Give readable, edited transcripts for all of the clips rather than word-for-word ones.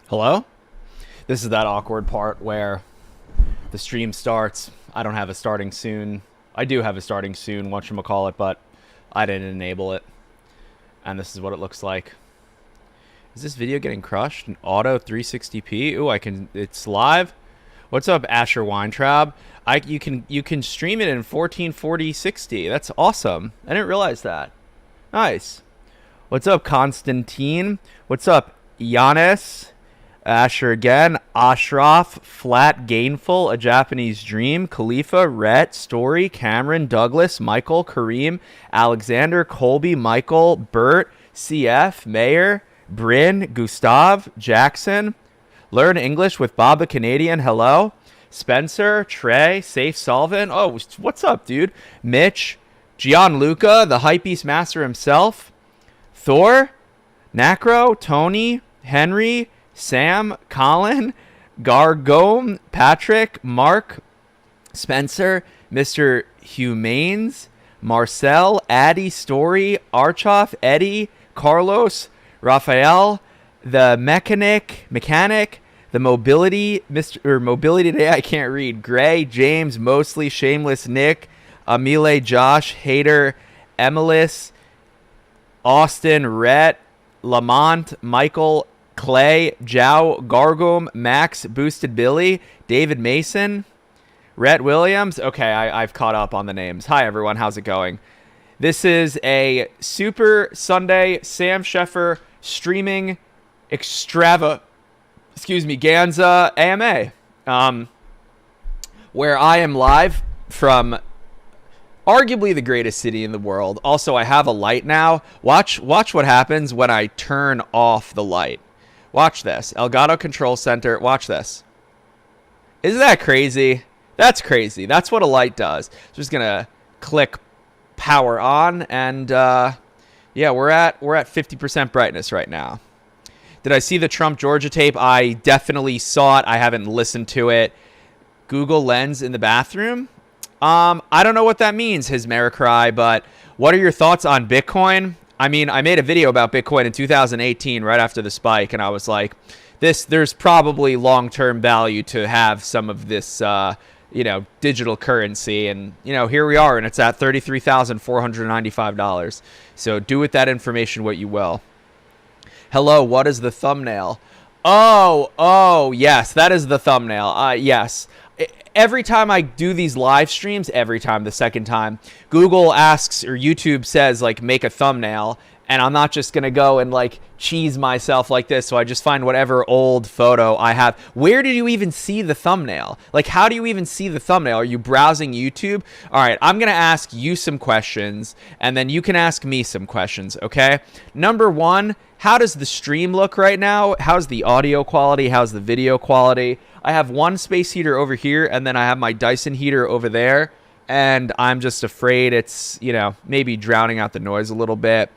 Hello? This is that awkward part where the stream starts. I don't have a starting soon. I do have a starting soon, whatchamacallit, but I didn't enable it. And this is what it looks like. Is this video getting crushed? An auto 360p? Ooh, it's live. What's up, Asher Weintraub? You can stream it in 1440 60. That's awesome. I didn't realize that. Nice. What's up, Constantine? What's up, Giannis? Asher again, Ashraf, Flat Gainful, A Japanese Dream, Khalifa, Rhett, Story, Cameron, Douglas, Michael, Kareem, Alexander, Colby, Michael, Bert, CF, Mayer, Bryn, Gustav, Jackson, Learn English with Bob the Canadian, hello, Spencer, Trey, Safe Solvent, oh, what's up, dude, Mitch, Gianluca, the Hypebeast Master himself, Thor, Nacro, Tony, Henry, Sam, Colin, Gargome, Patrick, Mark, Spencer, Mr. Humanes, Marcel, Addy, Story, Archoff, Eddie, Carlos, Raphael, the Mechanic, the Mobility, Mobility Today, I can't read, Gray, James, Mostly, Shameless, Nick, Amile, Josh, Hater, Emilis, Austin, Rhett, Lamont, Michael, Clay, Jow, Gargum, Max, Boosted Billy, David Mason, Rhett Williams. Okay, I've caught up on the names. Hi, everyone. How's it going? This is a Super Sunday Sam Sheffer streaming Ganza AMA, where I am live from arguably the greatest city in the world. Also, I have a light now. Watch what happens when I turn off the light. Watch this. Elgato Control Center. Watch this. Isn't that crazy? That's crazy. That's what a light does. So just gonna click power on, and yeah, we're at 50% brightness right now. Did I see the Trump Georgia tape? I definitely saw it. I haven't listened to it. Google Lens in the bathroom. I don't know what that means, his Maricry, but what are your thoughts on Bitcoin? I mean, I made a video about Bitcoin in 2018 right after the spike, and I was like, there's probably long-term value to have some of this, digital currency. And, here we are, and it's at $33,495. So do with that information what you will. Hello, what is the thumbnail? Oh, yes, that is the thumbnail. Yes. Every time I do these live streams, the second time, Google asks or YouTube says, like, make a thumbnail. And I'm not just going to go and, like, cheese myself like this. So I just find whatever old photo I have. Where did you even see the thumbnail? Like, how do you even see the thumbnail? Are you browsing YouTube? All right, I'm going to ask you some questions, and then you can ask me some questions, okay? Number one, how does the stream look right now? How's the audio quality? How's the video quality? I have one space heater over here, and then I have my Dyson heater over there, and I'm just afraid it's, maybe drowning out the noise a little bit.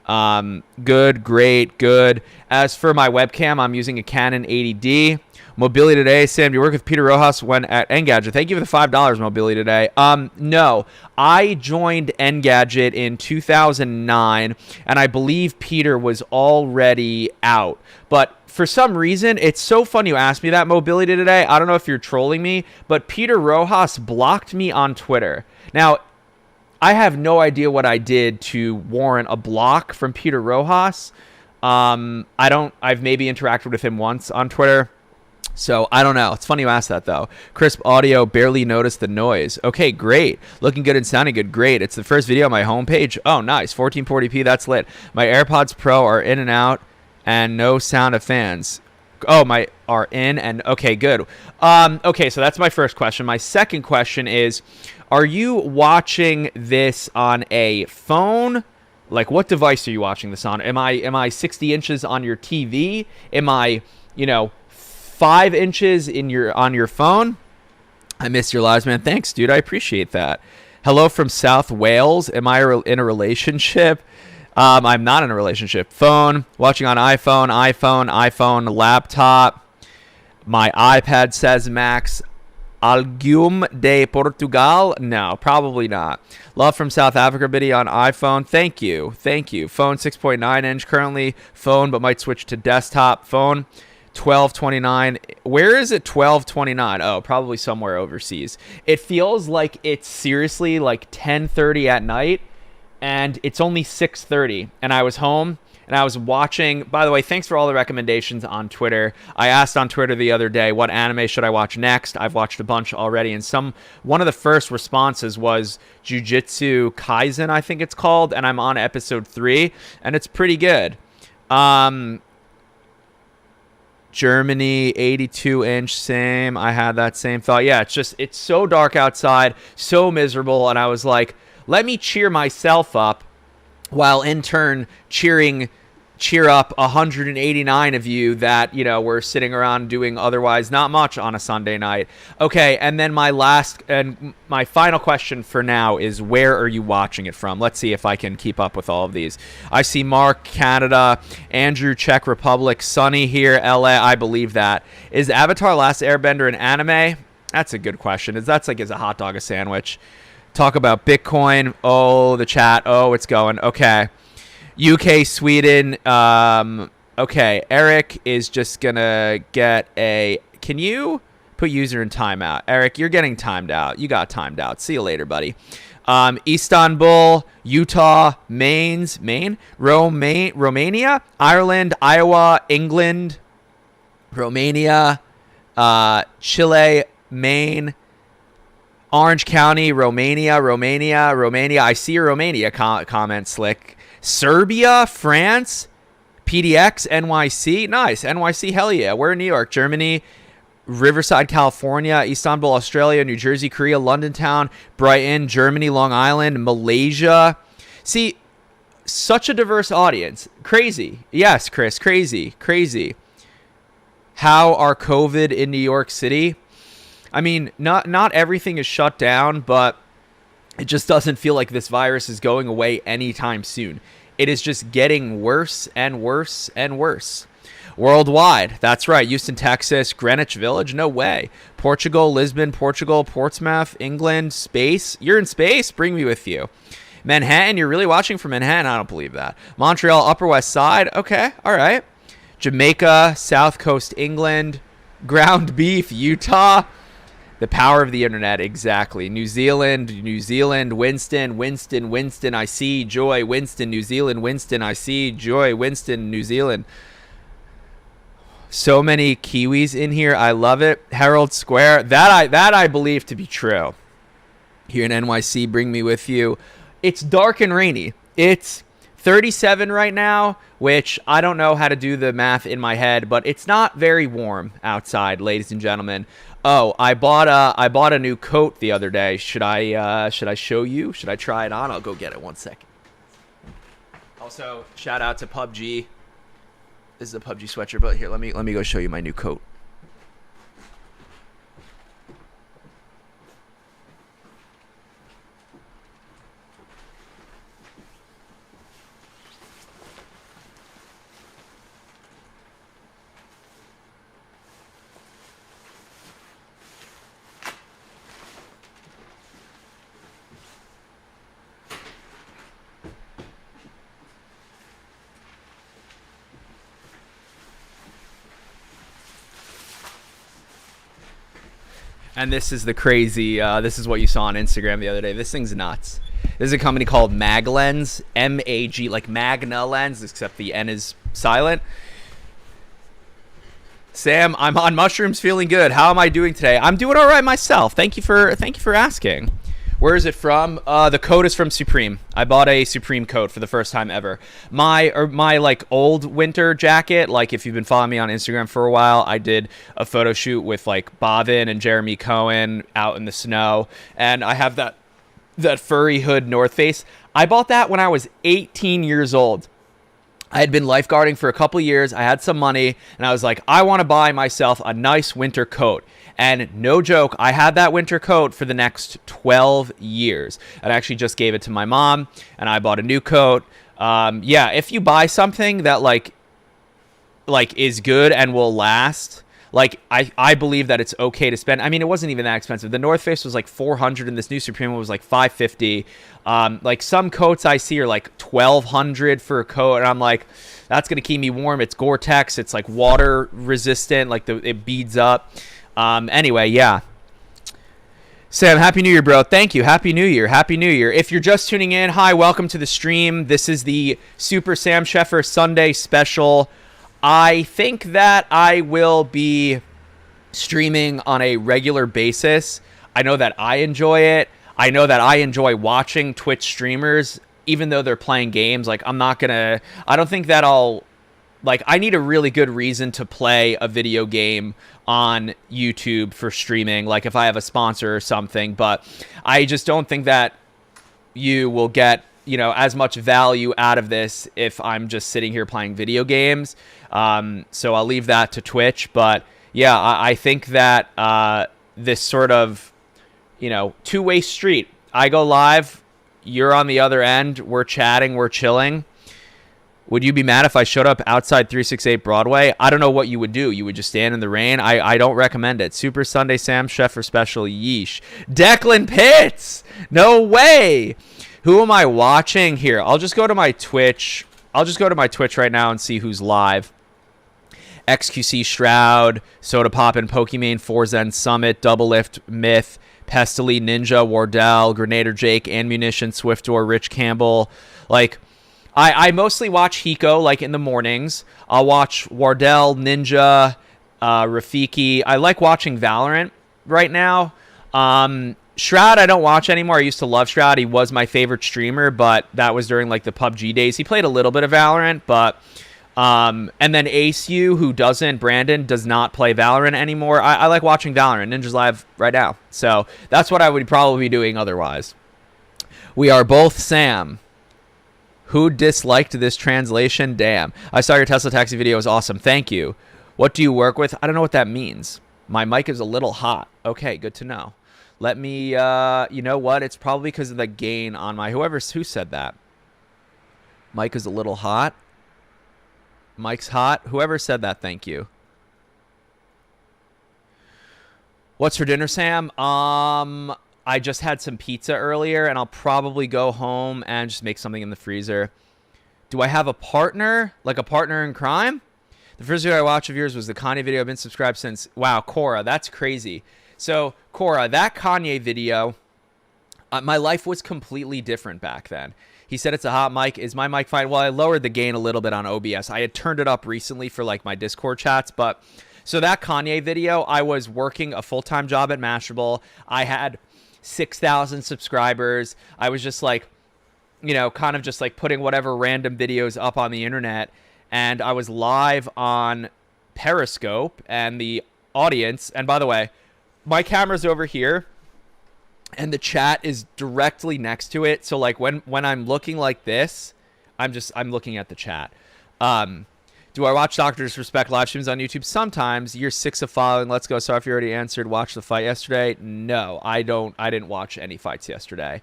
Good, great, good. As for my webcam, I'm using a Canon 80D. Mobility Today, Sam, do you work with Peter Rojas when at Engadget? Thank you for the $5, Mobility Today. No, I joined Engadget in 2009, and I believe Peter was already out. But for some reason, it's so fun you asked me that, Mobility Today. I don't know if you're trolling me, but Peter Rojas blocked me on Twitter. Now, I have no idea what I did to warrant a block from Peter Rojas. I've maybe interacted with him once on Twitter. So I don't know. It's funny you asked that, though. Crisp audio, barely noticed the noise. Okay, great. Looking good and sounding good. Great. It's the first video on my homepage. Oh, nice. 1440p. That's lit. My AirPods Pro are in and out, and no sound of fans. Oh, my are in and okay, good. Okay, so that's my first question. My second question is, are you watching this on a phone? Like, what device are you watching this on? Am I 60 inches on your TV? Am I, 5 inches on your phone? I miss your lives, man. Thanks, dude. I appreciate that. Hello from South Wales. Am I in a relationship? I'm not in a relationship. Phone. Watching on iPhone, laptop. My iPad says Max. Algum de Portugal? No, probably not. Love from South Africa, Biddy on iPhone. Thank you. Phone 6.9 inch currently. Phone, but might switch to desktop. Phone. 12:29. Where is it 12:29? Oh, probably somewhere overseas. It feels like it's seriously like 10:30 at night and it's only 6:30 and I was home and I was watching. By the way, thanks for all the recommendations on Twitter. I asked on Twitter the other day, what anime should I watch next? I've watched a bunch already, and one of the first responses was Jujutsu Kaisen, I think it's called, and I'm on episode 3 and it's pretty good. Germany, 82-inch, same. I had that same thought. Yeah, it's so dark outside, so miserable, and I was like, let me cheer myself up while in turn cheer up 189 of you that, were sitting around doing otherwise not much on a Sunday night. Okay, and then my final question for now is, where are you watching it from? Let's see if I can keep up with all of these. I see Mark, Canada, Andrew, Czech Republic, Sunny here, LA. I believe that. Is Avatar Last Airbender an anime? That's a good question. Is a hot dog a sandwich? Talk about Bitcoin. Oh, the chat. Oh, it's going. Okay. UK, Sweden. Okay, Eric is just gonna get a. Can you put user in timeout? Eric, you're getting timed out. You got timed out. See you later, buddy. Istanbul, Utah, Maine, Romania, Ireland, Iowa, England, Romania, Chile, Maine, Orange County, Romania. I see your Romania comment, Slick. Serbia, France, PDX, NYC. Nice. NYC, hell yeah. We're in New York, Germany, Riverside, California, Istanbul, Australia, New Jersey, Korea, London Town, Brighton, Germany, Long Island, Malaysia. See, such a diverse audience. Crazy. Yes, Chris, crazy. How are COVID in New York City? I mean, not everything is shut down, but it just doesn't feel like this virus is going away anytime soon. It is just getting worse and worse and worse. Worldwide, that's right. Houston, Texas, Greenwich Village, no way. Portugal, Lisbon, Portugal, Portsmouth, England, space. You're in space? Bring me with you. Manhattan, you're really watching from Manhattan? I don't believe that. Montreal, Upper West Side. Okay, all right. Jamaica, South Coast, England. Ground beef, Utah. The power of the internet, exactly. New Zealand, Winston, I see joy. Winston, New Zealand, Winston, I see joy. Winston, New Zealand. So many Kiwis in here. I love it. Herald Square. That I believe to be true. Here in NYC, bring me with you. It's dark and rainy. It's 37 right now, which I don't know how to do the math in my head, but it's not very warm outside, ladies and gentlemen. Oh, I bought a new coat the other day. Should I show you? Should I try it on? I'll go get it. 1 second. Also, shout out to PUBG. This is a PUBG sweatshirt, but here, let me go show you my new coat. And this is the crazy, this is what you saw on Instagram the other day. This thing's nuts. This is a company called Maglens, M-A-G, like Magna Lens, except the N is silent. Sam, I'm on mushrooms, feeling good. How am I doing today? I'm doing all right myself. Thank you for asking. Where is it from? The coat is from Supreme. I bought a Supreme coat for the first time ever. My like old winter jacket, like if you've been following me on Instagram for a while, I did a photo shoot with like Bavin and Jeremy Cohen out in the snow, and I have that furry hood North Face. I bought that when I was 18 years old. I had been lifeguarding for a couple years. I had some money, and I was like, I want to buy myself a nice winter coat. And no joke, I had that winter coat for the next 12 years. I actually just gave it to my mom, and I bought a new coat. Yeah, if you buy something that like is good and will last, Like, I believe that it's okay to spend. I mean, it wasn't even that expensive. The North Face was like 400, and this new Supreme was like 550. Like, some coats I see are like 1,200 for a coat, and I'm like, that's gonna keep me warm. It's Gore-Tex. It's like water resistant. Like, it beads up. Anyway, yeah. Sam, Happy New Year, bro. Thank you. Happy New Year. Happy New Year. If you're just tuning in, hi, welcome to the stream. This is the Super Sam Sheffer Sunday special. I think that I will be streaming on a regular basis. I know that I enjoy it. I know that I enjoy watching Twitch streamers, even though they're playing games. Like, I don't think that I need a really good reason to play a video game on YouTube for streaming, like if I have a sponsor or something. But I just don't think that you will get, as much value out of this if I'm just sitting here playing video games. So I'll leave that to Twitch. But yeah, I think that this sort of, two-way street. I go live, you're on the other end, we're chatting, we're chilling. Would you be mad if I showed up outside 368 Broadway? I don't know what you would do. You would just stand in the rain? I don't recommend it. Super Sunday Sam Sheffer special, yeesh. Declan Pitts! No way! Who am I watching here? I'll just go to my Twitch. Right now and see who's live. XQC Shroud, Soda Poppin', Pokimane, Forzen Summit, Double Lift, Myth, Pestily, Ninja, Wardell, Grenader Jake, Ammunition, Swiftdoor, Rich Campbell. Like, I mostly watch Hiko, like, in the mornings. I'll watch Wardell, Ninja, Rafiki. I like watching Valorant right now. Shroud, I don't watch anymore. I used to love Shroud. He was my favorite streamer, but that was during, like, the PUBG days. He played a little bit of Valorant, but... and then Brandon does not play Valorant anymore. I like watching Valorant. Ninja's live right now. So that's what I would probably be doing otherwise. We are both Sam. Who disliked this translation? Damn. I saw your Tesla taxi video. It was awesome. Thank you. What do you work with? I don't know what that means. My mic is a little hot. Okay, good to know. Let me, you know what? It's probably because of the gain on my... Who said that? Mic is a little hot. Mike's hot. Whoever said that, thank you. What's for dinner, Sam? I just had some pizza earlier, and I'll probably go home and just make something in the freezer. Do I have a partner? Like a partner in crime? The first video I watched of yours was the Kanye video. I've been subscribed since. Wow, Cora, that's crazy. So, Cora, that Kanye video, my life was completely different back then. He said it's a hot mic. Is my mic fine? Well, I lowered the gain a little bit on OBS. I had turned it up recently for like my Discord chats, but so that Kanye video, I was working a full-time job at Mashable. I had 6,000 subscribers. I was just like, kind of just like putting whatever random videos up on the internet, and I was live on Periscope, and the audience, and by the way, my camera's over here. And the chat is directly next to it. So like when I'm looking like this, I'm looking at the chat. Do I watch Dr. Disrespect live streams on YouTube? Sometimes. You're 6 of following. Let's go. Sorry if you already answered. Watch the fight yesterday. No, I didn't watch any fights yesterday.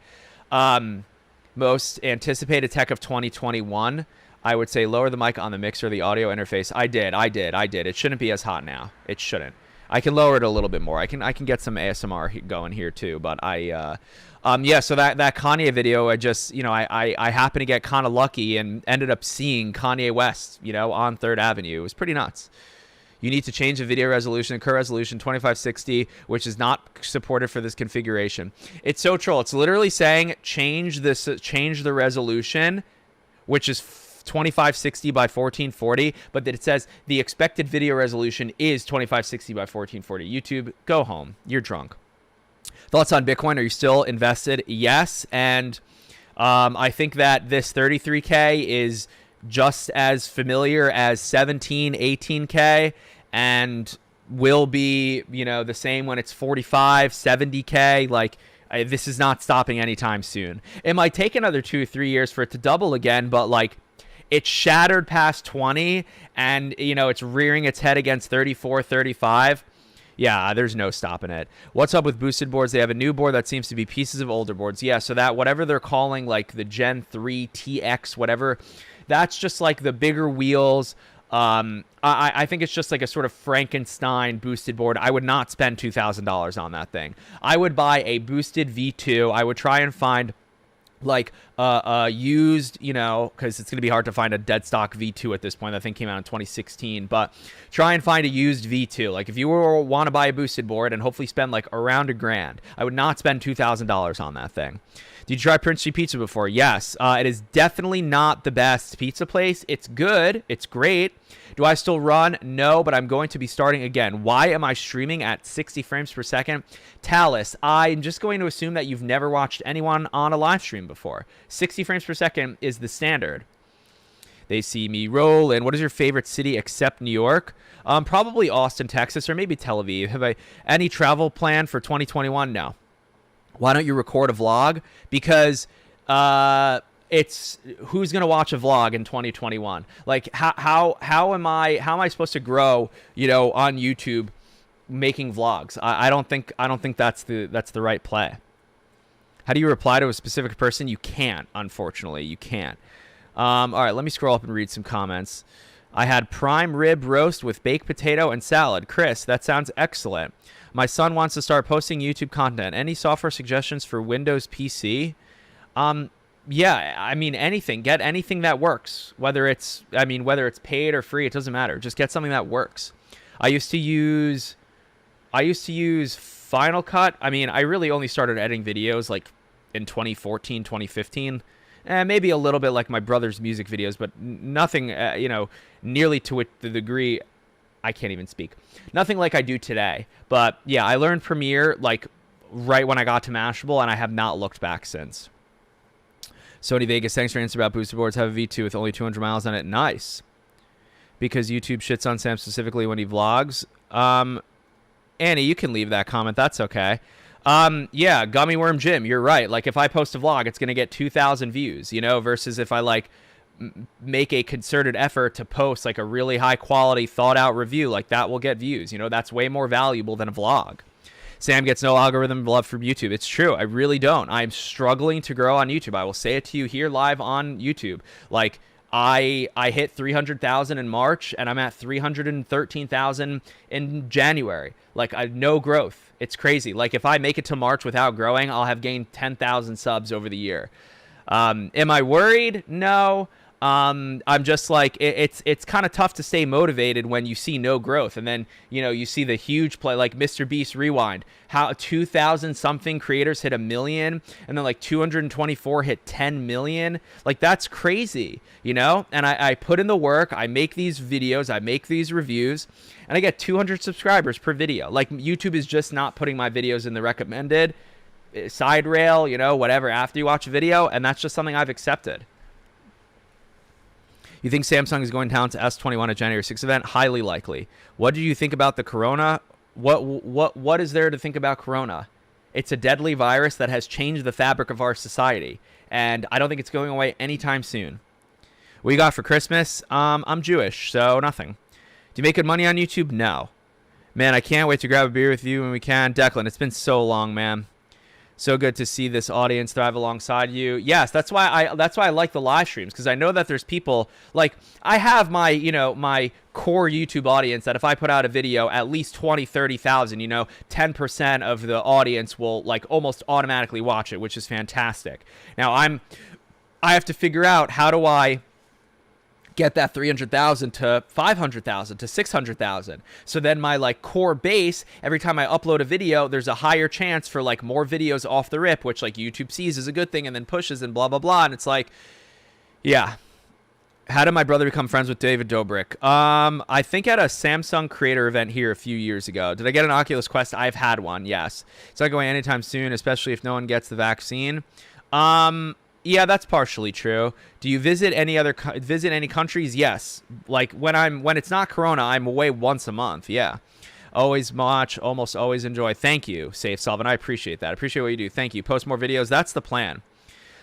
Most anticipated tech of 2021. I would say lower the mic on the mixer, the audio interface. I did. It shouldn't be as hot now. It shouldn't. I can lower it a little bit more. I can get some ASMR going here too. But yeah. So that Kanye video, I just, I happened to get kind of lucky and ended up seeing Kanye West, on 3rd Avenue. It was pretty nuts. You need to change the video resolution, current resolution 2560, which is not supported for this configuration. It's so troll. It's literally saying change the resolution, which is 2560 by 1440, but that it says the expected video resolution is 2560 by 1440. YouTube, go home. You're drunk. Thoughts on Bitcoin? Are you still invested? Yes. And I think that this 33K is just as familiar as 17, 18K, and will be, the same when it's 45, 70K. Like, this is not stopping anytime soon. It might take another 2-3 years for it to double again, but like, it's shattered past 20, and, it's rearing its head against 34, 35. Yeah, there's no stopping it. What's up with boosted boards? They have a new board that seems to be pieces of older boards. Yeah, so that whatever they're calling, like, the Gen 3 TX, whatever, that's just, like, the bigger wheels. I think it's just like a sort of Frankenstein boosted board. I would not spend $2,000 on that thing. I would buy a boosted V2. I would try and find like used, you know, because it's going to be hard to find a dead stock V2 at this point. That thing came out in 2016, but try and find a used V2. Like if you want to buy a boosted board and hopefully spend like around $1,000, I would not spend $2,000 on that thing. Did you try Prince Street Pizza before? Yes. It is definitely not the best pizza place. It's good. It's great. Do I still run? No, but I'm going to be starting again. Why am I streaming at 60 frames per second? Talus, I'm just going to assume that you've never watched anyone on a live stream before. 60 frames per second is the standard. They see me rolling. What is your favorite city except New York? Probably Austin, Texas, or maybe Tel Aviv. Have I any travel plan for 2021? No. Why don't you record a vlog? Because it's who's gonna watch a vlog in 2021? Like how am I supposed to grow, you know, on YouTube making vlogs? I don't think that's the right play. How do you reply to a specific person? You can't, unfortunately. You can't. All right, let me scroll up and read some comments. I had prime rib roast with baked potato and salad. Chris, that sounds excellent. My son wants to start posting YouTube content. Any software suggestions for Windows PC? Yeah, I mean, anything. Get anything that works. Whether it's paid or free, it doesn't matter. Just get something that works. I used to use Final Cut. I mean, I really only started editing videos like in 2014, 2015. Maybe a little bit like my brother's music videos, but nothing, nearly to the degree I can't even speak. Nothing like I do today. But yeah, I learned Premiere like right when I got to Mashable, and I have not looked back since. Sony Vegas, thanks for answering about booster boards. Have a V2 with only 200 miles on it. Nice. Because YouTube shits on Sam specifically when he vlogs. Annie, you can leave that comment. That's okay. Yeah, Gummy Worm Jim, you're right. Like if I post a vlog, it's going to get 2,000 views, you know, versus if I like make a concerted effort to post like a really high quality thought out review, like that will get views. You know, that's way more valuable than a vlog. Sam gets no algorithm love from YouTube. It's true. I really don't. I'm struggling to grow on YouTube. I will say it to you here live on YouTube. Like I hit 300,000 in March and I'm at 313,000 in January. Like no growth. It's crazy. Like if I make it to March without growing, I'll have gained 10,000 subs over the year. Am I worried? No. I'm just like it's kind of tough to stay motivated when you see no growth, and then you see the huge play like Mr. Beast Rewind, how 2,000 something creators hit 1 million, and then like 224 hit 10 million. Like that's crazy, and I put in the work, I make these videos, I make these reviews, and I get 200 subscribers per video. Like YouTube is just not putting my videos in the recommended side rail, whatever, after you watch a video, and that's just something I've accepted. You think Samsung is going down to S21 at January 6th event? Highly likely. What do you think about the corona? What is there to think about corona? It's a deadly virus that has changed the fabric of our society, and I don't think it's going away anytime soon. What you got for Christmas? I'm Jewish, so nothing. Do you make good money on YouTube? No. Man, I can't wait to grab a beer with you when we can. Declan, it's been so long, man. So good to see this audience thrive alongside you. Yes, that's why I like the live streams, because I know that there's people like I have my my core YouTube audience that if I put out a video, at least 20, 30,000, 10% of the audience will like almost automatically watch it, which is fantastic. Now I have to figure out how do I get that 300,000 to 500,000 to 600,000. So then my like core base, every time I upload a video, there's a higher chance for like more videos off the rip, which like YouTube sees as a good thing and then pushes and blah, blah, blah. And it's like, yeah. How did my brother become friends with David Dobrik? I think at a Samsung creator event here a few years ago. Did I get an Oculus Quest? I've had one, yes. It's not going anytime soon, especially if no one gets the vaccine. Yeah, that's partially true. Do you visit any countries? Yes. Like when it's not Corona, I'm away once a month. Yeah. Always watch, almost always enjoy. Thank you, Safe Solvent. I appreciate that. I appreciate what you do. Thank you. Post more videos. That's the plan.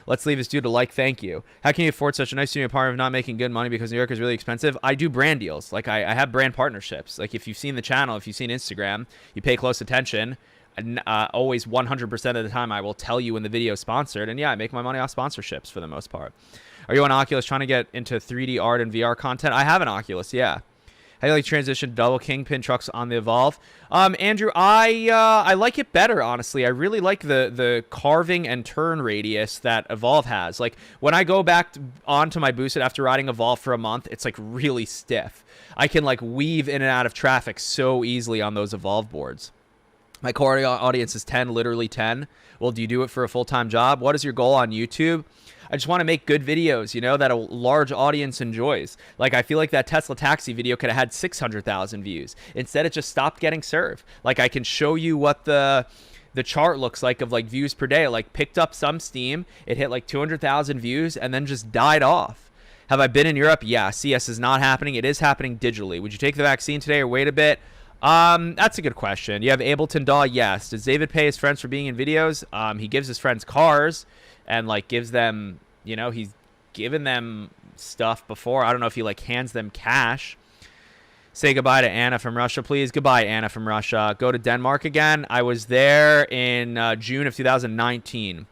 Let's leave this dude a like. Thank you. How can you afford such a nice studio apartment of not making good money because New York is really expensive? I do brand deals. Like I have brand partnerships. Like if you've seen the channel, if you've seen Instagram, you pay close attention. Always 100% of the time I will tell you when the video is sponsored, and yeah, I make my money off sponsorships for the most part. Are you on Oculus trying to get into 3D art and VR content? I have an Oculus, yeah. How do you like transition to double kingpin trucks on the Evolve? Andrew, I like it better, honestly. I really like the carving and turn radius that Evolve has. Like, when I go back onto my boosted after riding Evolve for a month, it's like really stiff. I can like weave in and out of traffic so easily on those Evolve boards. My core audience is 10, literally 10. Well, do you do it for a full-time job? What is your goal on YouTube? I just want to make good videos, you know, that a large audience enjoys. Like, I feel like that Tesla taxi video could have had 600,000 views. Instead, it just stopped getting served. Like, I can show you what the chart looks like of like views per day. It like picked up some steam. It hit like 200,000 views and then just died off. Have I been in Europe? Yeah. CS is not happening. It is happening digitally. Would you take the vaccine today or wait a bit? That's a good question. You have Ableton Daw? Yes. Does David pay his friends for being in videos? He gives his friends cars and like gives them, you know, he's given them stuff before. I don't know if he like hands them cash. Say goodbye to Anna from Russia, please. Goodbye, Anna from Russia. Go to Denmark again. I was there in June of 2019.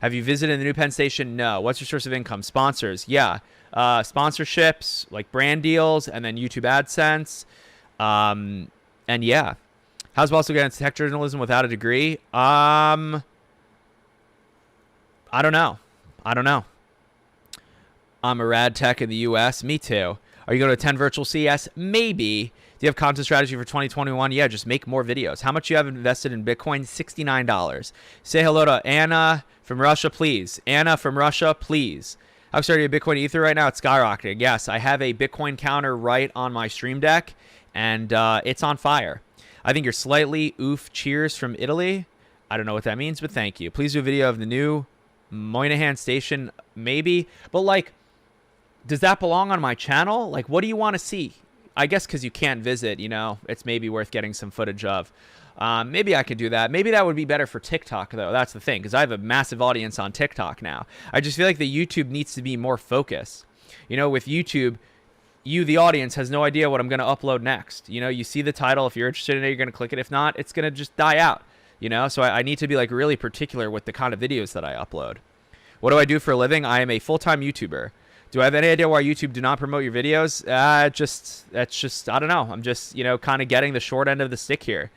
Have you visited the new Penn Station? No. What's your source of income? Sponsors? Yeah. Sponsorships, like brand deals, and then YouTube AdSense. And yeah, how's possible getting into tech journalism without a degree? I don't know. I'm a rad tech in the U.S. Me too. Are you going to attend virtual CES? Maybe. Do you have content strategy for 2021? Yeah, just make more videos. How much you have invested in Bitcoin? $69. Say hello to Anna from Russia, please. Anna from Russia, please. How excited are you Bitcoin Ether right now? It's skyrocketing. Yes, I have a Bitcoin counter right on my stream deck, and it's on fire. I think you're slightly oof. Cheers from Italy. I don't know what that means, but thank you. Please do a video of the new Moynihan station, maybe. But like, does that belong on my channel? Like, what do you want to see? I guess because you can't visit, you know, it's maybe worth getting some footage of. Maybe I could do that. Maybe that would be better for TikTok, though. That's the thing, because I have a massive audience on TikTok now. I just feel like the YouTube needs to be more focused. You know, with YouTube, you, the audience, has no idea what I'm going to upload next. You know, you see the title. If you're interested in it, you're going to click it. If not, it's going to just die out. You know, so I need to be like really particular with the kind of videos that I upload. What do I do for a living? I am a full-time YouTuber. Do I have any idea why YouTube do not promote your videos? That's just, I don't know. I'm just, you know, kind of getting the short end of the stick here.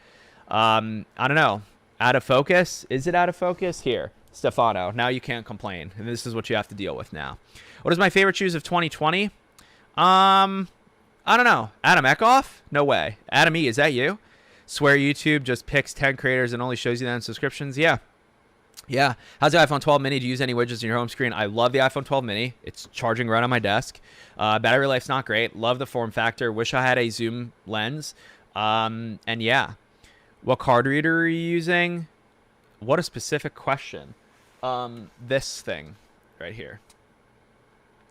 I don't know. Out of focus? Is it out of focus? Here, Stefano. Now you can't complain. And this is what you have to deal with now. What is my favorite shoes of 2020? I don't know. Adam Eckhoff? No way. Adam E, is that you? Swear YouTube just picks 10 creators and only shows you that in subscriptions? Yeah. Yeah. How's the iPhone 12 mini? Do you use any widgets in your home screen? I love the iPhone 12 mini. It's charging right on my desk. Battery life's not great. Love the form factor. Wish I had a zoom lens. And yeah. What card reader are you using? What a specific question. This thing right here.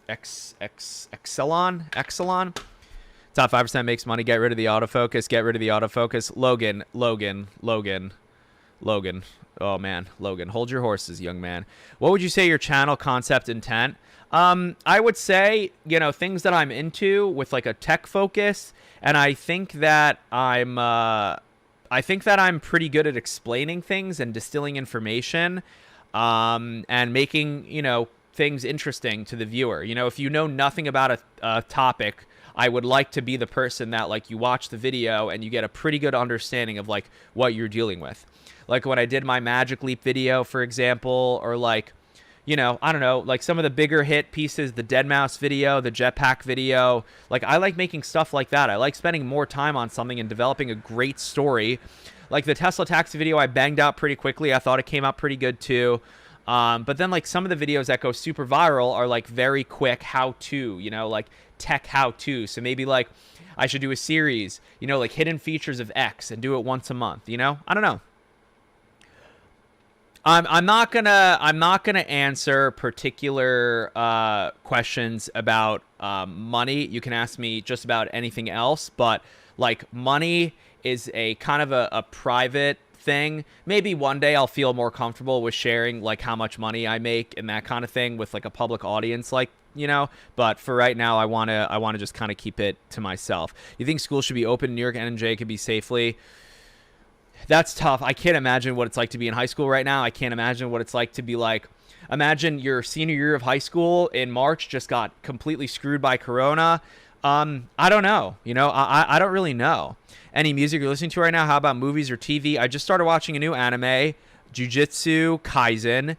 Exelon? Top 5% makes money. Get rid of the autofocus. Get rid of the autofocus. Logan. Oh, man. Logan. Hold your horses, young man. What would you say your channel concept intent? I would say, you know, things that I'm into with like a tech focus. And I think that I'm pretty good at explaining things and distilling information, and making, you know, things interesting to the viewer. You know, if you know nothing about a topic, I would like to be the person that like you watch the video and you get a pretty good understanding of like what you're dealing with. Like when I did my Magic Leap video, for example, or like, you know, I don't know, like some of the bigger hit pieces, the Dead Mouse video, the Jetpack video. Like I like making stuff like that. I like spending more time on something and developing a great story. Like the Tesla taxi video, I banged out pretty quickly. I thought it came out pretty good too. But then like some of the videos that go super viral are like very quick how-to, you know, like tech how-to. So maybe like I should do a series, you know, like hidden features of X and do it once a month, you know? I don't know. I'm not gonna answer particular questions about money. You can ask me just about anything else, but like money is a kind of a private thing. Maybe one day I'll feel more comfortable with sharing like how much money I make and that kind of thing with like a public audience, like, you know, but for right now I want to just kind of keep it to myself. You think schools should be open in New York? NJ could be safely? That's tough. I can't imagine what it's like to be in high school right now. I can't imagine what it's like to be like. Imagine your senior year of high school in March just got completely screwed by Corona. I don't know. I don't really know. Any music you're listening to right now? How about movies or TV? I just started watching a new anime, Jujutsu Kaisen.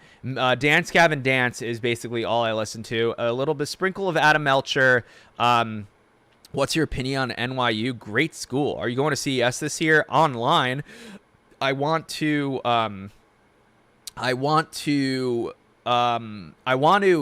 Dance Gavin Dance is basically all I listen to. A little bit sprinkle of Adam Melcher. What's your opinion on NYU? Great school. Are you going to CES this year? Online. I want to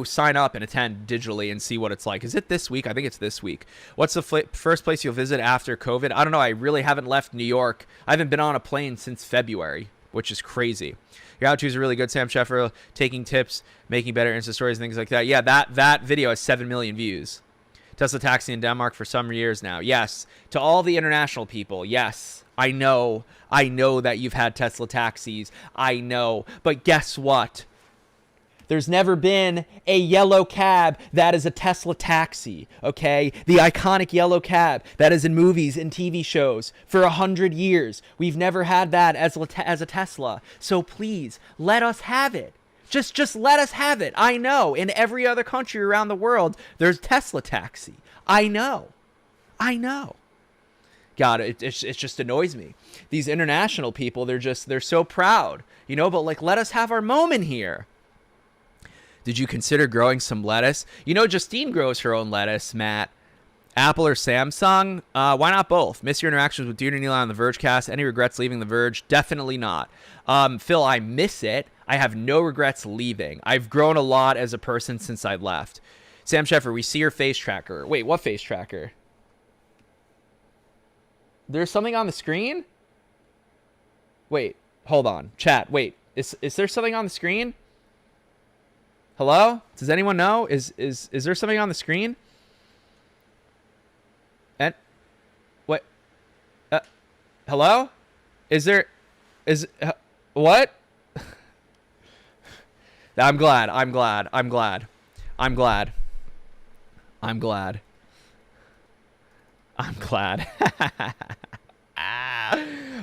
sign up and attend digitally and see what it's like. Is it this week? I think it's this week. What's the first place you'll visit after COVID? I don't know. I really haven't left New York. I haven't been on a plane since February, which is crazy. Your how-tos are really good, Sam Sheffer. Taking tips, making better Insta stories, and things like that. Yeah, that video has 7 million views. Tesla taxi in Denmark for some years now. Yes. To all the international people, yes. I know that you've had Tesla taxis. I know. But guess what? There's never been a yellow cab that is a Tesla taxi, okay? The iconic yellow cab that is in movies and TV shows for 100 years. We've never had that as a Tesla. So please, let us have it. Just let us have it. I know. In every other country around the world, there's Tesla taxi. I know. God, it just annoys me. These international people, they're so proud, but like, let us have our moment here. Did you consider growing some lettuce? Justine grows her own lettuce, Matt. Apple or Samsung? Why not both? Miss your interactions with Dear Neil on the Vergecast. Any regrets leaving the Verge? Definitely not. Phil, I miss it. I have no regrets leaving. I've grown a lot as a person since I left. Sam Sheffer, we see your face tracker. Wait, what face tracker? There's something on the screen? Wait, hold on. Chat, wait. Is there something on the screen? Hello? Does anyone know? Is there something on the screen? And what? Hello? What? I'm glad.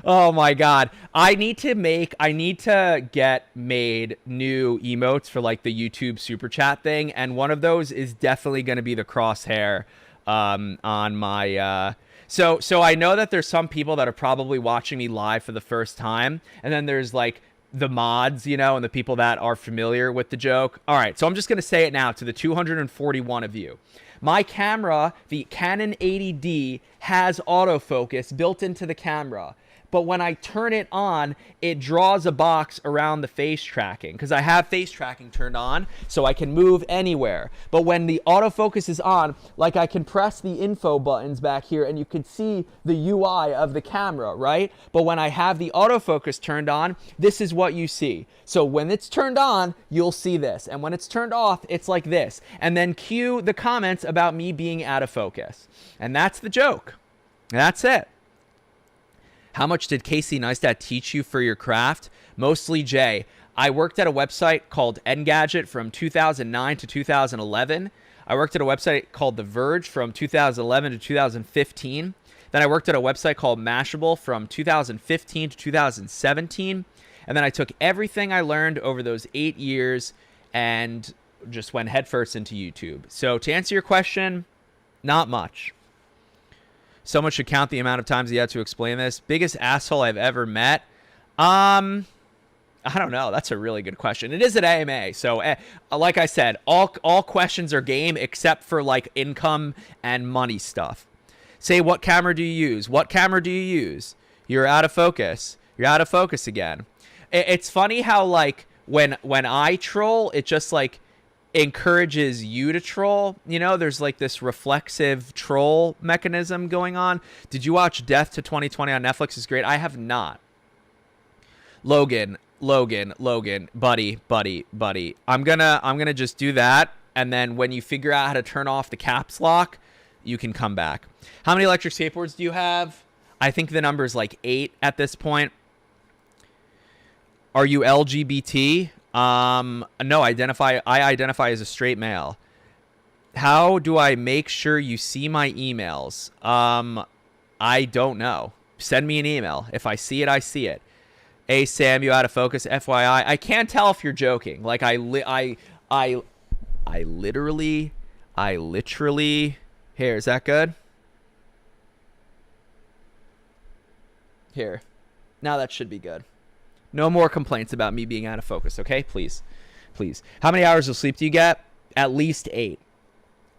Oh my god. I need to get made new emotes for like the YouTube super chat thing, and one of those is definitely going to be the crosshair on my so I know that there's some people that are probably watching me live for the first time, and then there's like the mods, and the people that are familiar with the joke. All right, so I'm just going to say it now to the 241 of you. My camera, the Canon 80D, has autofocus built into the camera. But when I turn it on, it draws a box around the face tracking because I have face tracking turned on so I can move anywhere. But when the autofocus is on, like I can press the info buttons back here and you can see the UI of the camera, right? But when I have the autofocus turned on, this is what you see. So when it's turned on, you'll see this. And when it's turned off, it's like this. And then cue the comments about me being out of focus. And that's the joke. That's it. How much did Casey Neistat teach you for your craft? Mostly Jay. I worked at a website called Engadget from 2009 to 2011. I worked at a website called The Verge from 2011 to 2015. Then I worked at a website called Mashable from 2015 to 2017. And then I took everything I learned over those 8 years and just went headfirst into YouTube. So to answer your question, not much. Someone should count the amount of times he had to explain this. Biggest asshole I've ever met? I don't know. That's a really good question. It is an AMA. So like I said, all questions are game except for like income and money stuff. Say, what camera do you use? What camera do you use? You're out of focus. You're out of focus again. It's funny how like when I troll, it just like encourages you to troll. There's like this reflexive troll mechanism going on. Did you watch Death to 2020 on Netflix? It's great. I have not. Logan, buddy. I'm gonna just do that, and then when you figure out how to turn off the caps lock, you can come back. How many electric skateboards do you have? I think the number is like 8 at this point. Are you LGBT? No, I identify as a straight male. How do I make sure you see my emails? I don't know. Send me an email. If I see it, I see it. Hey Sam, you out of focus? FYI, I can't tell if you're joking. Like I, I literally, I literally. Here, is that good? Here, now that should be good. No more complaints about me being out of focus, okay? Please, please. How many hours of sleep do you get? At least 8.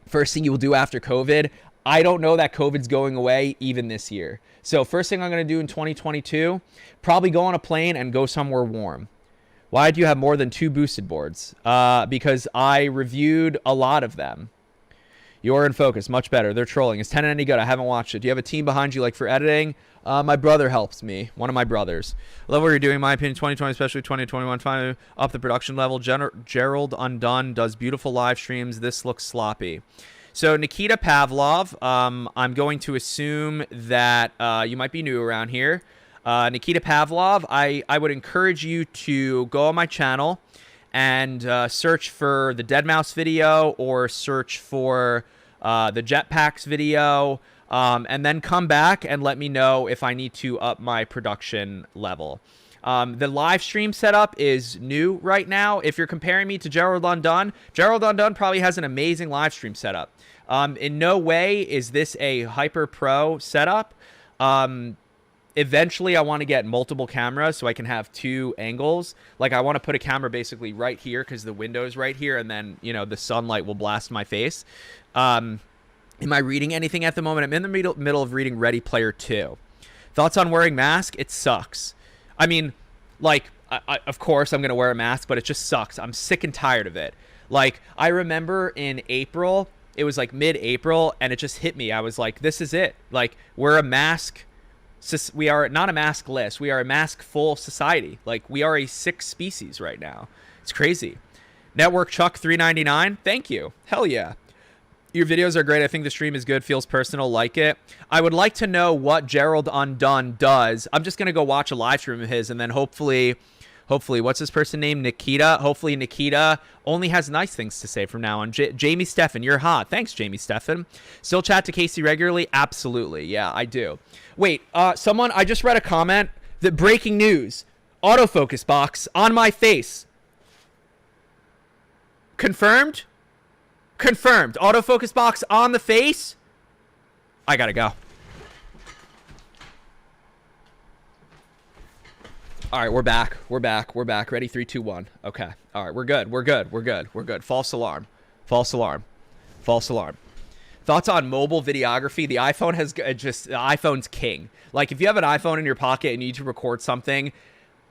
First thing you will do after COVID. I don't know that COVID's going away even this year. So first thing I'm going to do in 2022, probably go on a plane and go somewhere warm. Why do you have more than 2 boosted boards? Because I reviewed a lot of them. You're in focus. Much better. They're trolling. Is 10 any good? I haven't watched it. Do you have a team behind you like for editing? My brother helps me. One of my brothers. I love what you're doing. In my opinion, 2020, especially 2021, finally up the production level. Gerald Undone does beautiful live streams. This looks sloppy. So Nikita Pavlov, I'm going to assume that you might be new around here. Nikita Pavlov, I would encourage you to go on my channel and search for the Dead Mouse video or search for the Jetpacks video, and then come back and let me know if I need to up my production level. The live stream setup is new right now. If you're comparing me to Gerald Undone probably has an amazing live stream setup. In no way is this a hyper pro setup. Eventually I want to get multiple cameras so I can have 2 angles. Like I want to put a camera basically right here because the window's right here, and then, you know, the sunlight will blast my face. Am I reading anything at the moment? I'm in the middle of reading Ready Player 2. Thoughts on wearing mask? It sucks. I mean, like, of course I'm going to wear a mask, but it just sucks. I'm sick and tired of it. Like, I remember in April, it was like mid-April, and it just hit me. I was like, this is it. Like, we're a mask. We are not a maskless. We are a mask-full society. Like, we are a sick species right now. It's crazy. Network Chuck 399. Thank you. Hell yeah. Your videos are great. I think the stream is good. Feels personal. Like it. I would like to know what Gerald Undone does. I'm just going to go watch a live stream of his, and then hopefully, what's his person name? Nikita. Hopefully Nikita only has nice things to say from now on. Jamie Steffen, you're hot. Thanks, Jamie Steffen. Still chat to Casey regularly? Absolutely. Yeah, I do. Wait, someone, I just read a comment that breaking news. Autofocus box on my face. Confirmed? Confirmed. Autofocus box on the face? I gotta go. All right, we're back. We're back. We're back. Ready? 3, 2, 1. Okay. All right, we're good. We're good. We're good. We're good. False alarm. False alarm. False alarm. Thoughts on mobile videography? The iPhone has the iPhone's king. Like, if you have an iPhone in your pocket and you need to record something,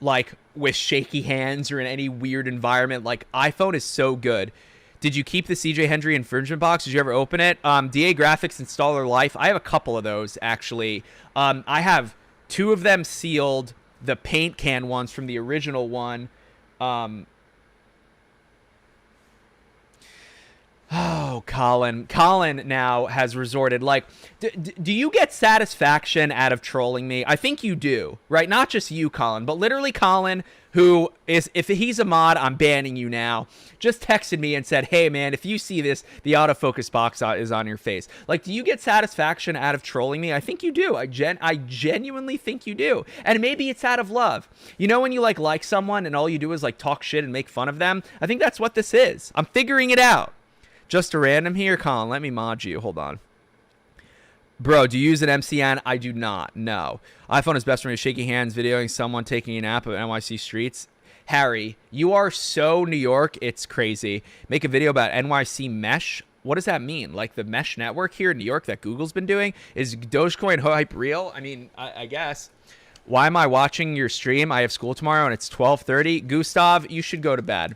like, with shaky hands or in any weird environment, like, iPhone is so good. Did you keep the CJ Hendry infringement box? Did you ever open it? DA Graphics Installer Life. I have a couple of those, actually. I have 2 of them sealed. The paint can ones from the original one. Oh, Colin. Colin now has resorted. Like, do you get satisfaction out of trolling me? I think you do, right? Not just you, Colin, but literally Colin, who is, if he's a mod, I'm banning you now, just texted me and said, hey, man, if you see this, the autofocus box is on your face. Like, do you get satisfaction out of trolling me? I think you do. I genuinely think you do. And maybe it's out of love. You know when you, like someone and all you do is, like, talk shit and make fun of them? I think that's what this is. I'm figuring it out. Just a random here, Colin. Let me mod you. Hold on. Bro, do you use an MCN? I do not. No. iPhone is best when you're shaking hands, videoing someone taking a nap of NYC streets. Harry, you are so New York. It's crazy. Make a video about NYC Mesh. What does that mean? Like the mesh network here in New York that Google's been doing? Is Dogecoin hype real? I mean, I guess. Why am I watching your stream? I have school tomorrow and it's 12:30. Gustav, you should go to bed.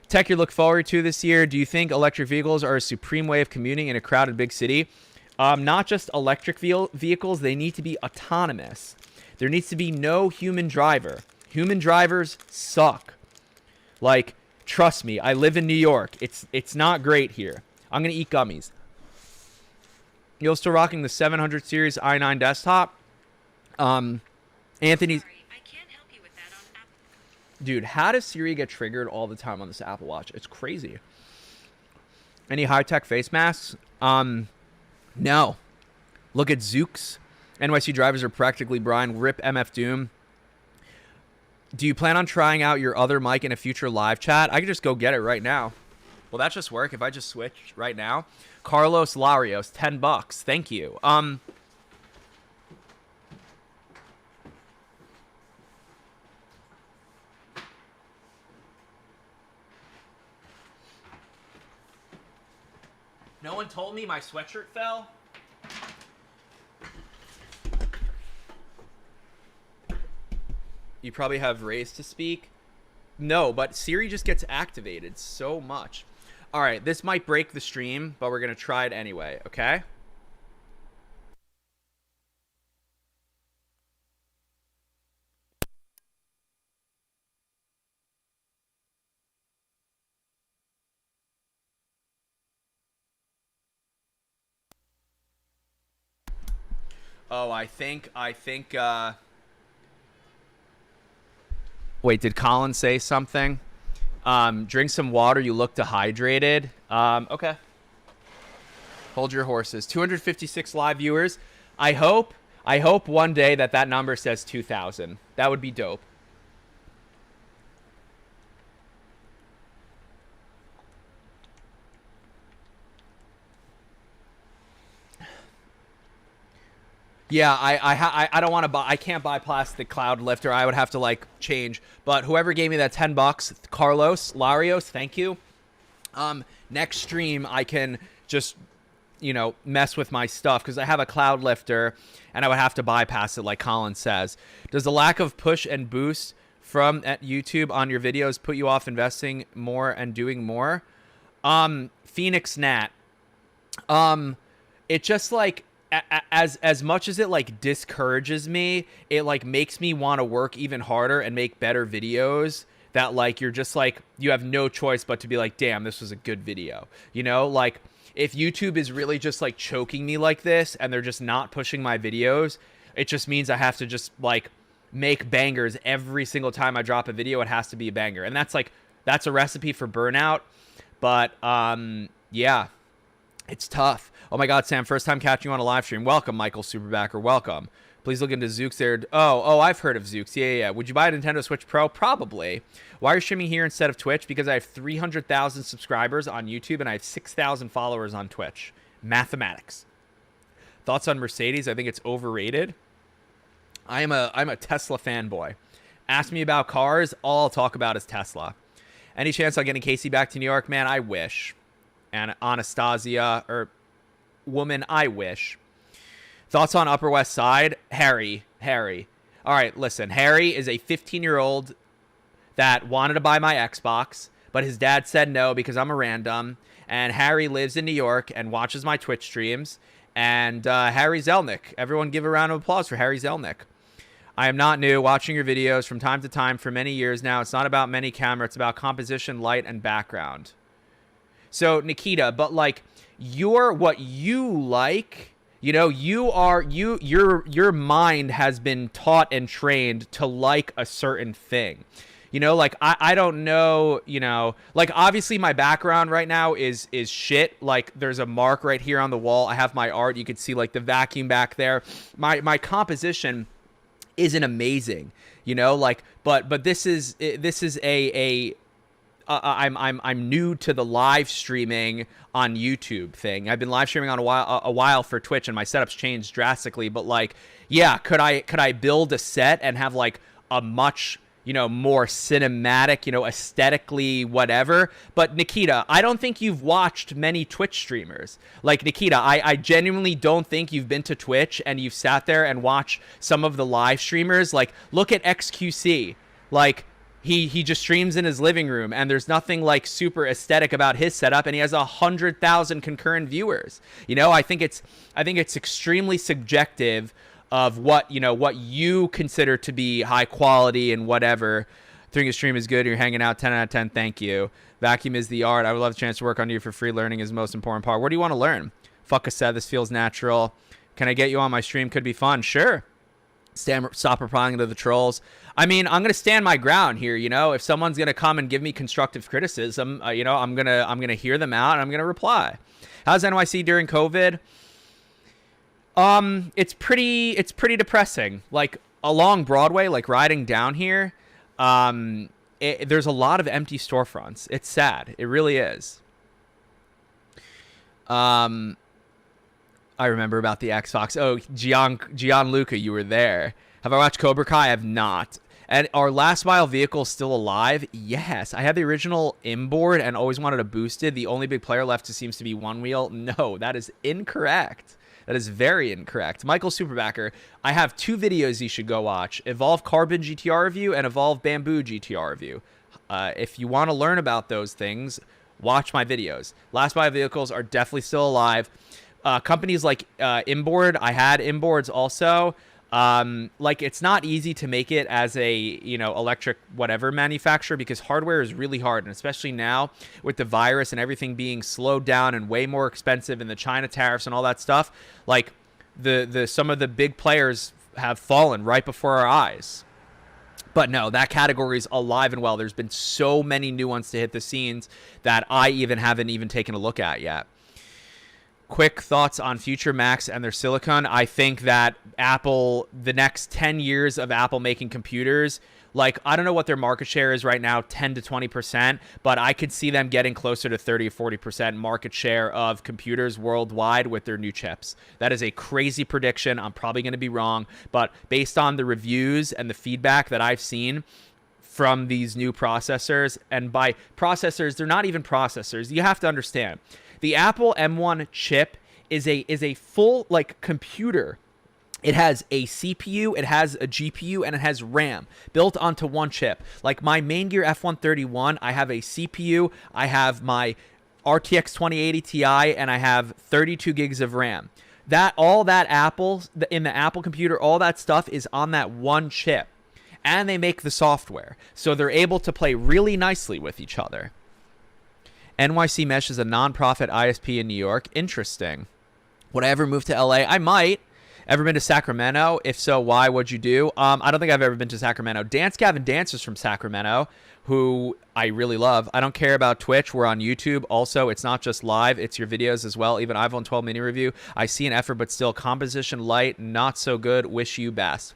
Tech you look forward to this year? Do you think electric vehicles are a supreme way of commuting in a crowded big city? Not just electric vehicles, they need to be autonomous. There needs to be no human driver. Human drivers suck. Like, trust me, I live in New York. It's not great here. I'm going to eat gummies. You're still rocking the 700 series i9 desktop? Anthony's... Dude, how does Siri get triggered all the time on this Apple Watch? It's crazy. Any high-tech face masks? No. Look at Zooks. NYC drivers are practically Brian. Rip MF Doom. Do you plan on trying out your other mic in a future live chat? I could just go get it right now. Will that just work if I just switch right now? Carlos Larios, $10. Thank you. No one told me my sweatshirt fell. You probably have Rays to speak. No, but Siri just gets activated so much. All right, this might break the stream, but we're going to try it anyway, okay? Oh, I think, wait, did Colin say something? Drink some water, you look dehydrated. Okay. Hold your horses. 256 live viewers. I hope one day that number says 2,000. That would be dope. Yeah, I don't want to buy. I can't bypass the cloud lifter. I would have to like change. But whoever gave me that $10, Carlos Larios, thank you. Next stream I can just mess with my stuff because I have a cloud lifter and I would have to bypass it like Colin says. Does the lack of push and boost from at YouTube on your videos put you off investing more and doing more? Phoenix Nat. It just like as much as it like discourages me, it like makes me want to work even harder and make better videos that like you're just like you have no choice but to be like, damn, this was a good video. Like if YouTube is really just like choking me like this and they're just not pushing my videos, it just means I have to just like make bangers every single time I drop a video. It has to be a banger. And that's a recipe for burnout. But yeah, it's tough. Oh my God, Sam, first time catching you on a live stream. Welcome, Michael Superbacker. Welcome. Please look into Zooks there. Oh, I've heard of Zooks. Yeah. Would you buy a Nintendo Switch Pro? Probably. Why are you streaming here instead of Twitch? Because I have 300,000 subscribers on YouTube and I have 6,000 followers on Twitch. Mathematics. Thoughts on Mercedes? I think it's overrated. I'm a Tesla fanboy. Ask me about cars, all I'll talk about is Tesla. Any chance on getting Casey back to New York? Man, I wish. And Anastasia, or woman, I wish. Thoughts on Upper West Side? Harry. All right, listen. Harry is a 15-year-old that wanted to buy my Xbox, but his dad said no because I'm a random. And Harry lives in New York and watches my Twitch streams. And Harry Zelnick. Everyone give a round of applause for Harry Zelnick. I am not new, watching your videos from time to time for many years now. It's not about many camera. It's about composition, light, and background. So, Nikita, but like, you're what you like, your mind has been taught and trained to like a certain thing. Like I don't know, like obviously my background right now is shit. Like there's a mark right here on the wall. I have my art. You could see like the vacuum back there. My composition isn't amazing, like, but this is I'm new to the live streaming on YouTube thing. I've been live streaming on a while for Twitch, and my setup's changed drastically. But like, yeah, could I build a set and have like a much more cinematic, aesthetically whatever? But Nikita, I don't think you've watched many Twitch streamers. Like Nikita, I genuinely don't think you've been to Twitch and you've sat there and watched some of the live streamers. Like, look at XQC. Like, He just streams in his living room, and there's nothing like super aesthetic about his setup, and he has 100,000 concurrent viewers. I think it's extremely subjective of what you consider to be high quality and whatever. I think your stream is good. You're hanging out. 10 out of 10. Thank you. Vacuum is the art. I would love a chance to work on you for free. Learning is the most important part. What do you want to learn? Fuck a set. This feels natural. Can I get you on my stream? Could be fun. Sure. Stop replying to the trolls. I mean, I'm gonna stand my ground here. If someone's gonna come and give me constructive criticism, I'm gonna hear them out and I'm gonna reply. How's NYC during COVID? It's pretty depressing. Like along Broadway, like riding down here, there's a lot of empty storefronts. It's sad. It really is. Um, I remember about the Xbox. Oh, Gianluca, you were there. Have I watched Cobra Kai? I have not. And our last mile vehicle still alive? Yes. I had the original inboard and always wanted a boosted. The only big player left seems to be one wheel. No, that is incorrect. That is very incorrect. Michael Superbacker, I have 2 videos you should go watch. Evolve Carbon GTR review and Evolve Bamboo GTR review. If you want to learn about those things, watch my videos. Last mile vehicles are definitely still alive. Companies like Inboard, I had Inboards also. Like it's not easy to make it as a, electric whatever manufacturer because hardware is really hard. And especially now with the virus and everything being slowed down and way more expensive and the China tariffs and all that stuff, like some of the big players have fallen right before our eyes. But no, that category is alive and well. There's been so many new ones to hit the scenes that I haven't even taken a look at yet. Quick thoughts on future Macs and their silicon. I think that Apple, the next 10 years of Apple making computers, like I don't know what their market share is right now, 10 to 20%, but I could see them getting closer to 30 or 40% market share of computers worldwide with their new chips. That is a crazy prediction. I'm probably going to be wrong, but based on the reviews and the feedback that I've seen from these new processors, and by processors, they're not even processors. You have to understand. The Apple M1 chip is a full like computer. It has a CPU, it has a GPU, and it has RAM built onto one chip. Like my main gear F131, I have a CPU, I have my RTX 2080 Ti, and I have 32 gigs of RAM. All that Apple in the Apple computer, all that stuff is on that one chip. And they make the software. So they're able to play really nicely with each other. NYC Mesh is a nonprofit ISP in New York. Interesting. Would I ever move to LA? I might. Ever been to Sacramento? If so, why? What'd you do? I don't think I've ever been to Sacramento. Dance Gavin Dance is from Sacramento, who I really love. I don't care about Twitch. We're on YouTube. Also, it's not just live. It's your videos as well. Even iPhone 12 mini review. I see an effort, but still composition light, not so good. Wish you best.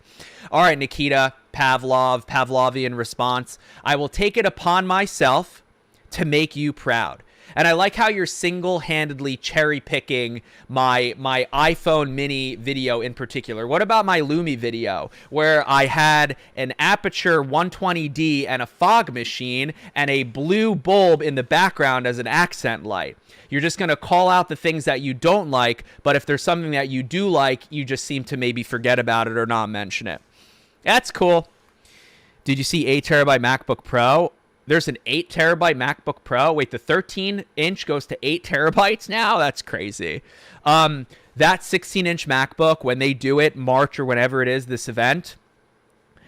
All right, Nikita, Pavlovian response. I will take it upon myself to make you proud. And I like how you're single-handedly cherry-picking my iPhone mini video in particular. What about my Lumi video where I had an Aperture 120D and a fog machine and a blue bulb in the background as an accent light? You're just going to call out the things that you don't like, but if there's something that you do like, you just seem to maybe forget about it or not mention it. That's cool. Did you see 8 terabyte MacBook Pro? There's an 8 terabyte MacBook Pro. Wait, the 13-inch goes to 8 terabytes now? That's crazy. That 16-inch MacBook, when they do it, March or whenever it is, this event,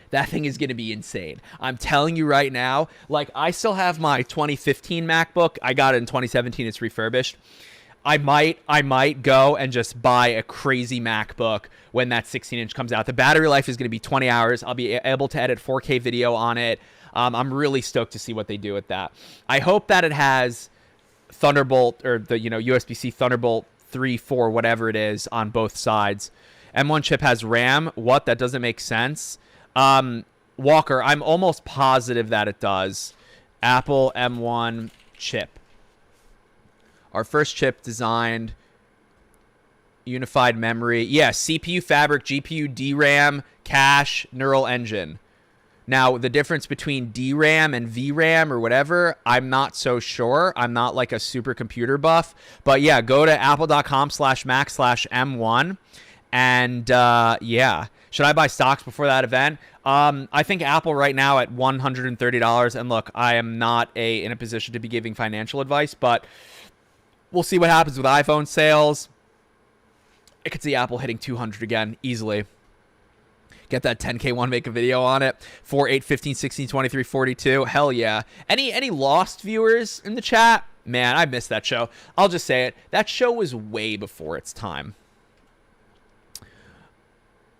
that thing is going to be insane. I'm telling you right now, like I still have my 2015 MacBook. I got it in 2017. It's refurbished. I might go and just buy a crazy MacBook when that 16-inch comes out. The battery life is going to be 20 hours. I'll be able to edit 4K video on it. I'm really stoked to see what they do with that. I hope that it has Thunderbolt or the USB-C Thunderbolt 3, 4, whatever it is on both sides. M1 chip has RAM. What? That doesn't make sense. Walker, I'm almost positive that it does. Apple M1 chip. Our first chip designed. Unified memory. Yeah, CPU fabric, GPU, DRAM, cache, neural engine. Now, the difference between DRAM and VRAM or whatever, I'm not so sure. I'm not like a supercomputer buff. But yeah, go to apple.com/mac/M1. And yeah, should I buy stocks before that event? I think Apple right now at $130. And look, I am not in a position to be giving financial advice, but we'll see what happens with iPhone sales. I could see Apple hitting 200 again easily. Get that 10K one, make a video on it. 4, 8, 15, 16, 23, 42. Hell yeah. Any Lost viewers in the chat? Man, I missed that show. I'll just say it. That show was way before its time.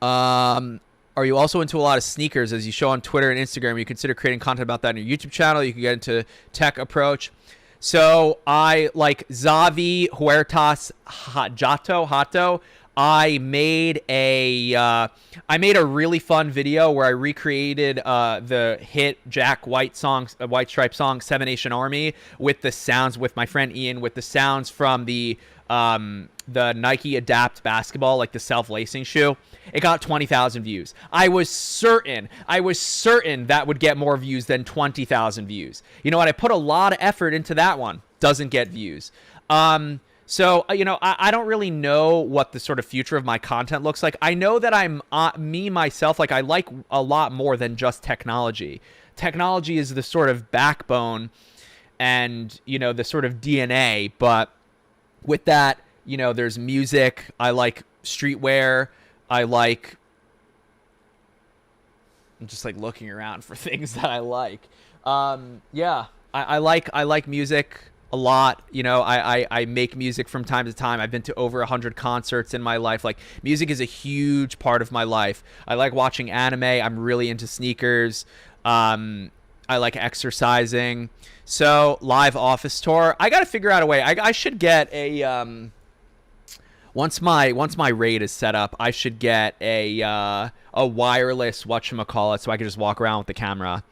Are you also into a lot of sneakers as you show on Twitter and Instagram? You consider creating content about that on your YouTube channel? You can get into tech approach. So I like Xavi, Huertas, Hato. I made a really fun video where I recreated the hit Jack White song, White Stripe song, Seven Nation Army, with the sounds, with my friend Ian, with the sounds from the Nike Adapt basketball, like the self-lacing shoe. It got 20,000 views. I was certain that would get more views than 20,000 views. You know what? I put a lot of effort into that one. Doesn't get views. So, you know, I don't really know what the sort of future of my content looks like. I know that I'm me, myself, like I like a lot more than just technology. Technology is the sort of backbone and, you know, the sort of DNA. But with that, you know, there's music. I like streetwear. I'm just like looking around for things that I like. Yeah, I like music a lot. You know, I make music from time to time. I've been to over 100 concerts in my life. Like, music is a huge part of my life. I like watching anime. I'm really into sneakers. I like exercising. So, live office tour. I got to figure out a way. I should get a once my raid is set up, I should get a wireless whatchamacallit so I can just walk around with the camera.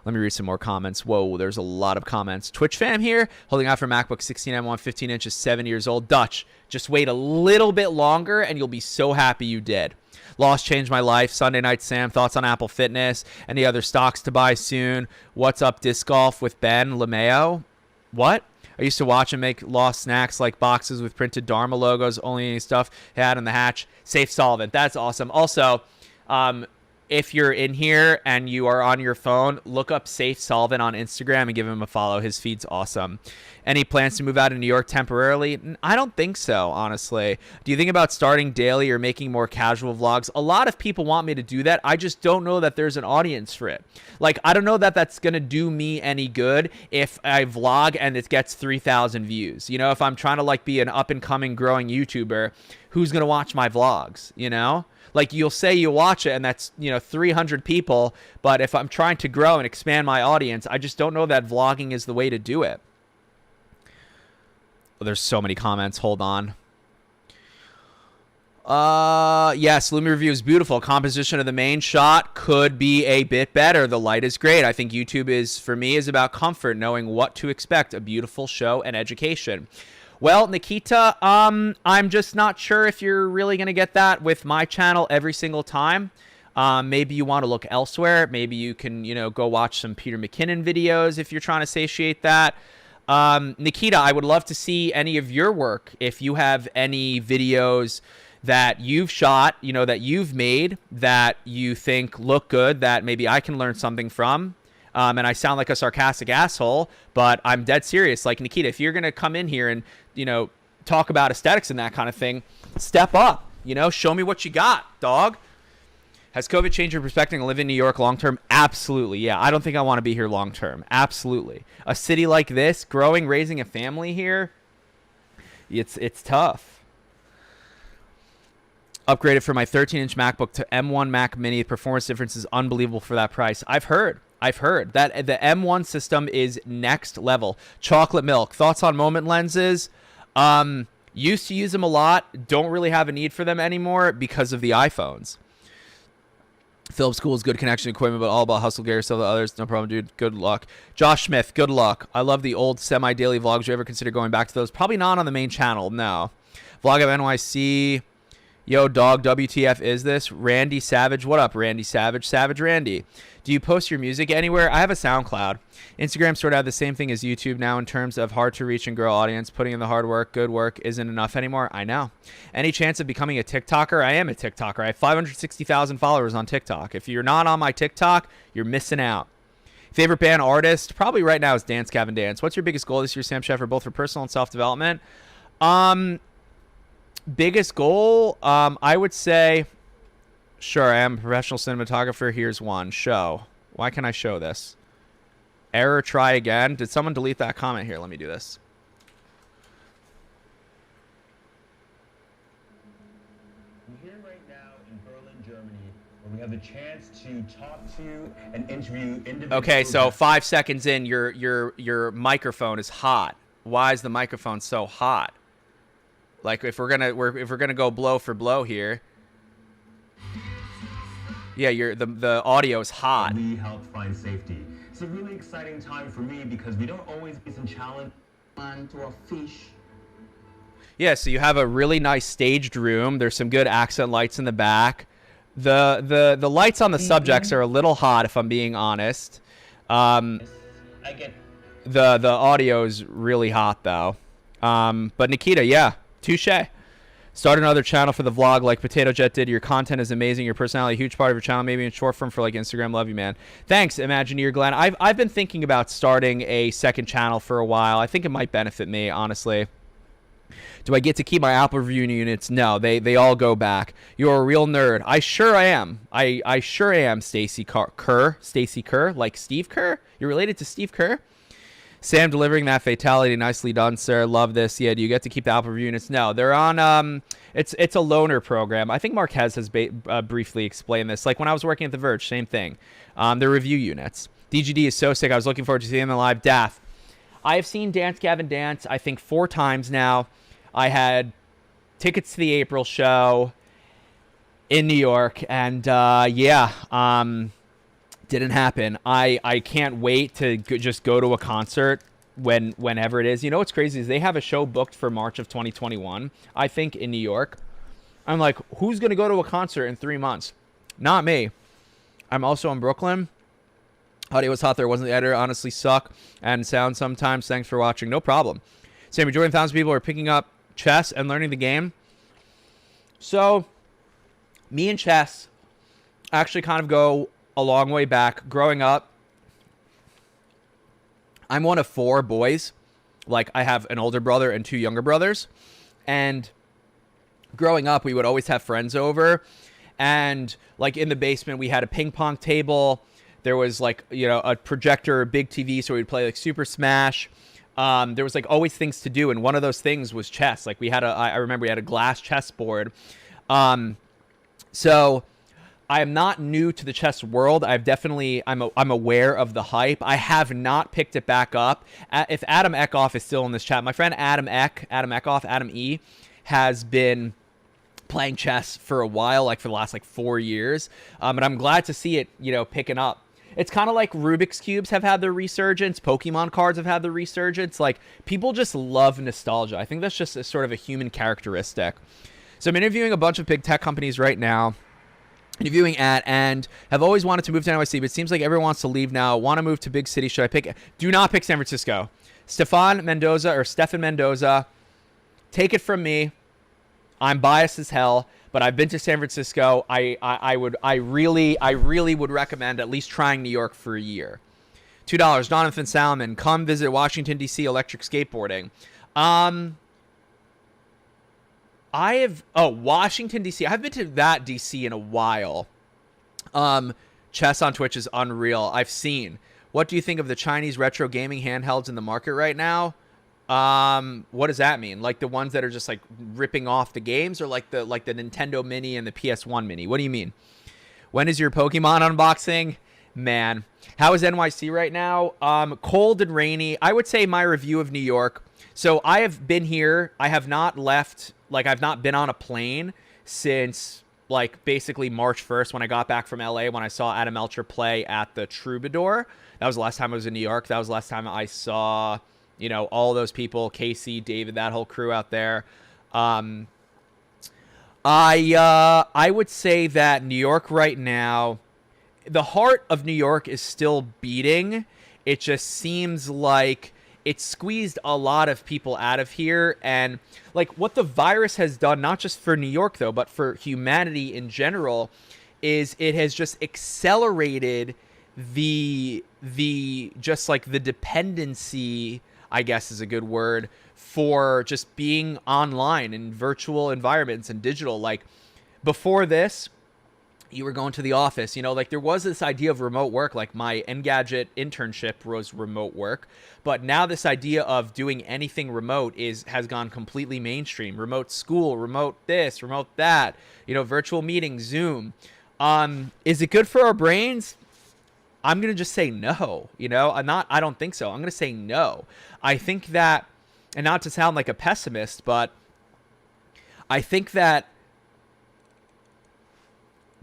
Let me read some more comments. Whoa, there's a lot of comments. Twitch fam here, holding out for MacBook 16M1 15 inches, 7 years old. Dutch, just wait a little bit longer and you'll be so happy you did. Loss changed my life. Sunday Night Sam, thoughts on Apple Fitness? Any other stocks to buy soon? What's up, disc golf with Ben LeMayo? What? I used to watch and make Lost snacks like boxes with printed Dharma logos, only any stuff had in the hatch. Safe solvent. That's awesome. Also, if you're in here and you are on your phone, look up Safe Solvent on Instagram and give him a follow. His feed's awesome. Any plans to move out of New York temporarily? I don't think so, honestly. Do you think about starting daily or making more casual vlogs? A lot of people want me to do that. I just don't know that there's an audience for it. Like, I don't know that that's going to do me any good if I vlog and it gets 3,000 views. You know, if I'm trying to, like, be an up-and-coming growing YouTuber, who's going to watch my vlogs, you know? Like, you'll say you watch it and that's, you know, 300 people. But if I'm trying to grow and expand my audience, I just don't know that vlogging is the way to do it. Oh, there's so many comments. Hold on. Yes, Lumi review is beautiful. Composition of the main shot could be a bit better. The light is great. I think YouTube is, for me, is about comfort, knowing what to expect. A beautiful show and education. Well, Nikita, I'm just not sure if you're really going to get that with my channel every single time. Maybe you want to look elsewhere. Maybe you can, you know, go watch some Peter McKinnon videos if you're trying to satiate that. Nikita, I would love to see any of your work. If you have any videos that you've shot, you know, that you've made that you think look good, that maybe I can learn something from. And I sound like a sarcastic asshole, but I'm dead serious. Like, Nikita, if you're going to come in here and, you know, talk about aesthetics and that kind of thing, step up, you know, show me what you got, dog. Has COVID changed your perspective on living in New York long-term? Absolutely. Yeah, I don't think I want to be here long-term. Absolutely. A city like this, growing, raising a family here, it's tough. Upgraded from my 13-inch MacBook to M1 Mac Mini. The performance difference is unbelievable for that price. I've heard that the M1 system is next level. Chocolate milk. Thoughts on moment lenses? Used to use them a lot. Don't really have a need for them anymore because of the iPhones. Philip School is good connection equipment, but all about hustle, gear, stuff. The others, no problem, dude. Good luck. Josh Smith, good luck. I love the old semi-daily vlogs. You ever consider going back to those? Probably not on the main channel, no. Vlog of NYC. Yo, dog, WTF is this? Randy Savage. What up, Randy Savage? Savage Randy. Do you post your music anywhere? I have a SoundCloud. Instagram sort of have the same thing as YouTube now in terms of hard to reach and grow audience. Putting in the hard work, good work isn't enough anymore. I know. Any chance of becoming a TikToker? I am a TikToker. I have 560,000 followers on TikTok. If you're not on my TikTok, you're missing out. Favorite band artist? Probably right now is Dance Gavin Dance. What's your biggest goal this year, Sam Sheffer, both for personal and self-development? Biggest goal, I would say, sure, I am a professional cinematographer. Here's one. Show. Why can't I show this? Error, try again. Did someone delete that comment? Here, let me do this. We're here right now in Berlin, Germany, where we have the chance to talk to and interview individuals. Okay, so 5 seconds in, your microphone is hot. Why is the microphone so hot? Like if we're gonna go blow for blow here. Yeah, the audio is hot. We helped find safety. It's a really exciting time for me because we don't always face a challenge to a fish. Yeah, so you have a really nice staged room. There's some good accent lights in the back. The lights on the subjects are a little hot, if I'm being honest. I get The audio is really hot though. But Nikita, yeah, touche. Start another channel for the vlog like Potato Jet did. Your content is amazing. Your personality, a huge part of your channel. Maybe in short form for like Instagram. Love you, man. Thanks, Imagineer Glenn. I've been thinking about starting a second channel for a while. I think it might benefit me, honestly. Do I get to keep my Apple review units? No, they all go back. You're a real nerd. I sure am. I sure am, Stacy Kerr. Stacy Kerr, like Steve Kerr? You're related to Steve Kerr? Sam delivering that fatality. Nicely done, sir. Love this. Yeah, do you get to keep the Apple review units? No, they're on, it's a loaner program. I think Marquez has briefly explained this. Like when I was working at The Verge, same thing. They're review units. DGD is so sick. I was looking forward to seeing them live. Daff. I have seen Dance Gavin Dance, I think 4 times now. I had tickets to the April show in New York, and didn't happen. I can't wait to just go to a concert whenever it is. You know what's crazy is they have a show booked for March of 2021, I think, in New York. I'm like, who's going to go to a concert in 3 months? Not me. I'm also in Brooklyn. Audio was hot there. Wasn't the editor. Honestly suck. And sound sometimes. Thanks for watching. No problem. Same majority of thousands of people are picking up chess and learning the game. So, me and chess actually kind of go a long way back. Growing up, I'm one of 4 boys. Like, I have an older brother and 2 younger brothers. And growing up, we would always have friends over. And, like, in the basement, we had a ping pong table. There was, like, you know, a projector, a big TV, so we'd play, like, Super Smash. There was, like, always things to do, and one of those things was chess. Like, I remember we had a glass chessboard. So I am not new to the chess world. I'm aware of the hype. I have not picked it back up. If Adam Eckhoff is still in this chat, my friend Adam Eckhoff, Adam E, has been playing chess for a while, like for the last 4 years. And I'm glad to see it, you know, picking up. It's kind of like Rubik's Cubes have had their resurgence. Pokemon cards have had their resurgence. Like, people just love nostalgia. I think that's just a sort of a human characteristic. So I'm interviewing a bunch of big tech companies right now. Interviewing at and have always wanted to move to NYC, but it seems like everyone wants to leave now. Want to move to big city. Should I pick? Do not pick San Francisco. Stefan Mendoza. Take it from me. I'm biased as hell, but I've been to San Francisco. I really would recommend at least trying New York for a year. $2. Jonathan Salmon, come visit Washington D.C. electric skateboarding. Washington D.C. I haven't been to that D.C. in a while. Chess on Twitch is unreal. I've seen. What do you think of the Chinese retro gaming handhelds in the market right now? What does that mean? Like the ones that are just like ripping off the games, or like the Nintendo Mini and the PS1 Mini? What do you mean? When is your Pokemon unboxing? Man, how is NYC right now? Cold and rainy. I would say my review of New York. So I have been here. I have not left. Like, I've not been on a plane since like basically March 1st when I got back from LA, when I saw Adam Melcher play at the Troubadour. That was the last time I was in New York. That was the last time I saw, you know, all those people, Casey, David, that whole crew out there. I would say that New York right now, the heart of New York is still beating. It just seems like it squeezed a lot of people out of here. And like what the virus has done, not just for New York though, but for humanity in general, is it has just accelerated the just like the dependency, I guess is a good word, for just being online in virtual environments and digital. Like before this, you were going to the office, you know, like there was this idea of remote work, like my Engadget internship was remote work. But now this idea of doing anything remote has gone completely mainstream. Remote school, remote this, remote that, you know, virtual meetings, Zoom. Is it good for our brains? I'm going to just say no, you know, I don't think so. I'm going to say no. I think that, and not to sound like a pessimist, but I think that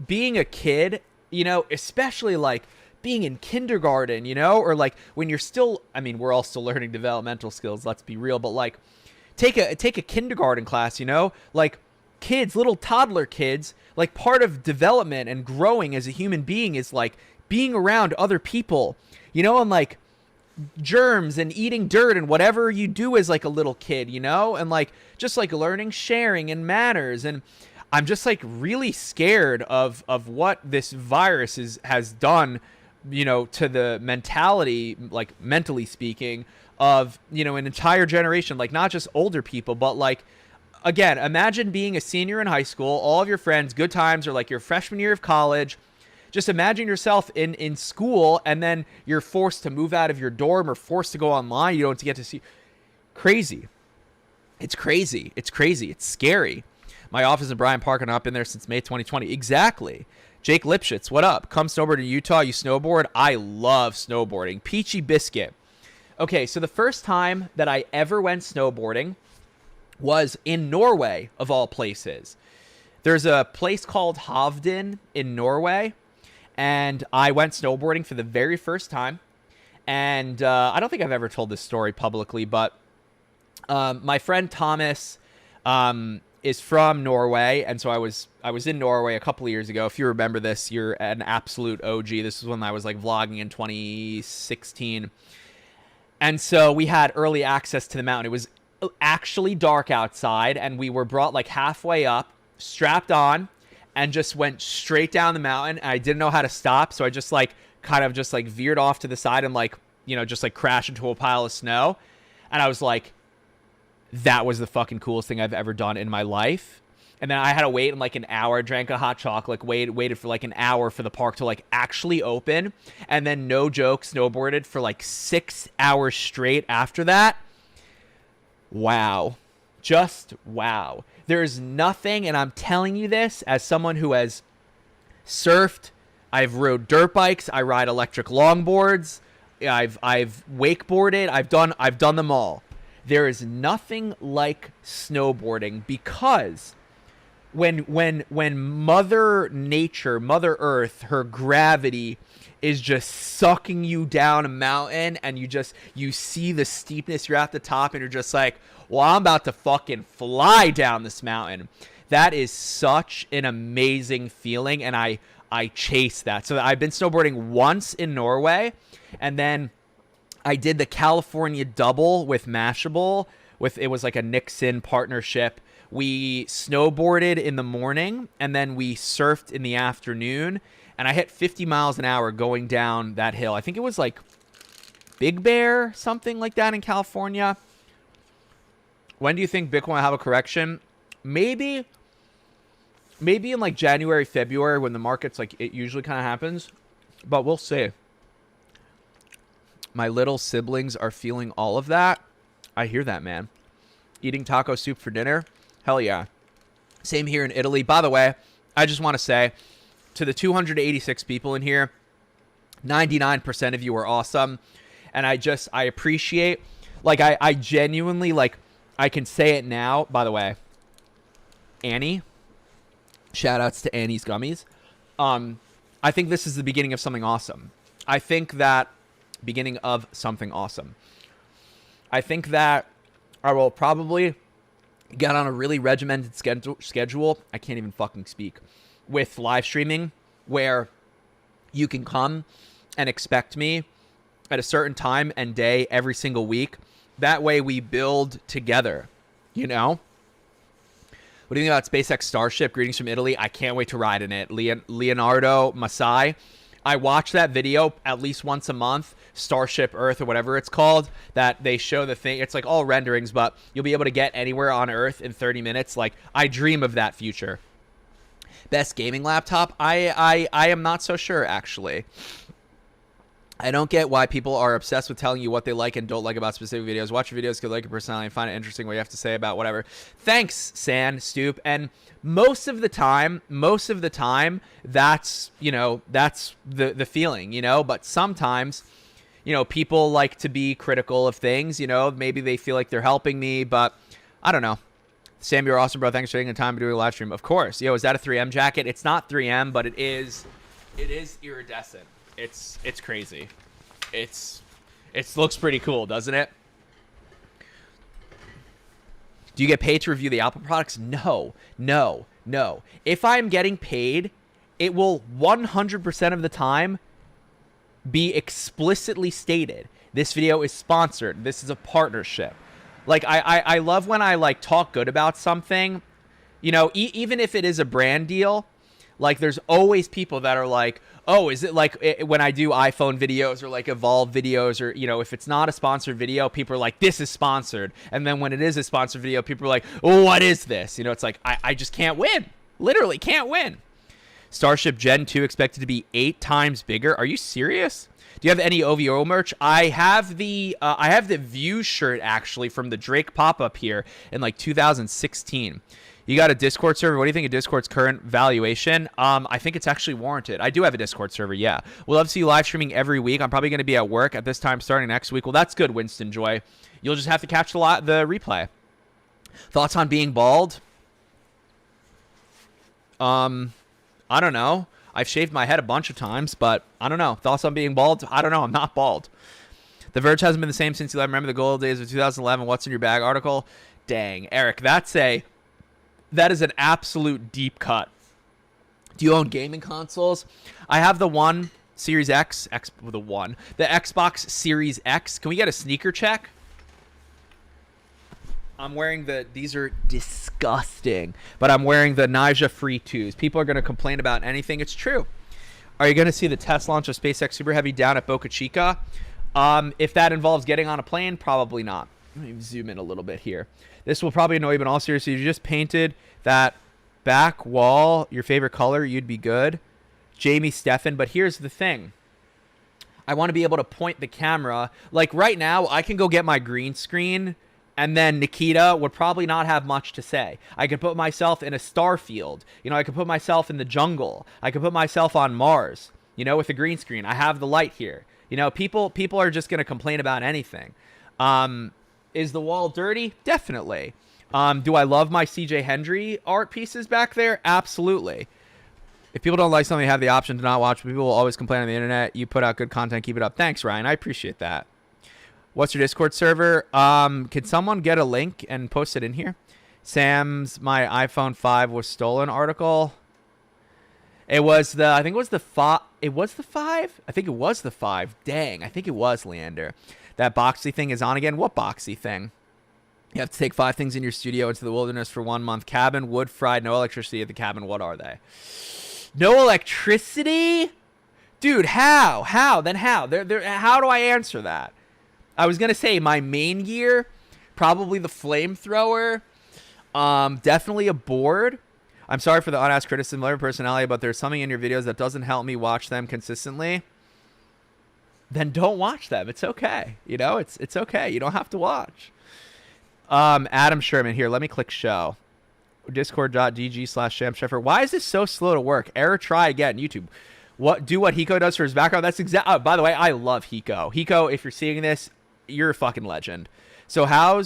being a kid, you know, especially like being in kindergarten, you know, or like when you're still, I mean, we're all still learning developmental skills, let's be real, but like take a kindergarten class, you know, like kids, little toddler kids, like part of development and growing as a human being is like being around other people, you know, and like germs and eating dirt and whatever you do as like a little kid, you know, and like just like learning sharing and manners. And I'm just like really scared of what this virus has done, you know, to the mentality, like mentally speaking, of, you know, an entire generation, like not just older people, but like, again, imagine being a senior in high school, all of your friends, good times, or like your freshman year of college. Just imagine yourself in school, and then you're forced to move out of your dorm or forced to go online. You don't get to see. Crazy. It's crazy. It's crazy. It's scary. My office in Bryant Park, and I've been there since May 2020. Exactly. Jake Lipschitz, what up? Come snowboard in Utah. You snowboard? I love snowboarding. Peachy Biscuit. Okay, so the first time that I ever went snowboarding was in Norway, of all places. There's a place called Hovden in Norway, and I went snowboarding for the very first time. And I don't think I've ever told this story publicly, but my friend Thomas is from Norway, and so I was in Norway a couple of years ago. If you remember this, you're an absolute OG. This is when I was like vlogging in 2016. And so we had early access to the mountain. It was actually dark outside, and we were brought like halfway up, strapped on, and just went straight down the mountain. And I didn't know how to stop, so I just like kind of just like veered off to the side and like, you know, just like crashed into a pile of snow. And I was like, that was the fucking coolest thing I've ever done in my life. And then I had to wait in like an hour, drank a hot chocolate, waited for like an hour for the park to like actually open. And then, no joke, snowboarded for like 6 hours straight after that. Wow. Just wow. There's nothing, and I'm telling you this as someone who has surfed, I've rode dirt bikes, I ride electric longboards, I've wakeboarded, I've done them all. There is nothing like snowboarding, because when Mother Nature, Mother Earth, her gravity is just sucking you down a mountain, and you see the steepness, you're at the top, and you're just like, well, I'm about to fucking fly down this mountain. That is such an amazing feeling, and I chase that. So I've been snowboarding once in Norway, and then I did the California double with Mashable. It was like a Nixon partnership. We snowboarded in the morning, and then we surfed in the afternoon, and I hit 50 miles an hour going down that hill. I think it was like Big Bear, something like that in California. When do you think Bitcoin will have a correction? Maybe in like January, February, when the market's like, it usually kind of happens, but we'll see. My little siblings are feeling all of that. I hear that, man. Eating taco soup for dinner? Hell yeah. Same here in Italy. By the way, I just want to say to the 286 people in here, 99% of you are awesome. And I appreciate, like, I genuinely, like, I can say it now. By the way, Annie, shout outs to Annie's Gummies. I think this is the beginning of something awesome. I think that I will probably get on a really regimented schedule. I can't even fucking speak. With live streaming, where you can come and expect me at a certain time and day every single week. That way we build together, you know? What do you think about SpaceX Starship? Greetings from Italy. I can't wait to ride in it. Leonardo Masai. I watch that video at least once a month, Starship Earth or whatever it's called, that they show the thing. It's like all renderings, but you'll be able to get anywhere on Earth in 30 minutes. Like, I dream of that future. Best gaming laptop? I am not so sure, actually. I don't get why people are obsessed with telling you what they like and don't like about specific videos. Watch your videos, could like your personality, and find it interesting what you have to say about whatever. Thanks, San Stoop. And most of the time, that's, you know, that's the feeling, you know. But sometimes, you know, people like to be critical of things, you know. Maybe they feel like they're helping me, but I don't know. Sam, you're awesome, bro. Thanks for taking the time to do a live stream. Of course. Yo, is that a 3M jacket? It's not 3M, but it is iridescent. It's crazy. It looks pretty cool, doesn't it? Do you get paid to review the Apple products? No. If I'm getting paid, it will 100% of the time be explicitly stated. This video is sponsored. This is a partnership. Like, I love when I, like, talk good about something, you know, even if it is a brand deal, like, there's always people that are like, oh, is it like when I do iPhone videos or, like, Evolve videos or, you know, if it's not a sponsored video, people are like, this is sponsored. And then when it is a sponsored video, people are like, oh, what is this? You know, it's like, I just can't win. Literally can't win. Starship Gen 2 expected to be 8 times bigger. Are you serious? Do you have any OVO merch? I have the View shirt actually from the Drake pop-up here in like 2016. You got a Discord server. What do you think of Discord's current valuation? I think it's actually warranted. I do have a Discord server, yeah. We'll love to see you live streaming every week. I'm probably going to be at work at this time starting next week. Well, that's good, Winston Joy. You'll just have to catch the replay. Thoughts on being bald? I don't know. I've shaved my head a bunch of times, but I don't know. Thoughts on being bald? I don't know. I'm not bald. The Verge hasn't been the same since you remember the gold days of 2011. What's in your bag article? Dang, Eric, that is an absolute deep cut. Do you own gaming consoles? I have the One Series the Xbox Series X. Can we get a sneaker check? I'm wearing these are disgusting, but I'm wearing the Nyjah Free 2s. People are going to complain about anything. It's true. Are you going to see the test launch of SpaceX Super Heavy down at Boca Chica? If that involves getting on a plane, probably not. Let me zoom in a little bit here. This will probably annoy you, but in all seriousness, if you just painted that back wall your favorite color, you'd be good. Jamie Steffen, but here's the thing. I want to be able to point the camera. Like right now, I can go get my green screen, and then Nikita would probably not have much to say. I could put myself in a star field. You know, I could put myself in the jungle. I could put myself on Mars, you know, with a green screen. I have the light here. You know, people are just going to complain about anything. Is the wall dirty? Definitely. Do I love my CJ Hendry art pieces back there? Absolutely. If people don't like something, have the option to not watch. People will always complain on the internet. You put out good content. Keep it up. Thanks, Ryan. I appreciate that. What's your Discord server? Can someone get a link and post it in here? Sam's my iPhone 5 was stolen article. It was I think it was the 5. It was the 5? I think it was the 5. Dang, I think it was, Leander. That boxy thing is on again. What boxy thing? You have to take 5 things in your studio into the wilderness for 1 month. Cabin, wood fried, no electricity at the cabin. What are they? No electricity? Dude, how? Then how? How do I answer that? I was going to say my main gear, probably the flamethrower, definitely a board. I'm sorry for the unasked criticism of your personality, but there's something in your videos that doesn't help me watch them consistently. Then don't watch them. It's okay. You know, it's okay. You don't have to watch. Adam Sherman here. Let me click show. Discord.gg/Sam Sheffer. Why is this so slow to work? Error, try again. YouTube. Do what Hiko does for his background. That's exactly. By the way, I love Hiko. Hiko, if you're seeing this, you're a fucking legend. So how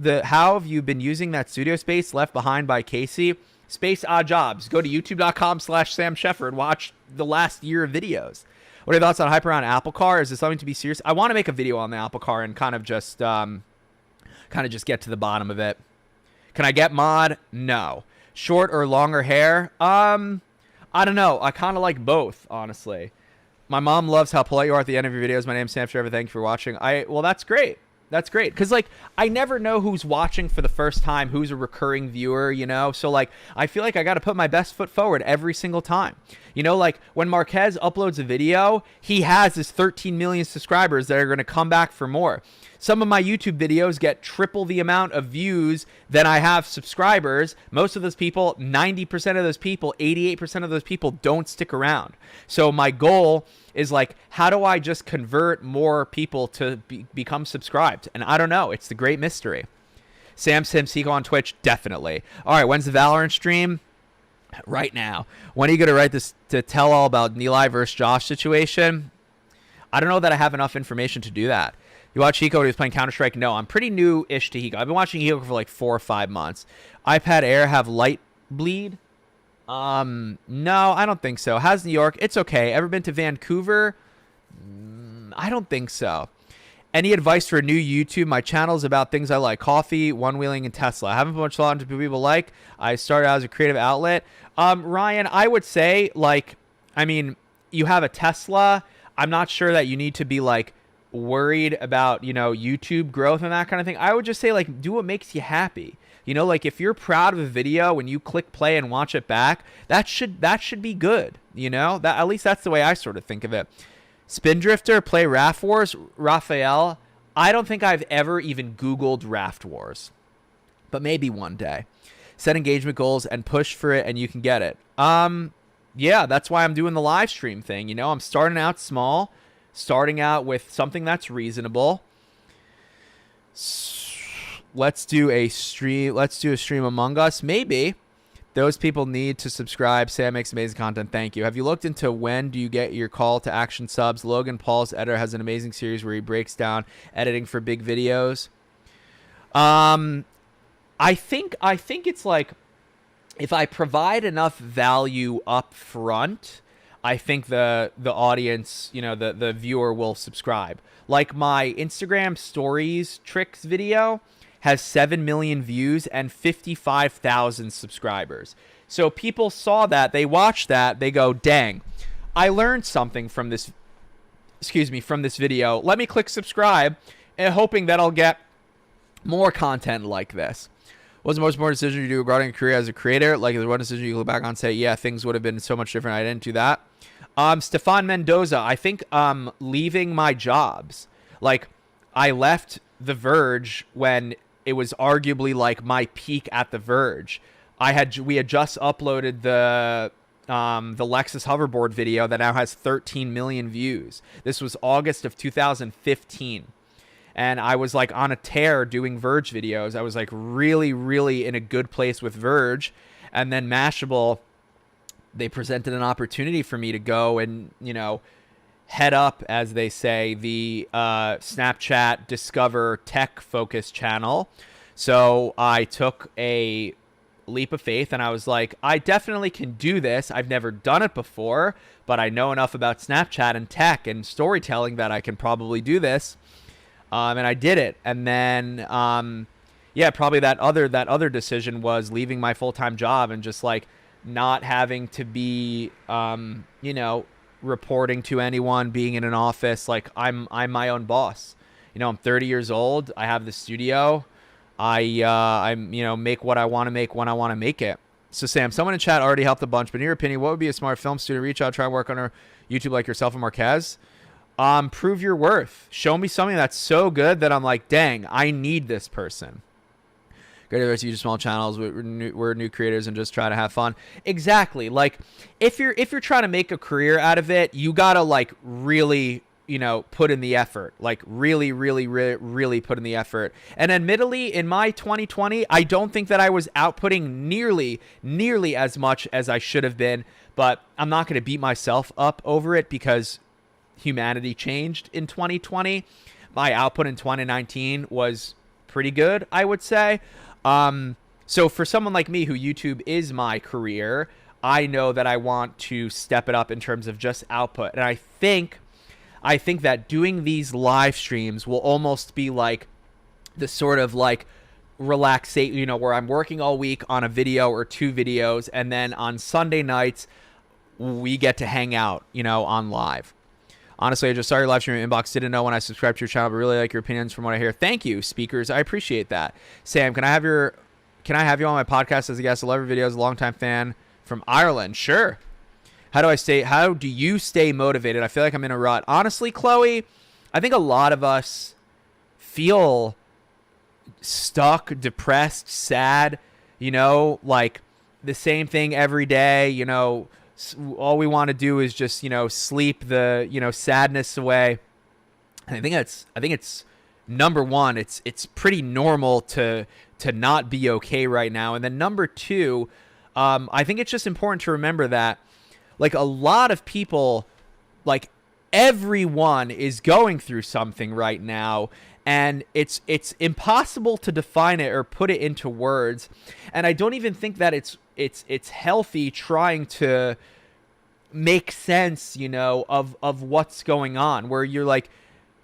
have you been using that studio space left behind by Casey? Space Odd Jobs. Go to youtube.com/Sam Sheffer and watch the last year of videos. What are your thoughts on hype around Apple Car? Is this something to be serious? I want to make a video on the Apple Car and kind of just get to the bottom of it. Can I get mod? No. Short or longer hair? I don't know. I kind of like both, honestly. My mom loves how polite you are at the end of your videos. My name's Sam Sheffer. Thank you for watching. Well, that's great. That's great. Because, like, I never know who's watching for the first time, who's a recurring viewer, you know? So, like, I feel like I got to put my best foot forward every single time. You know, like, when Marquez uploads a video, he has his 13 million subscribers that are going to come back for more. Some of my YouTube videos get triple the amount of views than I have subscribers. Most of those people, 90% of those people, 88% of those people don't stick around. So my goal is like, how do I just convert more people to become subscribed? And I don't know. It's the great mystery. Sam Sims, Hiko on Twitch, definitely. All right, when's the Valorant stream? Right now. When are you going to write this to tell all about Nilai versus Josh situation? I don't know that I have enough information to do that. You watch Hiko when he was playing Counter-Strike? No, I'm pretty new-ish to Hiko. I've been watching Hiko for like 4 or 5 months. iPad Air have light bleed? No, I don't think so. How's New York? It's okay. Ever been to Vancouver? I don't think so. Any advice for a new YouTube? My channel is about things I like: coffee, one-wheeling, and Tesla. I haven't put much thought into people like. I started out as a creative outlet. Ryan, I would say, like, I mean, you have a Tesla. I'm not sure that you need to be, like, worried about, you know, YouTube growth and that kind of thing. I would just say, like, do what makes you happy. You know, like, if you're proud of a video when you click play and watch it back, that should be good. You know, that at least that's the way I sort of think of it. Spindrifter, play Raft Wars. Raphael, I don't think I've ever even Googled Raft Wars, but maybe one day. Set engagement goals and push for it, and you can get it. Yeah, that's why I'm doing the live stream thing. You know, I'm starting out small, starting out with something that's reasonable. Let's do a stream. Let's do a stream Among Us. Maybe. Those people need to subscribe. Sam makes amazing content. Thank you. Have you looked into when do you get your call to action subs? Logan Paul's editor has an amazing series where he breaks down editing for big videos. I think it's like, if I provide enough value up front, I think the audience, you know, the viewer will subscribe. Like my Instagram stories tricks video has 7 million views and 55,000 subscribers. So people saw that, they watched that, they go, dang, I learned something from this, from this video. Let me click subscribe, and hoping that I'll get more content like this. What's the most important decision you do regarding a career as a creator? Like, is there one decision you look back on and say, yeah, things would have been so much different, I didn't do that? Stefan Mendoza, I think leaving my jobs. Like, I left The Verge when it was arguably like my peak at The Verge. We had just uploaded the Lexus hoverboard video that now has 13 million views. This was August of 2015. And I was like on a tear doing Verge videos. I was like really, really in a good place with Verge. And then Mashable, they presented an opportunity for me to go and, you know, head up, as they say, the Snapchat Discover Tech Focus channel. So I took a leap of faith and I was like, I definitely can do this. I've never done it before, but I know enough about Snapchat and tech and storytelling that I can probably do this. And I did it. And then, yeah, probably that other decision was leaving my full-time job and just like not having to be, you know, reporting to anyone, being in an office. Like I'm my own boss. You know, I'm 30 years old. I have the studio. I'm, you know, make what I want to make when I want to make it. So Sam, someone in chat already helped a bunch, but in your opinion, what would be a smart film student? Reach out, try to work on our YouTube like yourself and Marquez. Prove your worth. Show me something that's so good that I'm like, dang, I need this person. Great advice to YouTube small channels. We're new creators and just try to have fun. Exactly. Like if you're trying to make a career out of it, you gotta like really, you know, put in the effort. Like really, really, really, really put in the effort. And admittedly, in my 2020, I don't think that I was outputting nearly as much as I should have been. But I'm not gonna beat myself up over it because humanity changed in 2020. My output in 2019 was pretty good, I would say. So for someone like me who YouTube is my career, I know that I want to step it up in terms of just output. And I think that doing these live streams will almost be like the sort of like relaxation, you know, where I'm working all week on a video or 2 videos. And then on Sunday nights, we get to hang out, you know, on live. Honestly, I just saw your live stream inbox. Didn't know when I subscribed to your channel, but really like your opinions from what I hear. Thank you, speakers. I appreciate that. Sam, can I have you on my podcast as a guest? I love your videos. A longtime fan from Ireland. Sure. How do you stay motivated? I feel like I'm in a rut. Honestly, Chloe, I think a lot of us feel stuck, depressed, sad, you know, like the same thing every day, you know. All we want to do is just, you know, sleep the, you know, sadness away. And I think it's number one, it's pretty normal to not be okay right now. And then number two, I think it's just important to remember that like a lot of people, like everyone is going through something right now, and it's impossible to define it or put it into words. And I don't even think that it's healthy trying to make sense, of what's going on, where you're like,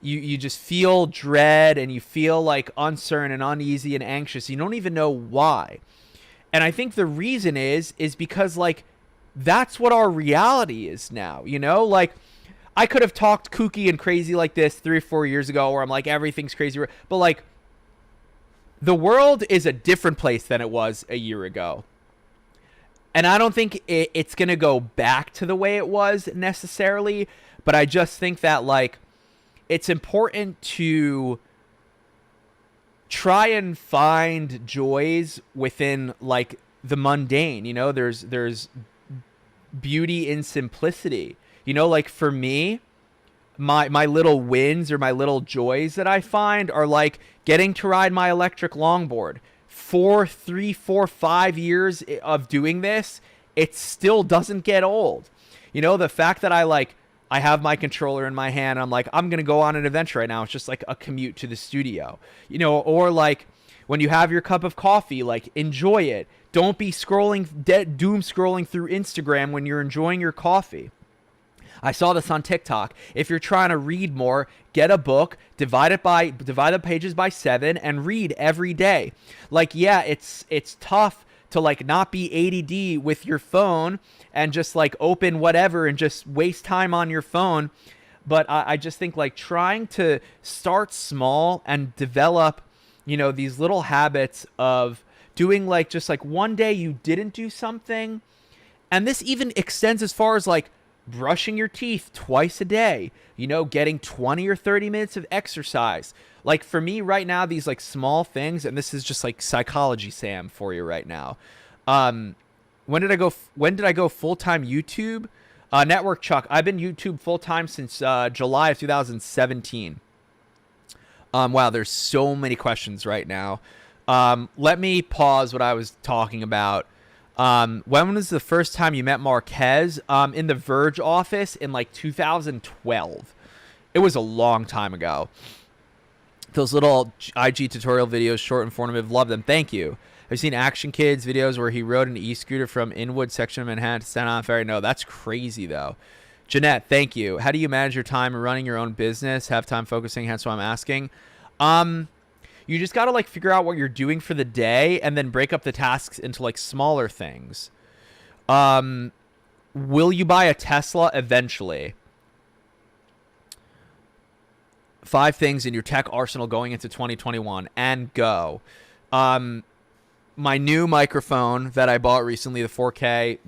you just feel dread and you feel like uncertain and uneasy and anxious. You don't even know why. And I think the reason is because, like, that's what our reality is now, like, I could have talked kooky and crazy like this 3 or 4 years ago, where I'm like, everything's crazy, but like, the world is a different place than it was a year ago. And I don't think it's going to go back to the way it was necessarily, but I just think that, like, it's important to try and find joys within, like, the mundane. There's beauty in simplicity. Like, for me, my little wins or my little joys that I find are like getting to ride my electric longboard. 3, 4, 5 years of doing this, it still doesn't get old. The fact that I have my controller in my hand, I'm like, I'm going to go on an adventure right now. It's just like a commute to the studio, or like when you have your cup of coffee, like, enjoy it. Don't be doom scrolling through Instagram when you're enjoying your coffee. I saw this on TikTok. If you're trying to read more, get a book, divide the pages by 7 and read every day. Like, yeah, it's tough to, like, not be ADD with your phone and just, like, open whatever and just waste time on your phone. But I just think, like, trying to start small and develop, these little habits of doing, like, just like one day you didn't do something. And this even extends as far as, like, brushing your teeth twice a day, getting 20 or 30 minutes of exercise. Like, for me right now, these, like, small things, and this is just like psychology Sam for you right now. When did I go full-time YouTube? Network Chuck, I've been YouTube full-time since July of 2017. Wow, there's so many questions right now. Let me pause what I was talking about. When was the first time you met Marquez? In the Verge office in, like, 2012. It was a long time ago. Those little IG tutorial videos, short, informative, love them. Thank you. I've seen Action Kids videos where he rode an e-scooter from Inwood section of Manhattan to Staten Island Ferry. No, that's crazy, though. Jeanette, thank you. How do you manage your time running your own business? Have time focusing, hence why I'm asking. You just got to, like, figure out what you're doing for the day and then break up the tasks into, like, smaller things. Will you buy a Tesla eventually? 5 things in your tech arsenal going into 2021, and go. My new microphone that I bought recently, the 4K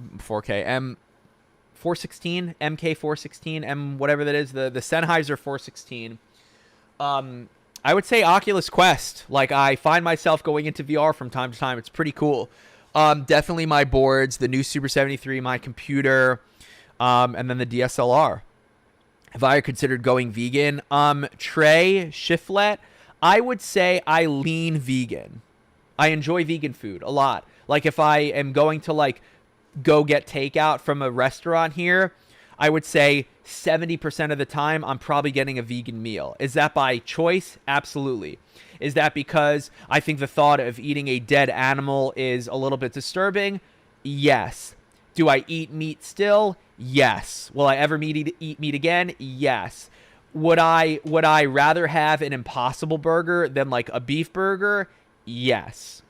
M416, MK416, M whatever that is, the Sennheiser 416. I would say Oculus Quest. Like, I find myself going into VR from time to time. It's pretty cool. Definitely my boards, the new Super 73, my computer, and then the DSLR. Have I considered going vegan? Trey Shiflet, I would say I lean vegan. I enjoy vegan food a lot. Like, if I am going to, like, go get takeout from a restaurant here, I would say 70% of the time I'm probably getting a vegan meal. Is that by choice? Absolutely. Is that because I think the thought of eating a dead animal is a little bit disturbing? Yes. Do I eat meat still? Yes. Will I ever eat meat again? Yes. Would I rather have an Impossible Burger than, like, a beef burger? Yes.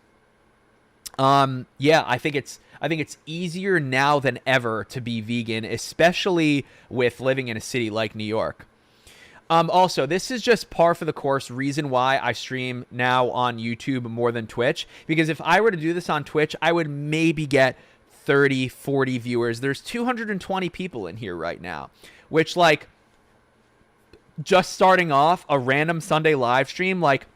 Yeah, I think it's easier now than ever to be vegan, especially with living in a city like New York. Also, this is just par for the course reason why I stream now on YouTube more than Twitch, because if I were to do this on Twitch, I would maybe get 30, 40 viewers. There's 220 people in here right now, which, like, just starting off a random Sunday live stream, like,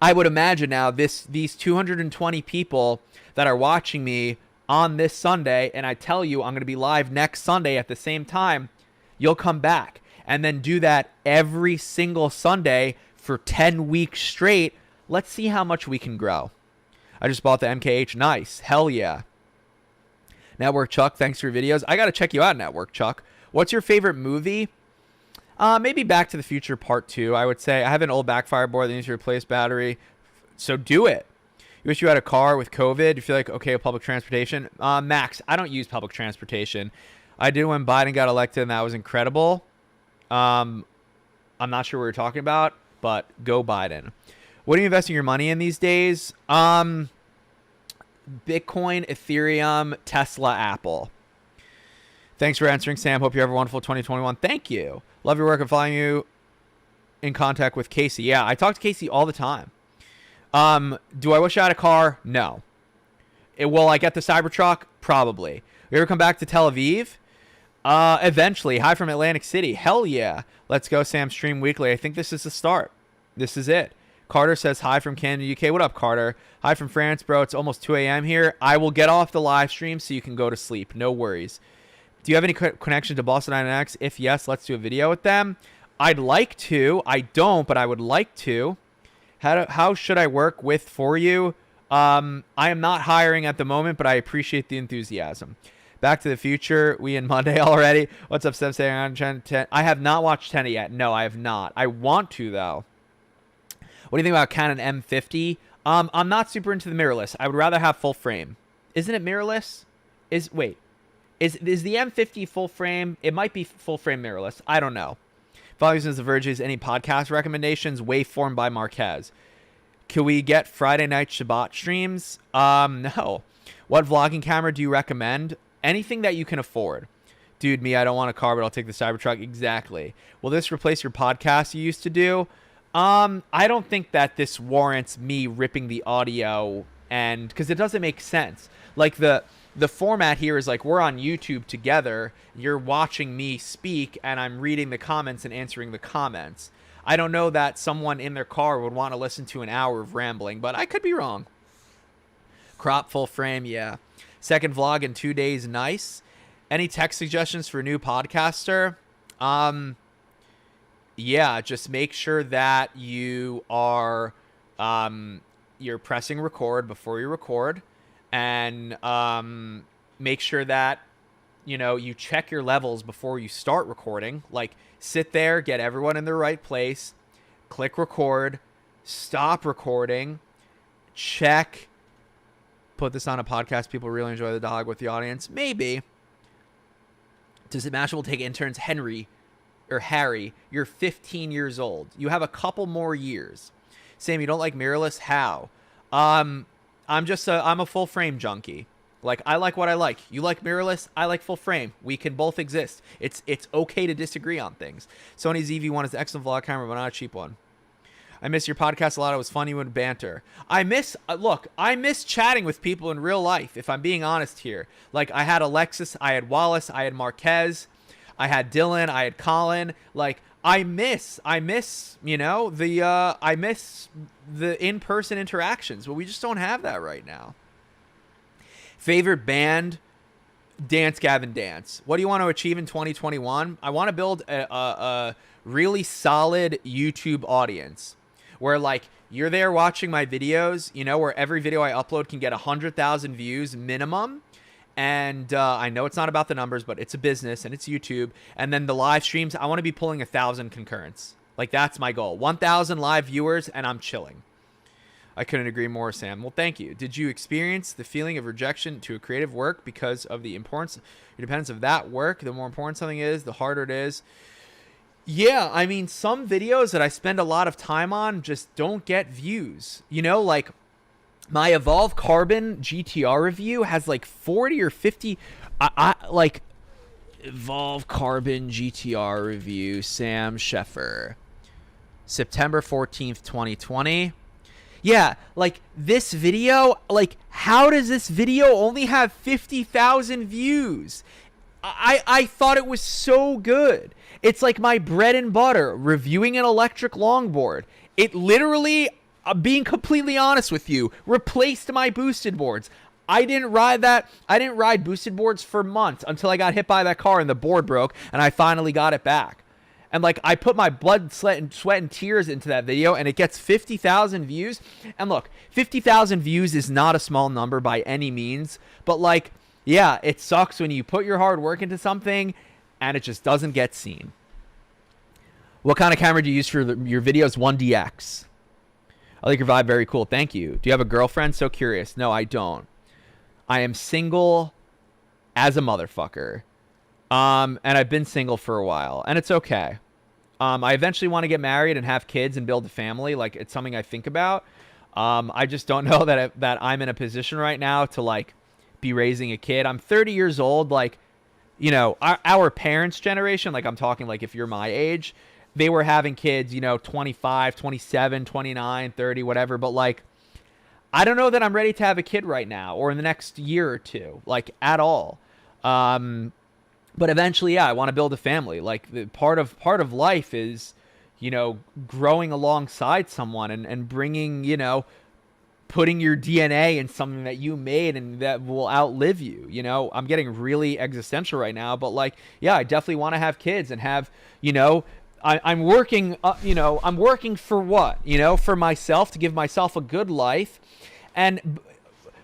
I would imagine now these 220 people that are watching me on this Sunday, and I tell you I'm going to be live next Sunday at the same time, you'll come back and then do that every single Sunday for 10 weeks straight. Let's see how much we can grow. I just bought the MKH. Nice. Hell yeah. Network Chuck, thanks for your videos. I got to check you out, Network Chuck. What's your favorite movie? Maybe Back to the Future Part 2, I would say. I have an old backfire board that needs to replace battery, so do it. You wish you had a car with COVID. You feel like, okay, public transportation. Max, I don't use public transportation. I did when Biden got elected, and that was incredible. I'm not sure what you're talking about, but go Biden. What are you investing your money in these days? Bitcoin, Ethereum, Tesla, Apple. Thanks for answering, Sam. Hope you have a wonderful 2021. Thank you. Love your work and following you in contact with Casey. Yeah, I talk to Casey all the time. Do I wish I had a car? No. Will I get the Cybertruck? Probably. You ever come back to Tel Aviv? Eventually. Hi from Atlantic City. Hell yeah. Let's go, Sam. Stream weekly. I think this is the start. This is it. Carter says hi from Canada, UK. What up, Carter? Hi from France, bro. It's almost 2 a.m. here. I will get off the live stream so you can go to sleep. No worries. Do you have any connection to Boston Dynamics? If yes, let's do a video with them. I'd like to. I don't, but I would like to. How should I work for you? I am not hiring at the moment, but I appreciate the enthusiasm. Back to the Future. We in Monday already. What's up, Steph? Saying on 10? I have not watched Tenet yet. No, I have not. I want to, though. What do you think about Canon M50? I'm not super into the mirrorless. I would rather have full frame. Isn't it mirrorless? Is the M50 full frame? It might be full frame mirrorless. I don't know. Following since the Verges, any podcast recommendations? Waveform by Marquez. Can we get Friday night Shabbat streams? No. What vlogging camera do you recommend? Anything that you can afford. Dude, I don't want a car, but I'll take the Cybertruck. Exactly. Will this replace your podcast you used to do? I don't think that this warrants me ripping the audio, and because it doesn't make sense. Like the format here is like we're on YouTube together, you're watching me speak, and I'm reading the comments and answering the comments. I don't know that someone in their car would want to listen to an hour of rambling, but I could be wrong. Crop full frame, yeah. Second vlog in 2 days, nice. Any tech suggestions for a new podcaster? Yeah, just make sure that you are you're pressing record before you record, and make sure that you check your levels before you start recording. Like, sit there, get everyone in the right place, click record, stop recording, check, put this on a podcast. People really enjoy the dialogue with the audience. Maybe. Does it matter? We'll take interns. Harry, you're 15 years old. You have a couple more years. Sam, you don't like mirrorless? How? I'm a full frame junkie. Like, I like what I like. You like mirrorless? I like full frame. We can both exist. It's okay to disagree on things. Sony ZV-1 is an excellent vlog camera, but not a cheap one. I miss your podcast a lot. It was funny when banter. I miss chatting with people in real life, if I'm being honest here. Like, I had Alexis, I had Wallace, I had Marquez, I had Dylan, I had Colin. Like, I miss the in-person interactions, but we just don't have that right now. Favorite band? Dance Gavin Dance. What do you want to achieve in 2021? I want to build a really solid YouTube audience where, like, you're there watching my videos, where every video I upload can get 100,000 views minimum. And I know it's not about the numbers, but it's a business and it's YouTube. And then the live streams, I want to be pulling 1,000 concurrents. Like, that's my goal. 1,000 live viewers, and I'm chilling. I couldn't agree more, Sam. Well, thank you. Did you experience the feeling of rejection to a creative work because of the importance or dependence of that work? The more important something is, the harder it is. Yeah, I mean, some videos that I spend a lot of time on just don't get views. Like, my Evolve Carbon GTR review has like 40 or 50. Like, Evolve Carbon GTR review, Sam Sheffer, September 14th, 2020. Yeah, like, this video, like, how does this video only have 50,000 views? I thought it was so good. It's like my bread and butter, reviewing an electric longboard. It literally, being completely honest with you, replaced my boosted boards. I didn't ride boosted boards for months until I got hit by that car and the board broke, and I finally got it back. And, like, I put my blood, sweat, and tears into that video, and it gets 50,000 views. And look, 50,000 views is not a small number by any means. But, like, yeah, it sucks when you put your hard work into something and it just doesn't get seen. What kind of camera do you use for your videos? 1DX. I like your vibe. Very cool. Thank you. Do you have a girlfriend? So curious. No, I don't. I am single as a motherfucker. And I've been single for a while, and it's okay. I eventually want to get married and have kids and build a family. Like, it's something I think about. I just don't know that I'm in a position right now to like be raising a kid. I'm 30 years old. Like, you know, our parents' generation, like I'm talking like if you're my age, they were having kids, you know, 25, 27, 29, 30, whatever. But like, I don't know that I'm ready to have a kid right now or in the next year or two, like at all. But eventually, yeah, I want to build a family. Like part of life is, you know, growing alongside someone and bringing, you know, putting your DNA in something that you made and that will outlive you. You know, I'm getting really existential right now, but like, yeah, I definitely want to have kids and have, you know, I'm working, you know, I'm working for what, you know, for myself, to give myself a good life. And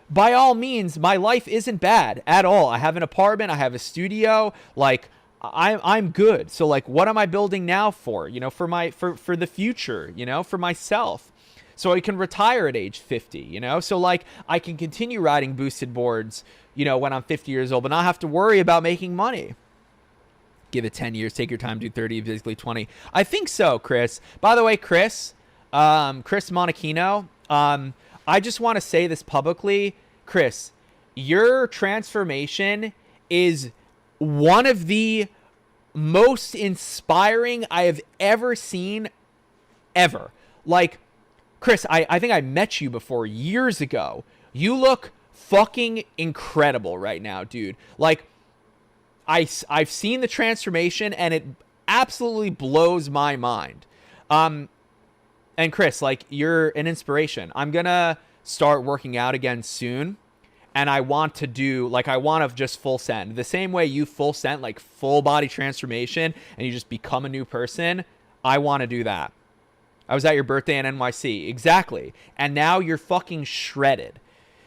by all means, my life isn't bad at all. I have an apartment, I have a studio, like I'm good. So like, what am I building now for? You know, for the future, you know, for myself. So I can retire at age 50, you know? So like I can continue riding boosted boards, you know, when I'm 50 years old, but not have to worry about making money. Give it 10 years, take your time, do 30, basically 20. I think so, Chris. By the way, Chris Monachino, I just want to say this publicly. Chris, your transformation is one of the most inspiring I have ever seen, ever. Like, Chris, I think I met you before years ago. You look fucking incredible right now, dude. Like, I've seen the transformation, and it absolutely blows my mind. And Chris, like, you're an inspiration. I'm gonna start working out again soon, and I want to do, like, I want to just full send. The same way you full send, like, full body transformation, and you just become a new person, I want to do that. I was at your birthday in NYC. Exactly. And now you're fucking shredded.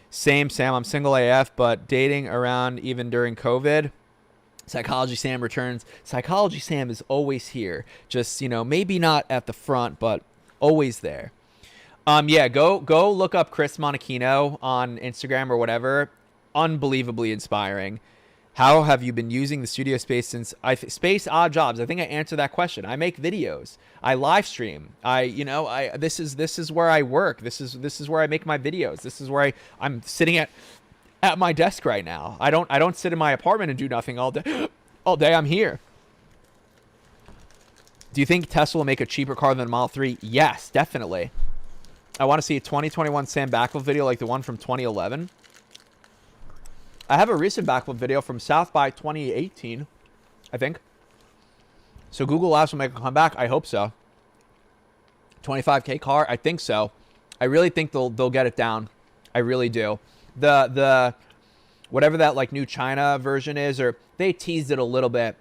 Same, Sam. I'm single AF, but dating around even during COVID. Psychology Sam returns. Psychology Sam is always here. Just, you know, maybe not at the front, but always there. Yeah, go look up Chris Monachino on Instagram or whatever. Unbelievably inspiring. How have you been using the studio space since Space Odd Jobs? I think I answered that question. I make videos. I live stream. This is where I work. This is where I make my videos. This is where I'm sitting at my desk right now. I don't sit in my apartment and do nothing all day. All day I'm here. Do you think Tesla will make a cheaper car than the Model 3? Yes, definitely. I want to see a 2021 Sam backflip video like the one from 2011. I have a recent backflip video from South by 2018, I think. So Google Labs will make a comeback. I hope so. 25K car? I think so. I really think they'll get it down. I really do. The whatever that like new China version is, or they teased it a little bit.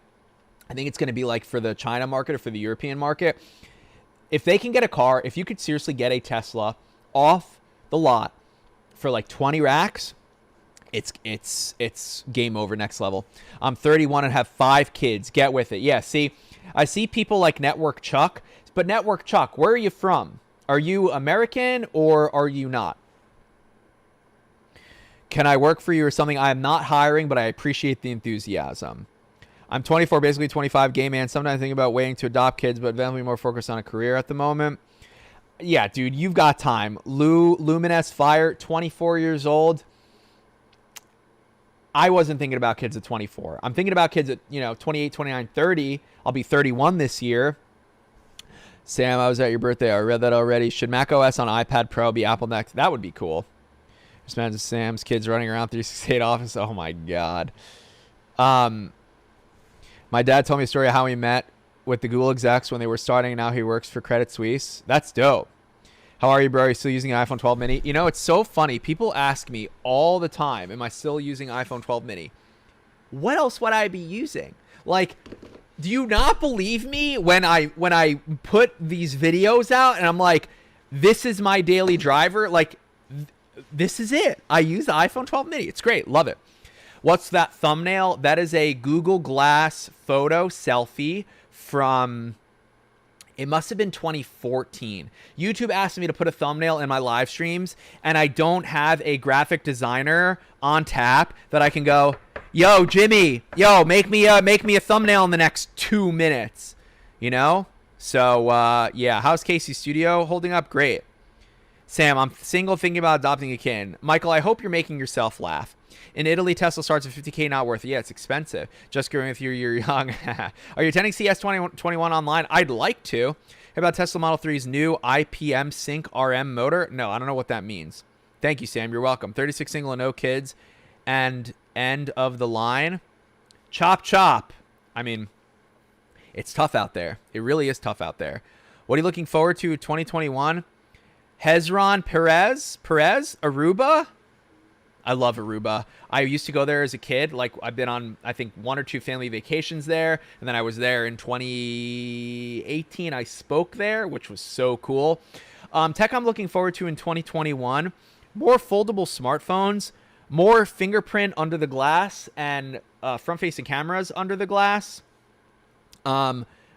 I think it's going to be like for the China market or for the European market. If they can get a car, if you could seriously get a Tesla off the lot for like 20 racks, it's game over, next level. I'm 31 and have 5 kids. Get with it. Yeah, see, I see people like Network Chuck, but Network Chuck, where are you from? Are you American or are you not? Can I work for you or something? I am not hiring, but I appreciate the enthusiasm. I'm 24, basically 25, gay man. Sometimes I think about waiting to adopt kids, but definitely more focused on a career at the moment. Yeah, dude, you've got time. Luminous Fire, 24 years old. I wasn't thinking about kids at 24. I'm thinking about kids at, 28, 29, 30. I'll be 31 this year. Sam, I was at your birthday. I read that already. Should Mac OS on iPad Pro be Apple next? That would be cool. Just imagine Sam's kids running around 368 office. Oh, my God. My dad told me a story of how he met with the Google execs when they were starting, and now he works for Credit Suisse. That's dope. How are you, bro? Are you still using an iPhone 12 mini? It's so funny. People ask me all the time, am I still using iPhone 12 mini? What else would I be using? Like, do you not believe me when I put these videos out and I'm like, this is my daily driver? Like, this is it. I use the iPhone 12 mini. It's great. Love it. What's that thumbnail? That is a Google Glass photo selfie from It must have been 2014. YouTube asked me to put a thumbnail in my live streams, and I don't have a graphic designer on tap that I can go, yo, Jimmy, yo, make me a thumbnail in the next 2 minutes, you know? So, yeah, how's Casey's studio holding up? Great. Sam, I'm single, thinking about adopting a kid. Michael, I hope you're making yourself laugh. In Italy, Tesla starts at $50K, not worth it. Yeah, it's expensive. Just going with you, you're young. Are you attending CS 2021 online? I'd like to. How about Tesla Model 3's new IPM Sync RM motor? No, I don't know what that means. Thank you, Sam. You're welcome. 36 single and no kids. And end of the line. Chop, chop. I mean, it's tough out there. It really is tough out there. What are you looking forward to 2021? Hezron Perez? Aruba? I love Aruba. I used to go there as a kid. Like, I've been on, I think, 1 or 2 family vacations there. And then I was there in 2018. I spoke there, which was so cool. Tech I'm looking forward to in 2021. More foldable smartphones. More fingerprint under the glass and front-facing cameras under the glass.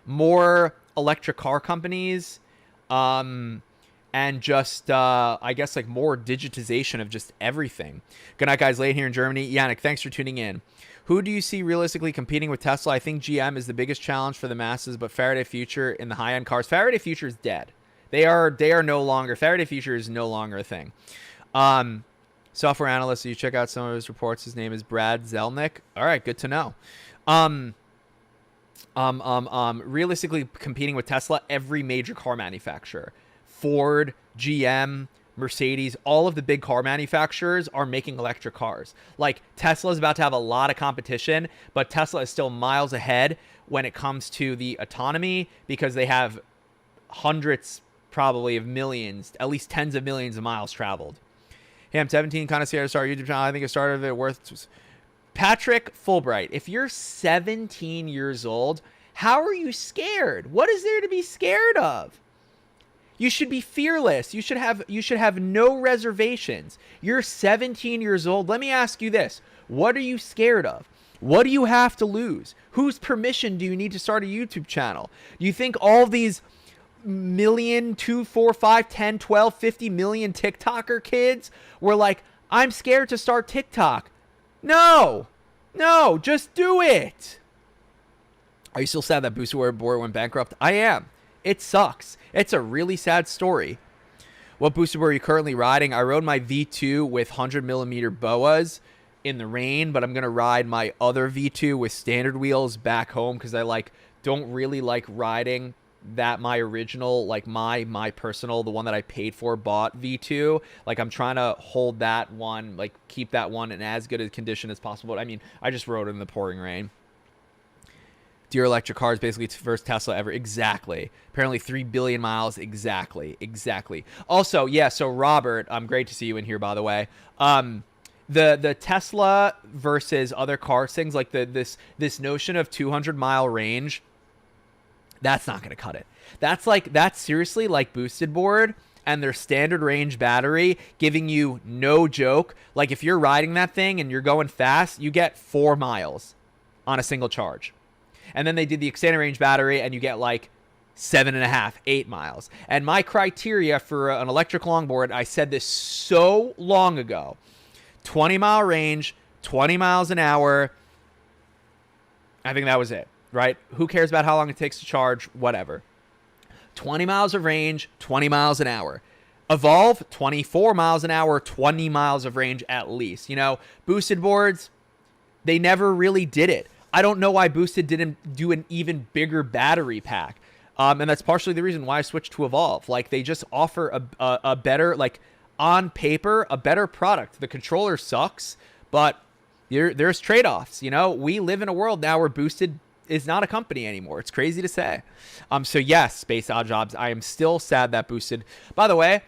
More electric car companies. And just, I guess, like more digitization of just everything. Good night, guys. Late here in Germany. Yannick, thanks for tuning in. Who do you see realistically competing with Tesla? I think GM is the biggest challenge for the masses, but Faraday Future in the high-end cars. Faraday Future is dead. They are no longer. Faraday Future is no longer a thing. Software analyst. So you check out some of his reports. His name is Brad Zelnick. All right, good to know. Realistically competing with Tesla, every major car manufacturer. Ford, GM, Mercedes, all of the big car manufacturers are making electric cars. Like, Tesla is about to have a lot of competition, but Tesla is still miles ahead when it comes to the autonomy because they have hundreds, probably, of millions, at least tens of millions of miles traveled. Hey, I'm 17, kind of scared to start a YouTube channel. I think it started it worth... Patrick Fulbright, if you're 17 years old, how are you scared? What is there to be scared of? You should be fearless. You should have no reservations. You're 17 years old. Let me ask you this. What are you scared of? What do you have to lose? Whose permission do you need to start a YouTube channel? Do you think all these million, 2, 4, 5, 10, 12, 50 million TikToker kids were like, I'm scared to start TikTok? No, just do it. Are you still sad that Boostboard went bankrupt? I am. It sucks. It's a really sad story. What booster are you currently riding? I rode my V2 with 100mm boas in the rain, but I'm going to ride my other V2 with standard wheels back home because I don't really like riding that my original, like my personal, the one that I paid for, bought V2. Like, I'm trying to hold that one, like keep that one in as good a condition as possible. I mean, I just rode it in the pouring rain. Dear electric cars, basically it's the first Tesla ever. Exactly. Apparently 3 billion miles. Exactly. Also, yeah, so Robert, great to see you in here, by the way. The Tesla versus other cars things, like this notion of 200-mile range, that's not going to cut it. That's seriously like Boosted Board and their standard range battery giving you, no joke, like if you're riding that thing and you're going fast, you get 4 miles on a single charge. And then they did the extended range battery, and you get like 7.5, 8 miles. And my criteria for an electric longboard, I said this so long ago, 20-mile range, 20 miles an hour. I think that was it, right? Who cares about how long it takes to charge? Whatever. 20 miles of range, 20 miles an hour. Evolve, 24 miles an hour, 20 miles of range at least. You know, Boosted Boards, they never really did it. I don't know why Boosted didn't do an even bigger battery pack. And that's partially the reason why I switched to Evolve. Like, they just offer a better, like, on paper, a better product. The controller sucks, but there's trade-offs. You know, we live in a world now where Boosted is not a company anymore. It's crazy to say. So yes, Space Odd Jobs, I am still sad that Boosted. By the way,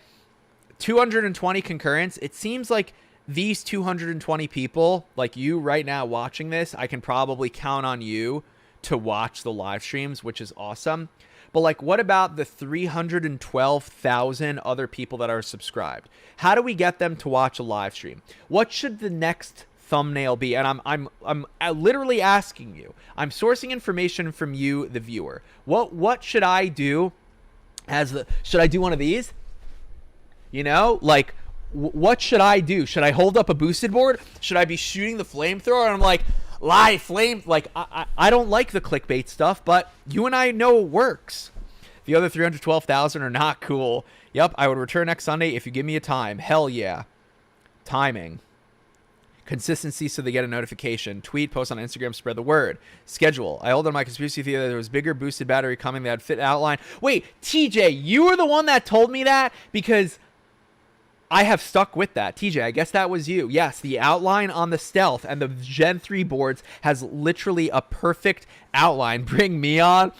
220 concurrents. It seems like these 220 people, like you right now watching this, I can probably count on you to watch the live streams, which is awesome. But like, what about the 312,000 other people that are subscribed? How do we get them to watch a live stream? What should the next thumbnail be? And I'm literally asking you. I'm sourcing information from you, the viewer. What should I do Should I do one of these? You know, like, what should I do? Should I hold up a boosted board? Should I be shooting the flamethrower? And I'm like, live flame. Like, I don't like the clickbait stuff, but you and I know it works. The other 312,000 are not cool. Yep, I would return next Sunday if you give me a time. Hell yeah. Timing. Consistency so they get a notification. Tweet, post on Instagram, spread the word. Schedule. I hold on my conspiracy theory that there was bigger boosted battery coming that fit outline. Wait, TJ, you were the one that told me that? Because I have stuck with that. TJ, I guess that was you. Yes, the outline on the Stealth and the Gen 3 boards has literally a perfect outline. Bring me on.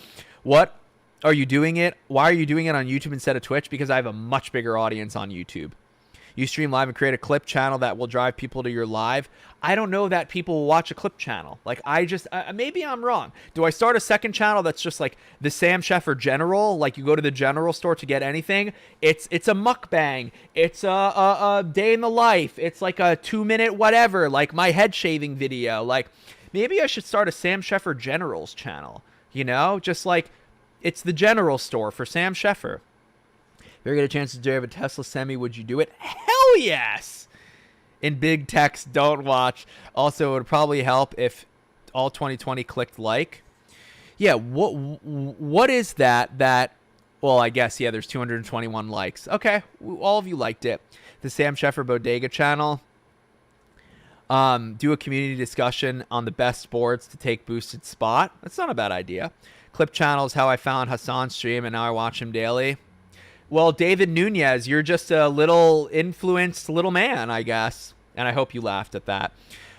What are you doing it? Why are you doing it on YouTube instead of Twitch? Because I have a much bigger audience on YouTube. You stream live and create a clip channel that will drive people to your live. I don't know that people will watch a clip channel. Like, maybe I'm wrong. Do I start a second channel that's just like the Sam Sheffer General? Like, you go to the general store to get anything. It's a mukbang. It's a day in the life. It's like a 2-minute whatever, like my head shaving video. Like, maybe I should start a Sam Sheffer Generals channel. You know, just like it's the general store for Sam Sheffer. If you ever get a chance to drive a Tesla Semi, would you do it? Hell yes! In big text, don't watch. Also, it would probably help if all 2020 clicked like. Yeah, what is that? Well, I guess, yeah, there's 221 likes. Okay, all of you liked it. The Sam Sheffer Bodega channel. Do a community discussion on the best boards to take boosted spot. That's not a bad idea. Clip channel is how I found Hassan's stream, and now I watch him daily. Well, David Nunez, you're just a little influenced little man, I guess. And I hope you laughed at that.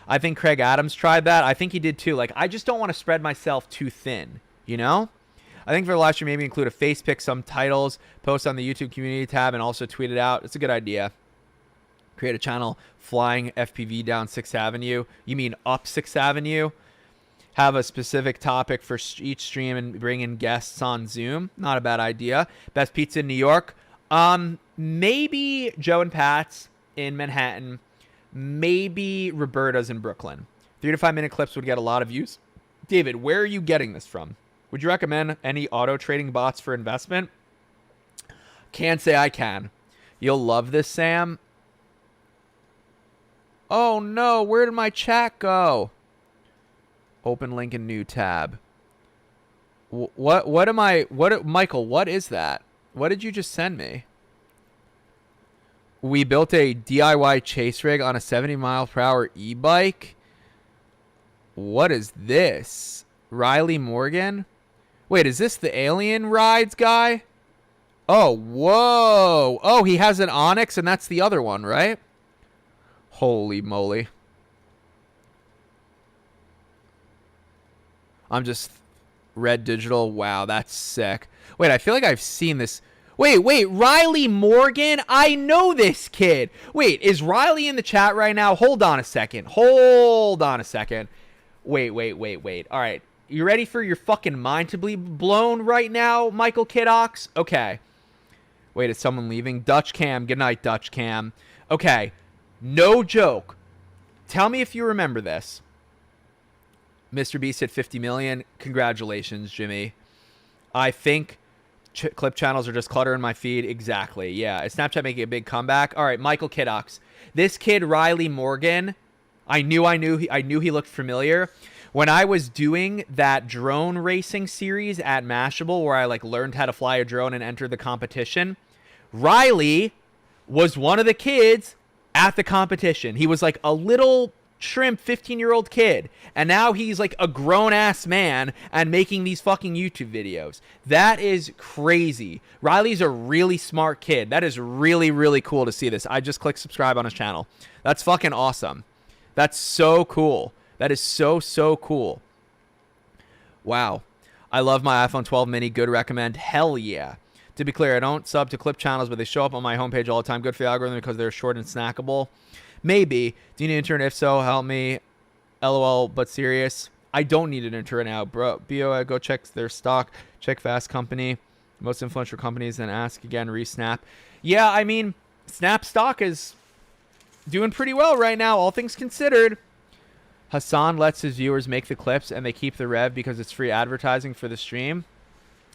I think Craig Adams tried that. I think he did too. Like, I just don't want to spread myself too thin, you know? I think for the live stream, maybe include a face pick, some titles, post on the YouTube community tab, and also tweet it out. It's a good idea. Create a channel flying FPV down 6th Avenue. You mean up 6th Avenue? Have a specific topic for each stream and bring in guests on Zoom. Not a bad idea. Best pizza in New York. Maybe Joe and Pat's in Manhattan. Maybe Roberta's in Brooklyn. 3 to 5 minute clips would get a lot of views. David, where are you getting this from? Would you recommend any auto trading bots for investment? Can't say I can. You'll love this, Sam. Oh no, where did my chat go? Open link in new tab. Michael, what is that? What did you just send me? We built a DIY chase rig on a 70-mile-per-hour e-bike. What is this? Riley Morgan? Wait, is this the Alien Rides guy? Oh, whoa. Oh, he has an Onyx, and that's the other one, right? Holy moly. I'm just Red Digital. Wow, that's sick. Wait, I feel like I've seen this. Wait, Riley Morgan? I know this kid. Wait, is Riley in the chat right now? Hold on a second. Wait. All right. You ready for your fucking mind to be blown right now, Michael Kiddox? Okay. Wait, is someone leaving? Dutch Cam. Good night, Dutch Cam. Okay. No joke. Tell me if you remember this. Mr. Beast hit 50 million. Congratulations, Jimmy. I think clip channels are just clutter in my feed. Exactly. Yeah. Is Snapchat making a big comeback? All right, Michael Kiddox. This kid, Riley Morgan, I knew he looked familiar. When I was doing that drone racing series at Mashable, where I like learned how to fly a drone and enter the competition, Riley was one of the kids at the competition. He was like a little shrimp 15-year-old kid, and now he's like a grown-ass man and making these fucking YouTube videos. That is crazy. Riley's a really smart kid. That is really, really cool to see this. I just clicked subscribe on his channel. That's fucking awesome. That's so cool. That is so cool. Wow. I love my iPhone 12 mini. Good recommend. Hell yeah. To be clear, I don't sub to clip channels, but they show up on my homepage all the time. Good for the algorithm because they're short and snackable. Maybe. Do you need an intern? If so, help me. LOL, but serious. I don't need an intern now, bro. BO, go check their stock. Check Fast Company. Most influential companies, and ask again. Resnap. Yeah, I mean, Snap stock is doing pretty well right now, all things considered. Hassan lets his viewers make the clips, and they keep the rev because it's free advertising for the stream.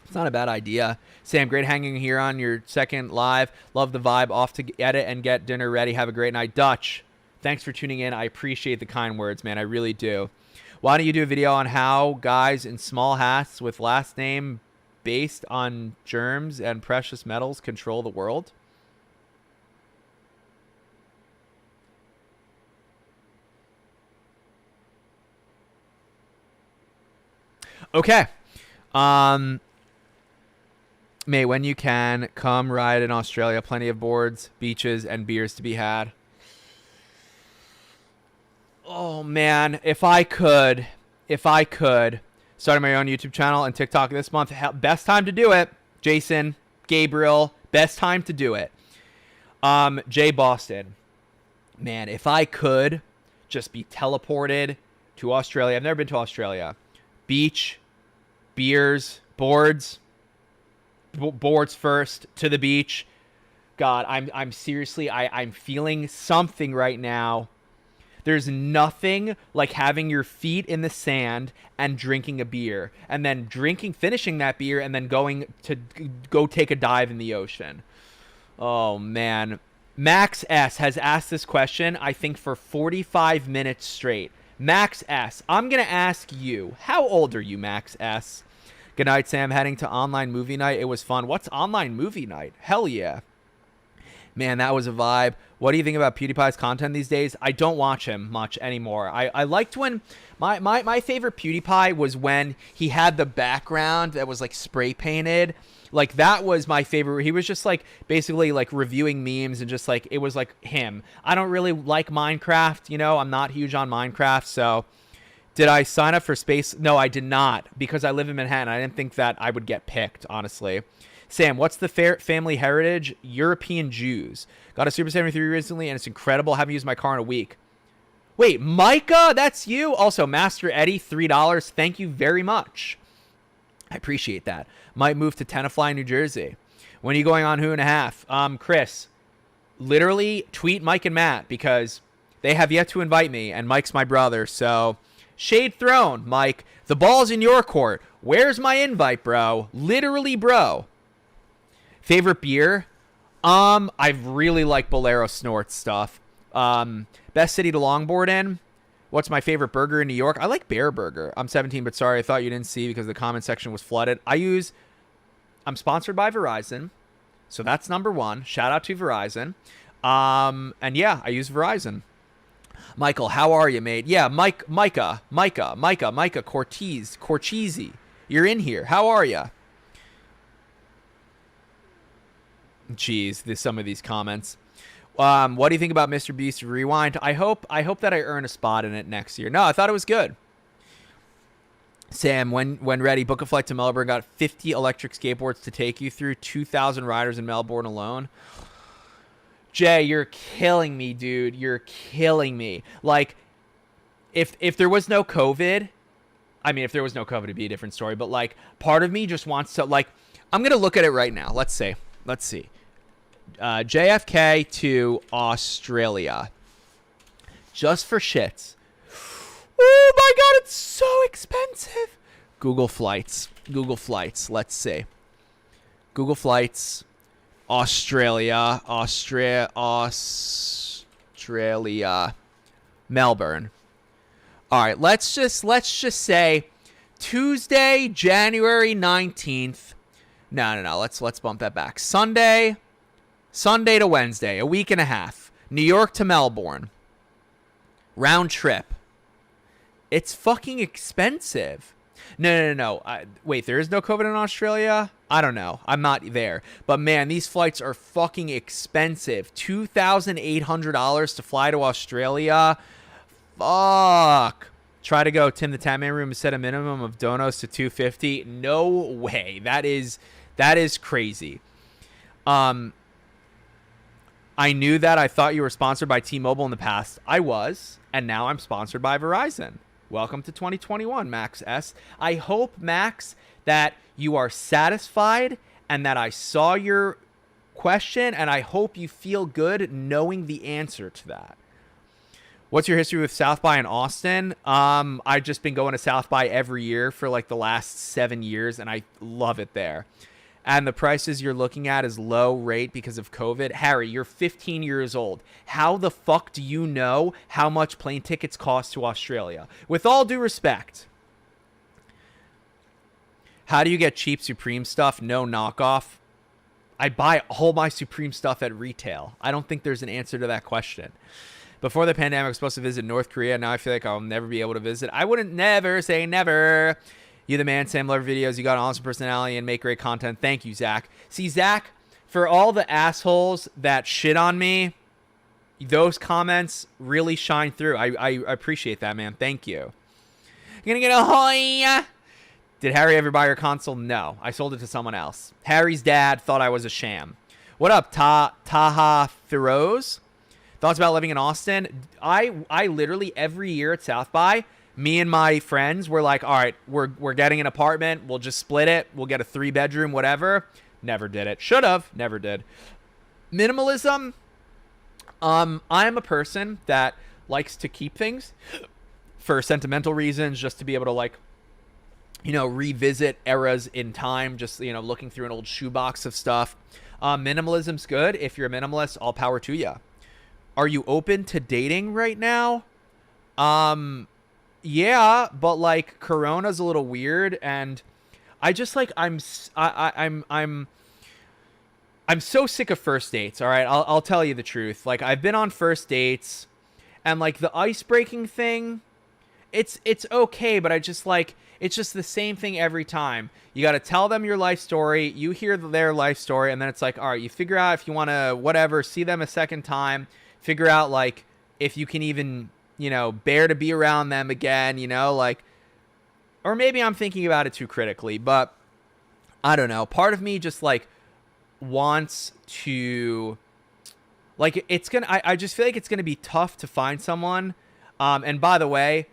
It's not a bad idea. Sam, great hanging here on your second live. Love the vibe. Off to edit and get dinner ready. Have a great night. Dutch, thanks for tuning in. I appreciate the kind words, man. I really do. Why don't you do a video on how guys in small hats with last name based on germs and precious metals control the world? Okay. May, when you can, come ride in Australia. Plenty of boards, beaches, and beers to be had. Oh, man. If I could, starting my own YouTube channel and TikTok this month, best time to do it. Jason, Gabriel, best time to do it. Jay Boston. Man, if I could just be teleported to Australia. I've never been to Australia. Beach, beers, boards first, to the beach. God, I'm seriously, I'm feeling something right now. There's nothing like having your feet in the sand and drinking a beer, and then finishing that beer, and then going to go take a dive in the ocean. Oh man. Max S has asked this question, I think, for 45 minutes straight. Max S, I'm going to ask you, how old are you, Max S? Good night, Sam. Heading to online movie night. It was fun. What's online movie night? Hell yeah. Man, that was a vibe. What do you think about PewDiePie's content these days? I don't watch him much anymore. I liked when my favorite PewDiePie was when he had the background that was like spray painted. Like, that was my favorite. He was just like basically like reviewing memes, and just like it was like him. I don't really like Minecraft, you know. I'm not huge on Minecraft. So did I sign up for space? No, I did not, because I live in Manhattan. I didn't think that I would get picked, honestly. Sam, what's the family heritage? European Jews. Got a Super 73 recently, and it's incredible. Haven't used my car in a week. Wait, Micah, that's you? Also, Master Eddie, $3. Thank you very much. I appreciate that. Might move to Tenafly, New Jersey. When are you going on Who and a Half? Chris, literally tweet Mike and Matt, because they have yet to invite me, and Mike's my brother, so shade thrown, Mike. The ball's in your court. Where's my invite, bro? Literally, bro. Favorite beer? I really like Bolero Snort stuff. Best city to longboard in? What's my favorite burger in New York? I like Bear Burger. I'm 17, but sorry, I thought you didn't see because the comment section was flooded. I'm sponsored by Verizon, so that's number one. Shout out to Verizon. And yeah, I use Verizon. Michael, how are you, mate? Yeah, Micah, Cortese. You're in here. How are you? Jeez, some of these comments. What do you think about Mr. Beast Rewind? I hope that I earn a spot in it next year. No, I thought it was good. Sam, when ready, book a flight to Melbourne. Got 50 electric skateboards to take you through. 2,000 riders in Melbourne alone. Jay, you're killing me, dude. You're killing me. Like, if there was no COVID, I mean, if there was no COVID, it'd be a different story. But like, part of me just wants to, like, I'm gonna look at it right now. Let's see. JFK to Australia, just for shits. Oh my god, it's so expensive. Google flights. Let's see. Google flights. Australia. Melbourne. All right, let's just say Tuesday, January 19th. No. Let's bump that back. Sunday to Wednesday, a week and a half. New York to Melbourne. Round trip. It's fucking expensive. No. Wait, there is no COVID in Australia? I don't know. I'm not there. But man, these flights are fucking expensive. $2,800 to fly to Australia. Fuck. Try to go Tim the Tatman room and set a minimum of donos to $250. No way. That is crazy. I knew that. I thought you were sponsored by T-Mobile in the past. I was, and now I'm sponsored by Verizon. Welcome to 2021, Max S. I hope, Max, that you are satisfied and that I saw your question, and I hope you feel good knowing the answer to that. What's your history with South by in Austin? I've just been going to South by every year for like the last 7 years, and I love it there. And the prices you're looking at is low rate because of COVID. Harry, you're 15 years old. How the fuck do you know how much plane tickets cost to Australia? With all due respect. How do you get cheap Supreme stuff? No knockoff. I buy all my Supreme stuff at retail. I don't think there's an answer to that question. Before the pandemic, I was supposed to visit North Korea. Now I feel like I'll never be able to visit. I wouldn't never say never. You the man, Sam. Love your videos. You got an awesome personality and make great content. Thank you, Zach. See, Zach, for all the assholes that shit on me, those comments really shine through. I appreciate that, man. Thank you. You're gonna get a hoy. Did Harry ever buy your console? No. I sold it to someone else. Harry's dad thought I was a sham. What up, Taha Feroz? Thoughts about living in Austin? I literally every year at South by, me and my friends were like, all right, we're getting an apartment. We'll just split it. We'll get a 3-bedroom, whatever. Never did it. Should have. Never did. Minimalism. I'm a person that likes to keep things for sentimental reasons, just to be able to like, you know, revisit eras in time, just, you know, looking through an old shoebox of stuff. Minimalism's good. If you're a minimalist, all power to you. Are you open to dating right now? Yeah, but like Corona's a little weird, and I just like I'm so sick of first dates. All right, I'll tell you the truth. Like I've been on first dates, and like the ice breaking thing, it's okay, but I just like it's just the same thing every time. You got to tell them your life story. You hear their life story, and then it's like, all right, you figure out if you want to whatever, see them a second time. Figure out, like, if you can even, you know, bear to be around them again, you know, like, or maybe I'm thinking about it too critically, but I don't know. Part of me just, like, wants to, like, it's gonna, I just feel like it's gonna be tough to find someone. And by the way,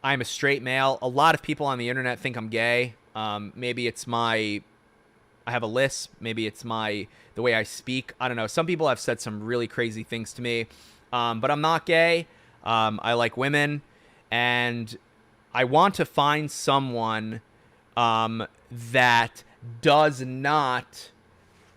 I'm a straight male. A lot of people on the internet think I'm gay. Maybe it's I have a lisp. Maybe it's the way I speak. I don't know. Some people have said some really crazy things to me, but I'm not gay. I like women, and I want to find someone that does not,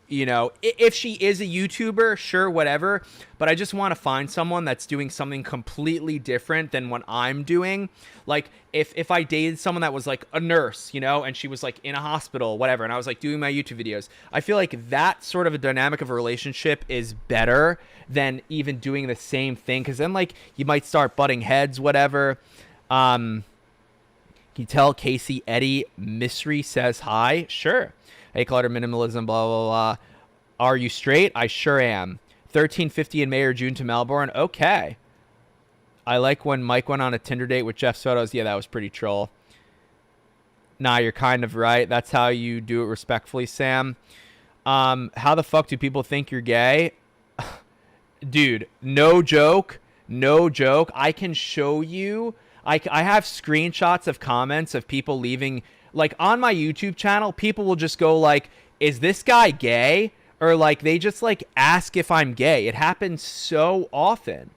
you know, if she is a YouTuber, sure, whatever. But I just want to find someone that's doing something completely different than what I'm doing. Like if I dated someone that was like a nurse, you know, and she was like in a hospital, whatever, and I was like doing my YouTube videos, I feel like that sort of a dynamic of a relationship is better than even doing the same thing. Cause then like you might start butting heads, whatever. Can you tell Casey Eddie Mystery says hi? Sure. Hey, clutter minimalism, blah, blah, blah. Are you straight? I sure am. 1350 in May or June to Melbourne. Okay. I like when Mike went on a Tinder date with Jeff Soto's. Yeah, that was pretty troll. Nah, you're kind of right. That's how you do it respectfully, Sam. How the fuck do people think you're gay? Dude, no joke. No joke. I can show you. I have screenshots of comments of people leaving. Like, on my YouTube channel, people will just go like, is this guy gay? Or like, they just like ask if I'm gay. It happens so often.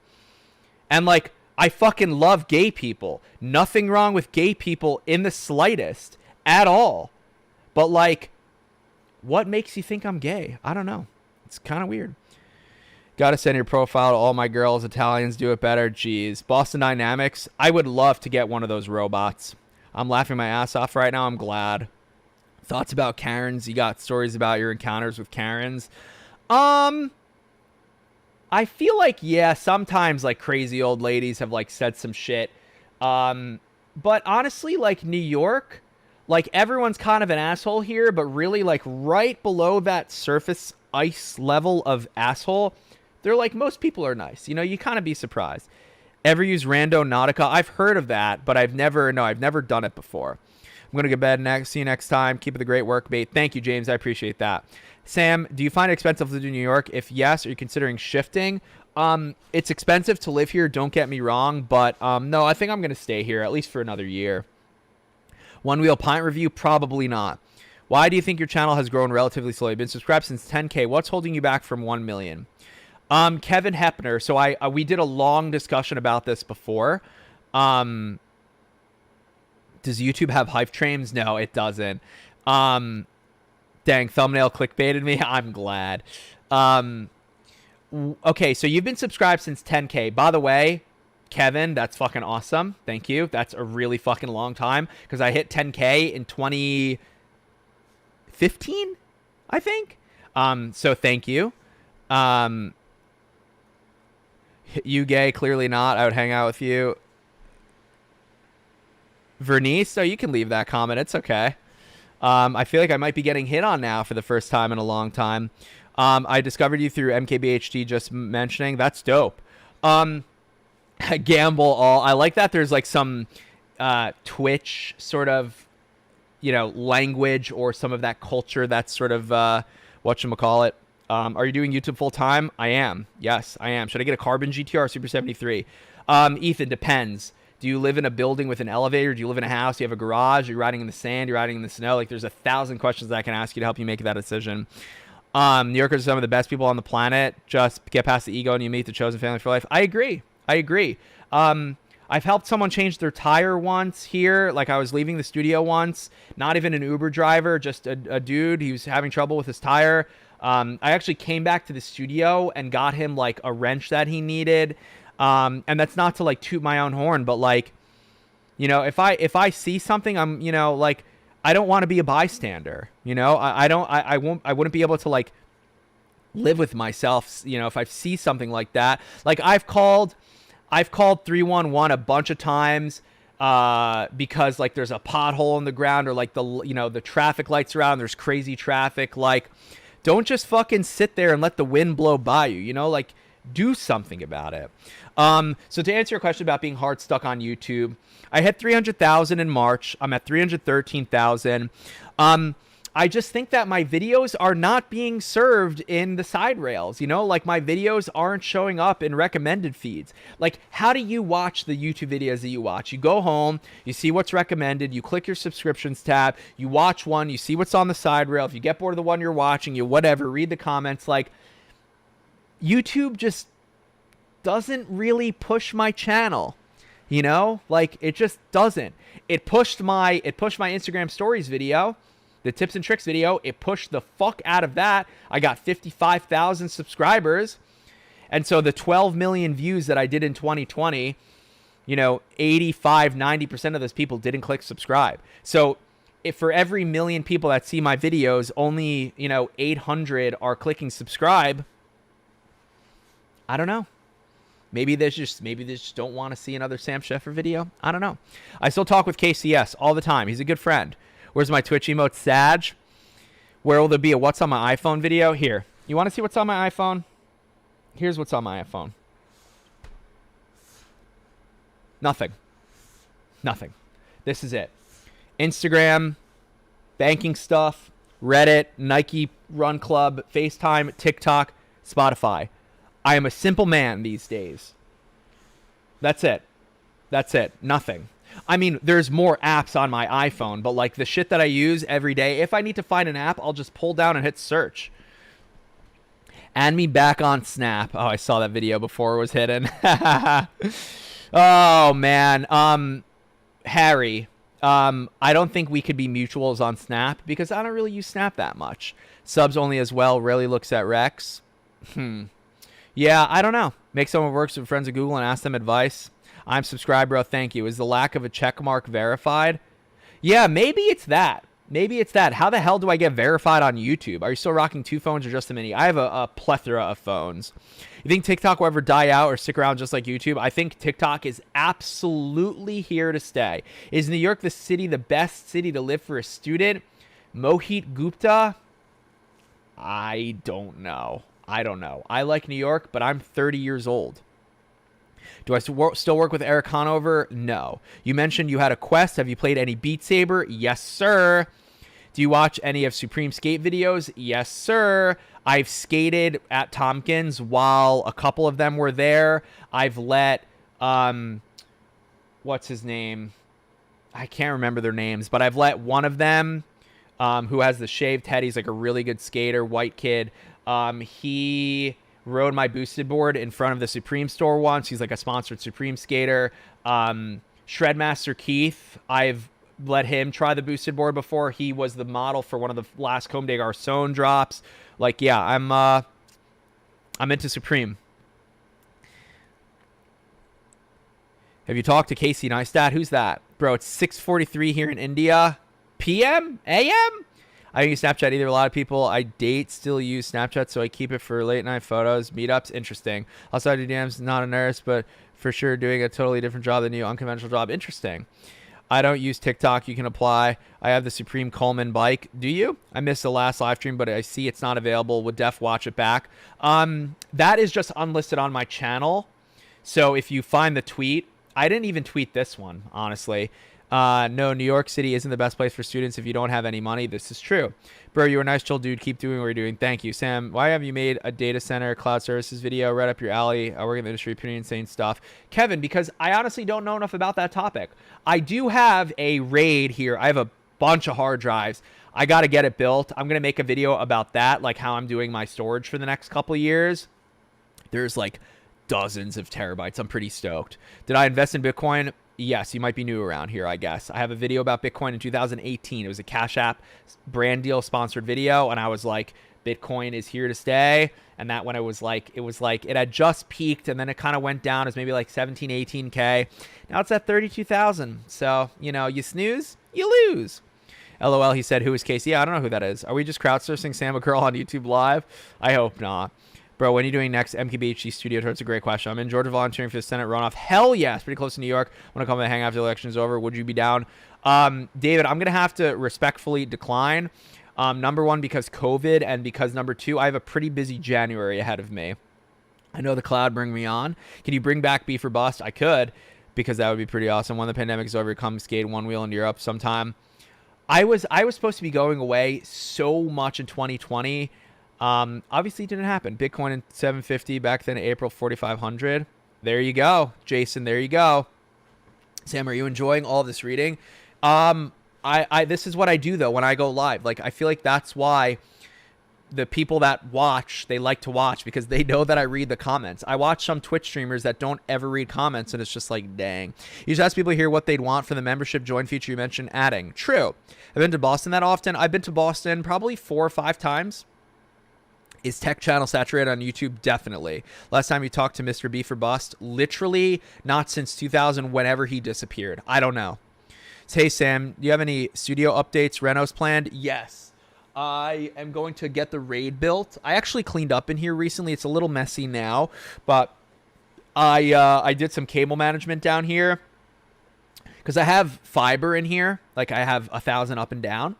And like, I fucking love gay people. Nothing wrong with gay people in the slightest at all. But like, what makes you think I'm gay? I don't know. It's kind of weird. Gotta send your profile to all my girls. Italians do it better. Jeez. Boston Dynamics. I would love to get one of those robots. I'm laughing my ass off right now. I'm glad. Thoughts about Karens? You got stories about your encounters with Karens? I feel like, yeah, sometimes like crazy old ladies have like said some shit. But honestly, like New York, like everyone's kind of an asshole here, but really like right below that surface ice level of asshole, they're like, most people are nice. You know, you kind of be surprised. Ever use Rando Nautica? I've heard of that, but I've never done it before. I'm going to go to bed next. See you next time. Keep it the great work, mate. Thank you, James. I appreciate that. Sam, do you find it expensive to live in New York? If yes, are you considering shifting? It's expensive to live here, don't get me wrong, but no, I think I'm going to stay here, at least for another year. One Wheel Pint Review? Probably not. Why do you think your channel has grown relatively slowly? Been subscribed since 10K. What's holding you back from 1 million? Kevin Hepner. So we did a long discussion about this before. Does YouTube have hype trains? No, it doesn't. Dang, thumbnail clickbaited me. I'm glad. Okay, so you've been subscribed since 10K. By the way, Kevin, that's fucking awesome. Thank you. That's a really fucking long time because I hit 10K in 2015, I think. So thank you. You gay? Clearly not. I would hang out with you. Vernice, so you can leave that comment. It's okay. I feel like I might be getting hit on now for the first time in a long time. I discovered you through MKBHD, just mentioning. That's dope. Gamble all. I like that there's like some Twitch sort of, language or some of that culture that's sort of, whatchamacallit. Are you doing YouTube full time? I am. Yes, I am. Should I get a Carbon GTR Super 73? Ethan, depends. Do you live in a building with an elevator? Do you live in a house? Do you have a garage? Are you riding in the sand? You're riding in the snow? Like, there's 1,000 questions that I can ask you to help you make that decision. New Yorkers are some of the best people on the planet. Just get past the ego and you meet the chosen family for life. I agree. I've helped someone change their tire once here. Like, I was leaving the studio once. Not even an Uber driver, just a dude. He was having trouble with his tire. I actually came back to the studio and got him like a wrench that he needed. And that's not to like toot my own horn, but like, if I see something, I'm, like, I don't want to be a bystander. I wouldn't be able to like live with myself, if I see something like that. Like, I've called 311 a bunch of times because like there's a pothole in the ground or like the traffic lights are out and there's crazy traffic. Like, don't just fucking sit there and let the wind blow by you, like, do something about it. So to answer your question about being hard stuck on YouTube, I hit 300,000 in March. I'm at 313,000. I just think that my videos are not being served in the side rails, like my videos aren't showing up in recommended feeds. Like, how do you watch the YouTube videos that you watch? You go home, you see what's recommended, you click your subscriptions tab, you watch one, you see what's on the side rail. If you get bored of the one you're watching, you whatever, read the comments. Like, YouTube just doesn't really push my channel, like, it just doesn't. It pushed my Instagram stories video, the tips and tricks video. It pushed the fuck out of that. I got 55,000 subscribers. And so the 12 million views that I did in 2020, 85-90% of those people didn't click subscribe. So if for every million people that see my videos, only 800 are clicking subscribe, I don't know. Maybe they just don't want to see another Sam Sheffer video. I don't know. I still talk with KCS all the time. He's a good friend. Where's my Twitch emote, Sag? Where will there be a what's on my iPhone video? Here. You want to see what's on my iPhone? Here's what's on my iPhone. Nothing. This is it. Instagram, banking stuff, Reddit, Nike Run Club, FaceTime, TikTok, Spotify. I am a simple man these days. That's it. Nothing. I mean, there's more apps on my iPhone, but like the shit that I use every day, if I need to find an app, I'll just pull down and hit search. Add me back on Snap. Oh, I saw that video before it was hidden. Oh, man. Harry, I don't think we could be mutuals on Snap because I don't really use Snap that much. Subs only as well. Rarely looks at Rex. Yeah, I don't know. Make someone works with friends at Google and ask them advice. I'm subscribed, bro. Thank you. Is the lack of a check mark verified? Yeah, maybe it's that. How the hell do I get verified on YouTube? Are you still rocking 2 phones or just a mini? I have a plethora of phones. You think TikTok will ever die out or stick around just like YouTube? I think TikTok is absolutely here to stay. Is New York the best city to live for a student? Mohit Gupta? I don't know. I like New York, but I'm 30 years old. Do I still work with Eric Conover? No. You mentioned you had a Quest. Have you played any Beat Saber? Yes, sir. Do you watch any of Supreme Skate videos? Yes, sir. I've skated at Tompkins while a couple of them were there. I've let, what's his name? I can't remember their names, but I've let one of them, who has the shaved head. He's like a really good skater, white kid. He rode my boosted board in front of the Supreme store once. He's like a sponsored Supreme skater. Shredmaster Keith, I've let him try the boosted board before. He was the model for one of the last Comme des Garçons drops. Like, yeah, I'm into Supreme. Have you talked to Casey Neistat? Who's that? Bro, it's 6:43 here in India. PM? AM? I don't use Snapchat either. A lot of people I date still use Snapchat, so I keep it for late night photos, meetups. Interesting. Also, I do DMs, not a nurse, but for sure doing a totally different job than you. Unconventional job. Interesting. I don't use TikTok. You can apply. I have the Supreme Coleman bike. Do you? I missed the last live stream, but I see it's not available. Would def watch it back. That is just unlisted on my channel. So if you find the tweet, I didn't even tweet this one, honestly. No, New York City isn't the best place for students if you don't have any money. This is true. Bro, you're a nice, chill dude. Keep doing what you're doing. Thank you. Sam, why have you made a data center cloud services video right up your alley? I work in the industry, pretty insane stuff. Kevin, because I honestly don't know enough about that topic. I do have a RAID here. I have a bunch of hard drives. I got to get it built. I'm going to make a video about that, like how I'm doing my storage for the next couple of years. There's like dozens of terabytes. I'm pretty stoked. Did I invest in Bitcoin? Yes, you might be new around here, I guess. I have a video about Bitcoin in 2018. It was a Cash App brand deal sponsored video, and I was like, Bitcoin is here to stay. And that when it was like it had just peaked, and then it kind of went down as maybe like 17, 18K. Now it's at 32,000. So, you know, you snooze, you lose. LOL, he said, who is Casey? Yeah, I don't know who that is. Are we just crowdsourcing Sam a Girl on YouTube Live? I hope not. Bro, when are you doing next MKBHD studio tour? It's a great question. I'm in Georgia volunteering for the Senate runoff. Hell yes. Pretty close to New York. Want to come and hang after the election is over. Would you be down? David, I'm going to have to respectfully decline. Number one, because COVID, and because number two, I have a pretty busy January ahead of me. I know the cloud bring me on. Can you bring back Beef or Bust? I could, because that would be pretty awesome. When the pandemic is over, come skate one wheel in Europe sometime. I was supposed to be going away so much in 2020. Obviously it didn't happen. Bitcoin in 750 back then, April 4,500. There you go, Jason. There you go. Sam, are you enjoying all this reading? This is what I do though when I go live. Like, I feel like that's why the people that watch, they like to watch, because they know that I read the comments. I watch some Twitch streamers that don't ever read comments, and it's just like, dang. You just ask people here what they'd want for the membership join feature you mentioned adding. True. I've been to Boston that often. I've been to Boston probably 4 or 5 times. Is Tech Channel saturated on YouTube? Definitely. Last time you talked to Mr. Beef or Bust? Literally not since 2000, whenever he disappeared. I don't know. So, hey, Sam, do you have any studio updates, renos planned? Yes. I am going to get the RAID built. I actually cleaned up in here recently. It's a little messy now, but I did some cable management down here because I have fiber in here. Like, I have 1,000 up and down.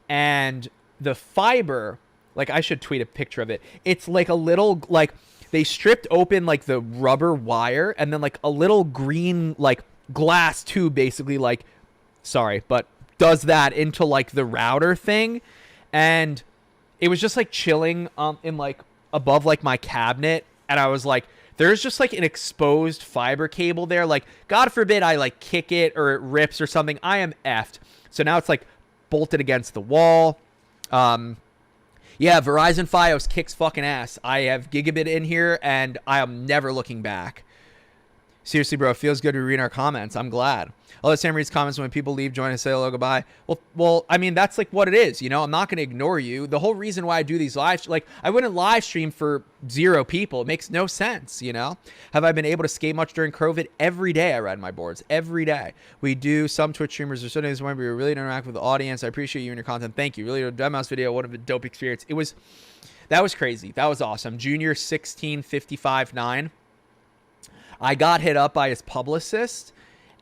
And the fiber... Like, I should tweet a picture of it. It's like a little, like, they stripped open, like, the rubber wire, and then, like, a little green, like, glass tube, basically, like, sorry, but does that into, like, the router thing. And it was just, like, chilling in, like, above, like, my cabinet. And I was like, there's just, like, an exposed fiber cable there. Like, God forbid I, like, kick it or it rips or something. I am effed. So now it's, like, bolted against the wall. Yeah, Verizon Fios kicks fucking ass. I have gigabit in here, and I am never looking back. Seriously, bro, it feels good to read our comments. I'm glad. I'll let Sam read comments when people leave, join, and say hello, goodbye. Well, I mean, that's like what it is, you know? I'm not going to ignore you. The whole reason why I do these live, like, I wouldn't live stream for 0 people. It makes no sense, you know? Have I been able to skate much during COVID? Every day I ride my boards. Every day. We do some Twitch streamers or Sundays when we really interact with the audience. I appreciate you and your content. Thank you. Really, a Deadmau5 video, what a dope experience. That was crazy. That was awesome. Junior 1655.9. I got hit up by his publicist,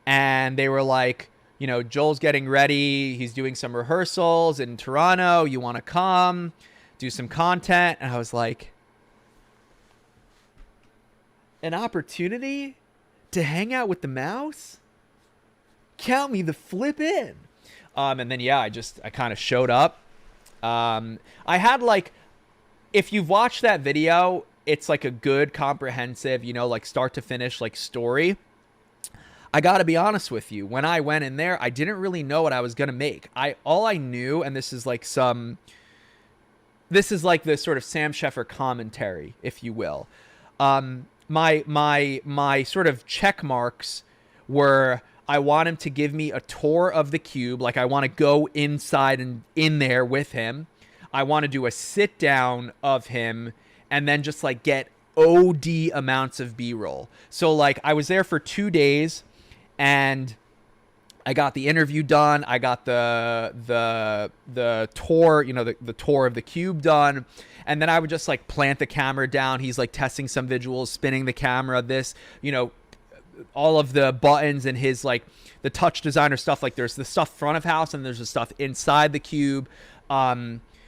and they were like, you know, Joel's getting ready. He's doing some rehearsals in Toronto. You want to come do some content? And I was like, an opportunity to hang out with the mouse? Count me the flip in. And then, yeah, I kind of showed up. I had like, if you've watched that video, it's like a good comprehensive, you know, like start to finish, like story. I got to be honest with you. When I went in there, I didn't really know what I was going to make. All I knew, and this is like some this is like the sort of Sam Sheffer commentary, if you will. My sort of check marks were, I want him to give me a tour of the cube. Like, I want to go inside and in there with him. I want to do a sit down of him and then just like get OD amounts of B-roll. So like I was there for 2 days and I got the interview done. I got the tour, you know, the tour of the cube done. And then I would just like plant the camera down. He's like testing some visuals, spinning the camera, this, you know, all of the buttons and his like the touch designer stuff. Like there's the stuff front of house and there's the stuff inside the cube.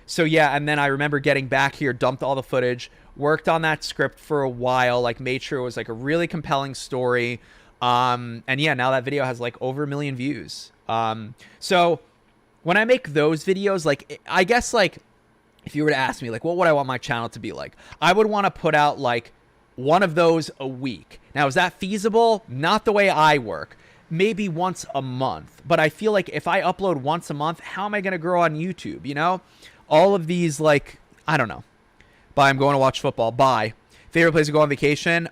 So yeah, and then I remember getting back here, dumped all the footage, worked on that script for a while, like made sure it was like a really compelling story. And yeah, now that video has like over 1 million views. So when I make those videos, like I guess like if you were to ask me like what would I want my channel to be like, I would want to put out like one of those a week. Now, is that feasible? Not the way I work. Maybe once a month. But I feel like if I upload once a month, how am I going to grow on YouTube? You know, all of these, like, I don't know. Bye. I'm going to watch football. Bye. Favorite place to go on vacation?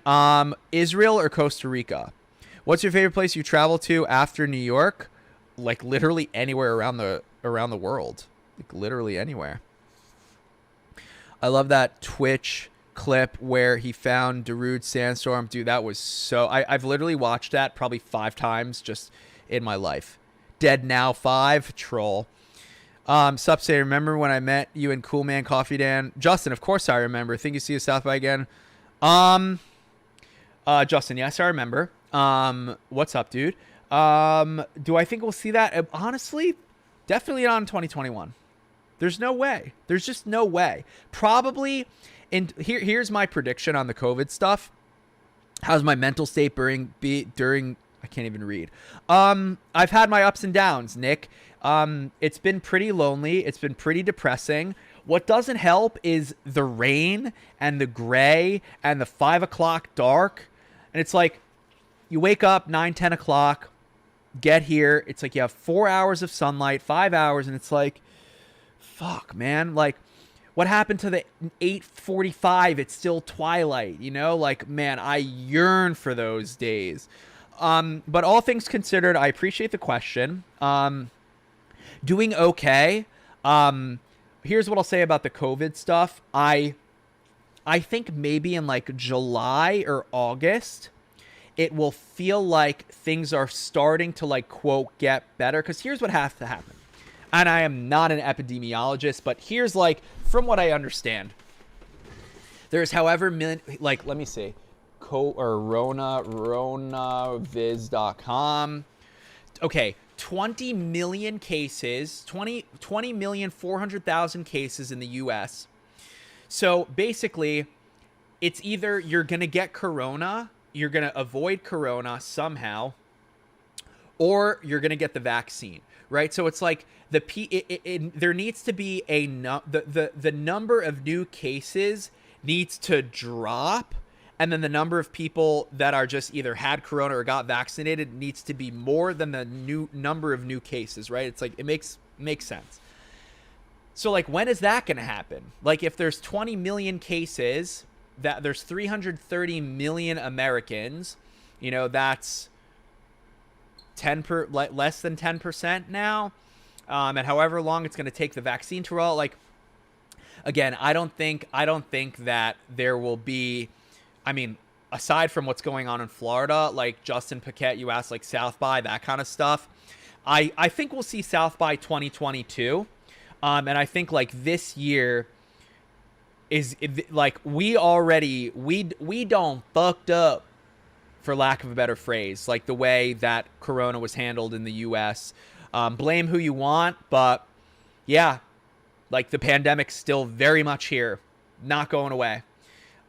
Israel or Costa Rica? What's your favorite place you travel to after New York? Like literally anywhere around the world. Like literally anywhere. I love that Twitch clip where he found Darude Sandstorm. Dude, that was so... I've literally watched that probably 5 times just in my life. Dead Now 5, troll. Sup, say, remember when I met you in Cool Man Coffee Dan? Justin, of course I remember. Think you see us South by again? Justin, yes, I remember. What's up, dude? Do I think we'll see that? Honestly, definitely not in 2021. There's no way. There's just no way. Probably... And here's my prediction on the COVID stuff. How's my mental state during I can't even read. I've had my ups and downs, Nick. It's been pretty lonely. It's been pretty depressing. What doesn't help is the rain and the gray and the 5 o'clock dark. And it's like you wake up 9, 10 o'clock, get here. It's like you have 4 hours of sunlight, 5 hours. And it's like, fuck, man. Like, what happened to the 8:45? It's still twilight, you know? Like, man, I yearn for those days. But all things considered, I appreciate the question. Doing okay. Here's what I'll say about the COVID stuff. I think maybe in like July or August, it will feel like things are starting to like, quote, get better. Because here's what has to happen. And I am not an epidemiologist, but here's like, from what I understand, there's however many, like, let me see, ronaviz.com. Okay, 20 million cases, 20,400,000 cases in the US. So basically, it's either you're going to get corona, you're going to avoid corona somehow, or you're going to get the vaccine. Right, so it's like there needs to be the number of new cases needs to drop, and then the number of people that are just either had corona or got vaccinated needs to be more than the new number of new cases. Right, it's like it makes sense. So like, when is that going to happen? Like, if there's 20 million cases, that there's 330 million Americans, you know, that's less than 10% now, and however long it's going to take the vaccine to roll. Like, again, I don't think that there will be, I mean, aside from what's going on in Florida, like Justin Paquette, you asked, like South by, that kind of stuff. I think we'll see South by 2022, and I think like this year is like we don't fucked up, for lack of a better phrase, like the way that corona was handled in the US. Blame who you want, but yeah, like the pandemic's still very much here, not going away.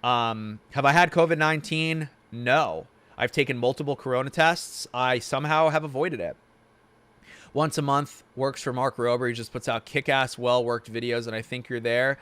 Have I had COVID-19? No. I've taken multiple corona tests. I somehow have avoided it. Once a month works for Mark Rober. He just puts out kick-ass, well-worked videos, and I think you're there.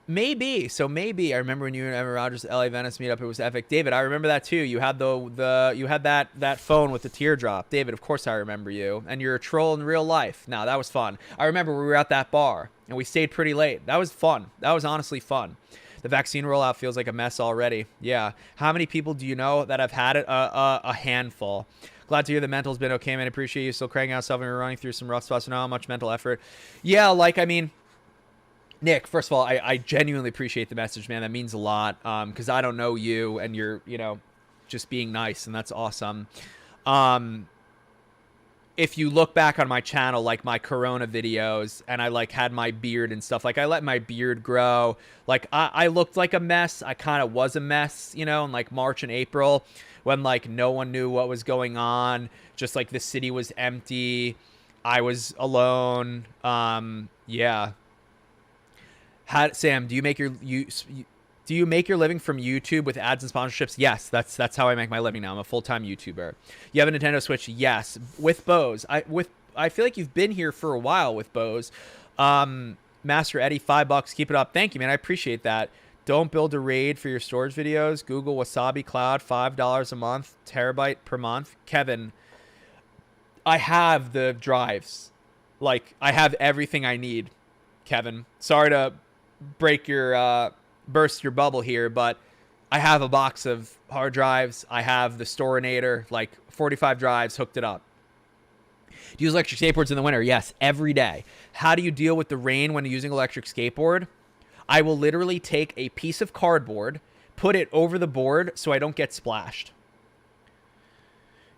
Maybe. So maybe I remember when you and Emma Rogers LA Venice meetup, it was epic. David, I remember that too. You had the you had that phone with the teardrop. David, of course I remember you. And you're a troll in real life. No, that was fun. I remember we were at that bar and we stayed pretty late. That was fun. That was honestly fun. The vaccine rollout feels like a mess already. Yeah. How many people do you know that have had it? A handful. Glad to hear the mental's been okay, man. I appreciate you still cranking out stuff and you're running through some rough spots. I know how much mental effort. Yeah, like, I mean, Nick, first of all, I genuinely appreciate the message, man. That means a lot, because I don't know you, and you're, just being nice, and that's awesome. If you look back on my channel, like my Corona videos, and I like had my beard and stuff, like I let my beard grow. Like I looked like a mess. I kind of was a mess, in like March and April, when like no one knew what was going on. Just like the city was empty. I was alone. Yeah. Sam, do you make your living from YouTube with ads and sponsorships? Yes, that's how I make my living now. I'm a full-time YouTuber. You have a Nintendo Switch? Yes. With Bose. I feel like you've been here for a while with Bose. Master Eddie, $5. Keep it up. Thank you, man. I appreciate that. Don't build a RAID for your storage videos. Google Wasabi Cloud, $5 a month, terabyte per month. Kevin, I have the drives. Like, I have everything I need, Kevin. Sorry to burst your bubble here, but I have a box of hard drives. I have the Storinator, like 45 drives, hooked it up. Do you use electric skateboards in the winter? Yes, every day. How do you deal with the rain when using electric skateboard? I will literally take a piece of cardboard, put it over the board so I don't get splashed.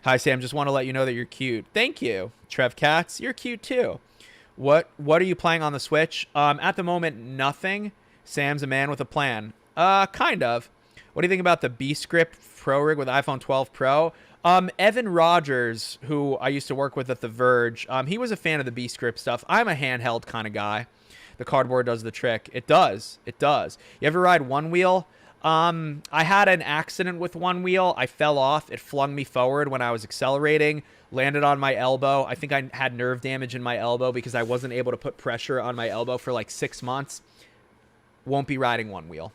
Hi, Sam. Just want to let you know that you're cute. Thank you. Trev Katz, you're cute too. What are you playing on the Switch? At the moment, nothing. Sam's a man with a plan. Kind of. What do you think about the B-Script Pro rig with iPhone 12 Pro? Evan Rogers, who I used to work with at The Verge, he was a fan of the B-Script stuff. I'm a handheld kind of guy. The cardboard does the trick. It does. It does. You ever ride one wheel? I had an accident with one wheel. I fell off. It flung me forward when I was accelerating, landed on my elbow. I think I had nerve damage in my elbow because I wasn't able to put pressure on my elbow for like 6 months. Won't be riding one wheel.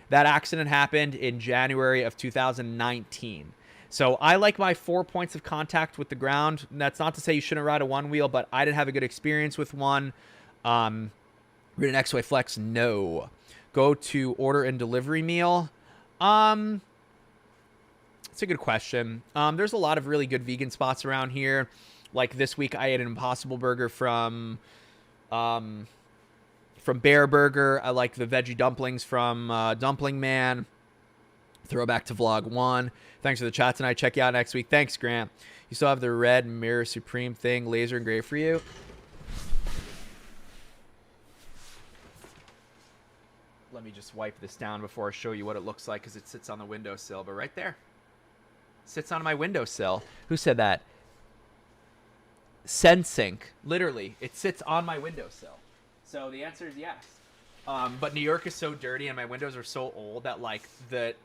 That accident happened in January of 2019. So I like my 4 points of contact with the ground. That's not to say you shouldn't ride a one wheel, but I didn't have a good experience with one. Read an X-Way Flex? No. Go to order and delivery meal. It's a good question. There's a lot of really good vegan spots around here. Like this week, I ate an Impossible Burger from Bear Burger. I like the veggie dumplings from Dumpling Man. Throwback to vlog 1. Thanks for the chat tonight. Check you out next week. Thanks, Grant. You still have the red Mirror Supreme thing, laser engraved for you. Let me just wipe this down before I show you what it looks like because it sits on the windowsill. But right there. Sits on my windowsill. Who said that? Sensync. Literally. It sits on my windowsill. So the answer is yes. But New York is so dirty and my windows are so old that like the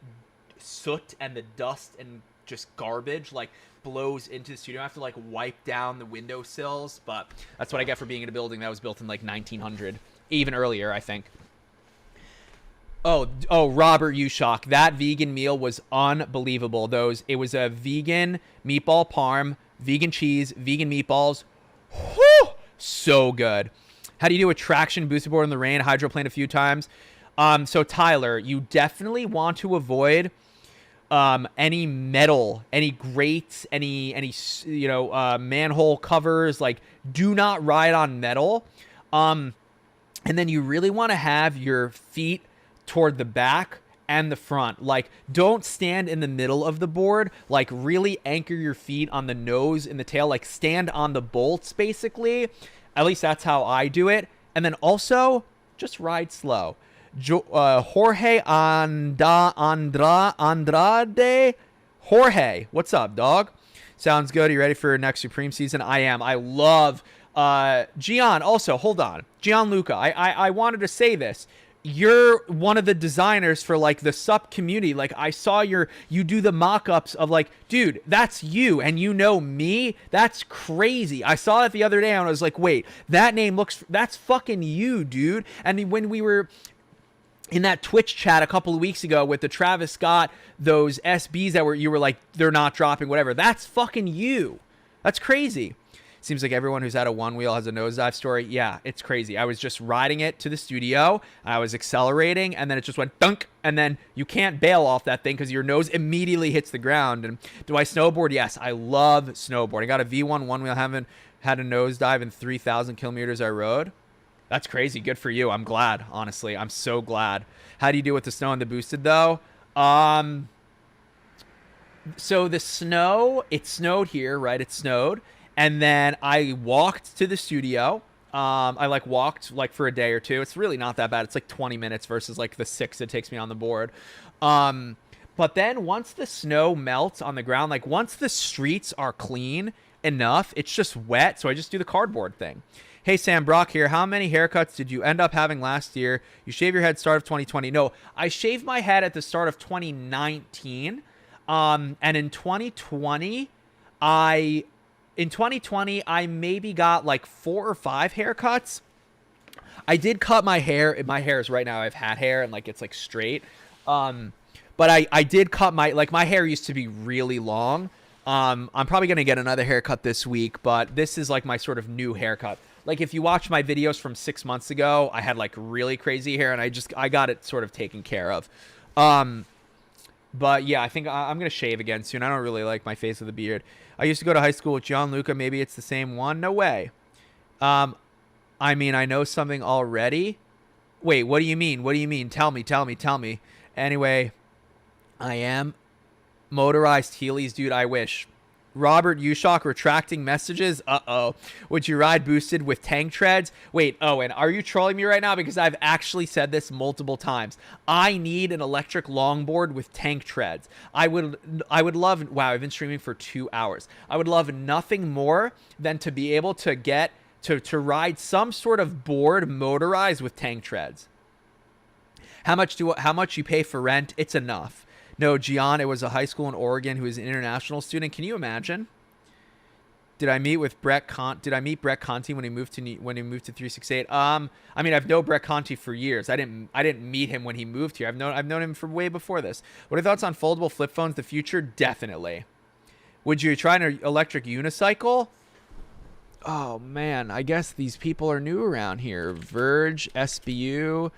soot and the dust and just garbage like blows into the studio. I have to like wipe down the windowsills. But that's what I get for being in a building that was built in like 1900. Even earlier, I think. Oh, Robert Ushock. That vegan meal was unbelievable. It was a vegan meatball parm, vegan cheese, vegan meatballs. Whew, so good. How do you do a traction boosted board in the rain? Hydroplane a few times. So Tyler, you definitely want to avoid any metal, any grates, any manhole covers. Like, do not ride on metal. And then you really want to have your feet toward the back and the front. Like, don't stand in the middle of the board. Like, really anchor your feet on the nose and the tail. Like, stand on the bolts, basically. At least that's how I do it. And then also, just ride slow. Jorge Andrade. Jorge, what's up, dog? Sounds good. Are you ready for next Supreme season? I am. I love Gian. Also, hold on. Gianluca, I wanted to say this. You're one of the designers for like the sup community. Like I saw you do the mock-ups of like, dude, that's you and you know me. That's crazy. I saw it the other day and I was like, wait, that's fucking you, dude. And when we were in that Twitch chat a couple of weeks ago with the Travis Scott, those SBs that you were like, they're not dropping, whatever. That's fucking you. That's crazy. Seems like everyone who's had a one wheel has a nosedive story. Yeah, it's crazy. I was just riding it to the studio. I was accelerating, and then it just went dunk, and then you can't bail off that thing because your nose immediately hits the ground. And do I snowboard? Yes, I love snowboarding. I got a V1 one wheel. Haven't had a nosedive in 3,000 kilometers I rode. That's crazy. Good for you. I'm glad, honestly. I'm so glad. How do you do with the snow and the boosted, though? So the snow, it snowed here, right? It snowed. And then I walked to the studio. I like walked like for a day or two. It's really not that bad. It's like 20 minutes versus like the 6 it takes me on the board. But then once the snow melts on the ground, like once the streets are clean enough, it's just wet. So I just do the cardboard thing. Hey, Sam Brock here. How many haircuts did you end up having last year? You shave your head start of 2020. No, I shaved my head at the start of 2019. And in 2020, I maybe got like 4 or 5 haircuts. I did cut my hair. My hair is right now, I have hat hair and like it's like straight. But I did cut my hair used to be really long. I'm probably going to get another haircut this week, but this is like my sort of new haircut. Like if you watch my videos from 6 months ago, I had like really crazy hair and I got it sort of taken care of. But yeah, I think I'm going to shave again soon. I don't really like my face with a beard. I used to go to high school with Gianluca. Maybe it's the same one. No way. I mean, I know something already. Wait, what do you mean? What do you mean? Tell me. Anyway, I am motorized Heelys, dude. I wish. Robert Ushock retracting messages. Uh-oh. Would you ride boosted with tank treads? Wait, Owen, are you trolling me right now? Because I've actually said this multiple times. I need an electric longboard with tank treads. I would love, wow, I've been streaming for 2 hours. I would love nothing more than to be able to get to ride some sort of board motorized with tank treads. How much you pay for rent? It's enough. No, Gian, it was a high school in Oregon who was an international student. Can you imagine? Did I meet Brett Conti when he moved to 368? I mean, I've known Brett Conti for years. I didn't meet him when he moved here. I've known him from way before this. What are your thoughts on foldable flip phones? The future, definitely. Would you try an electric unicycle? Oh man, I guess these people are new around here. Verge, SBU,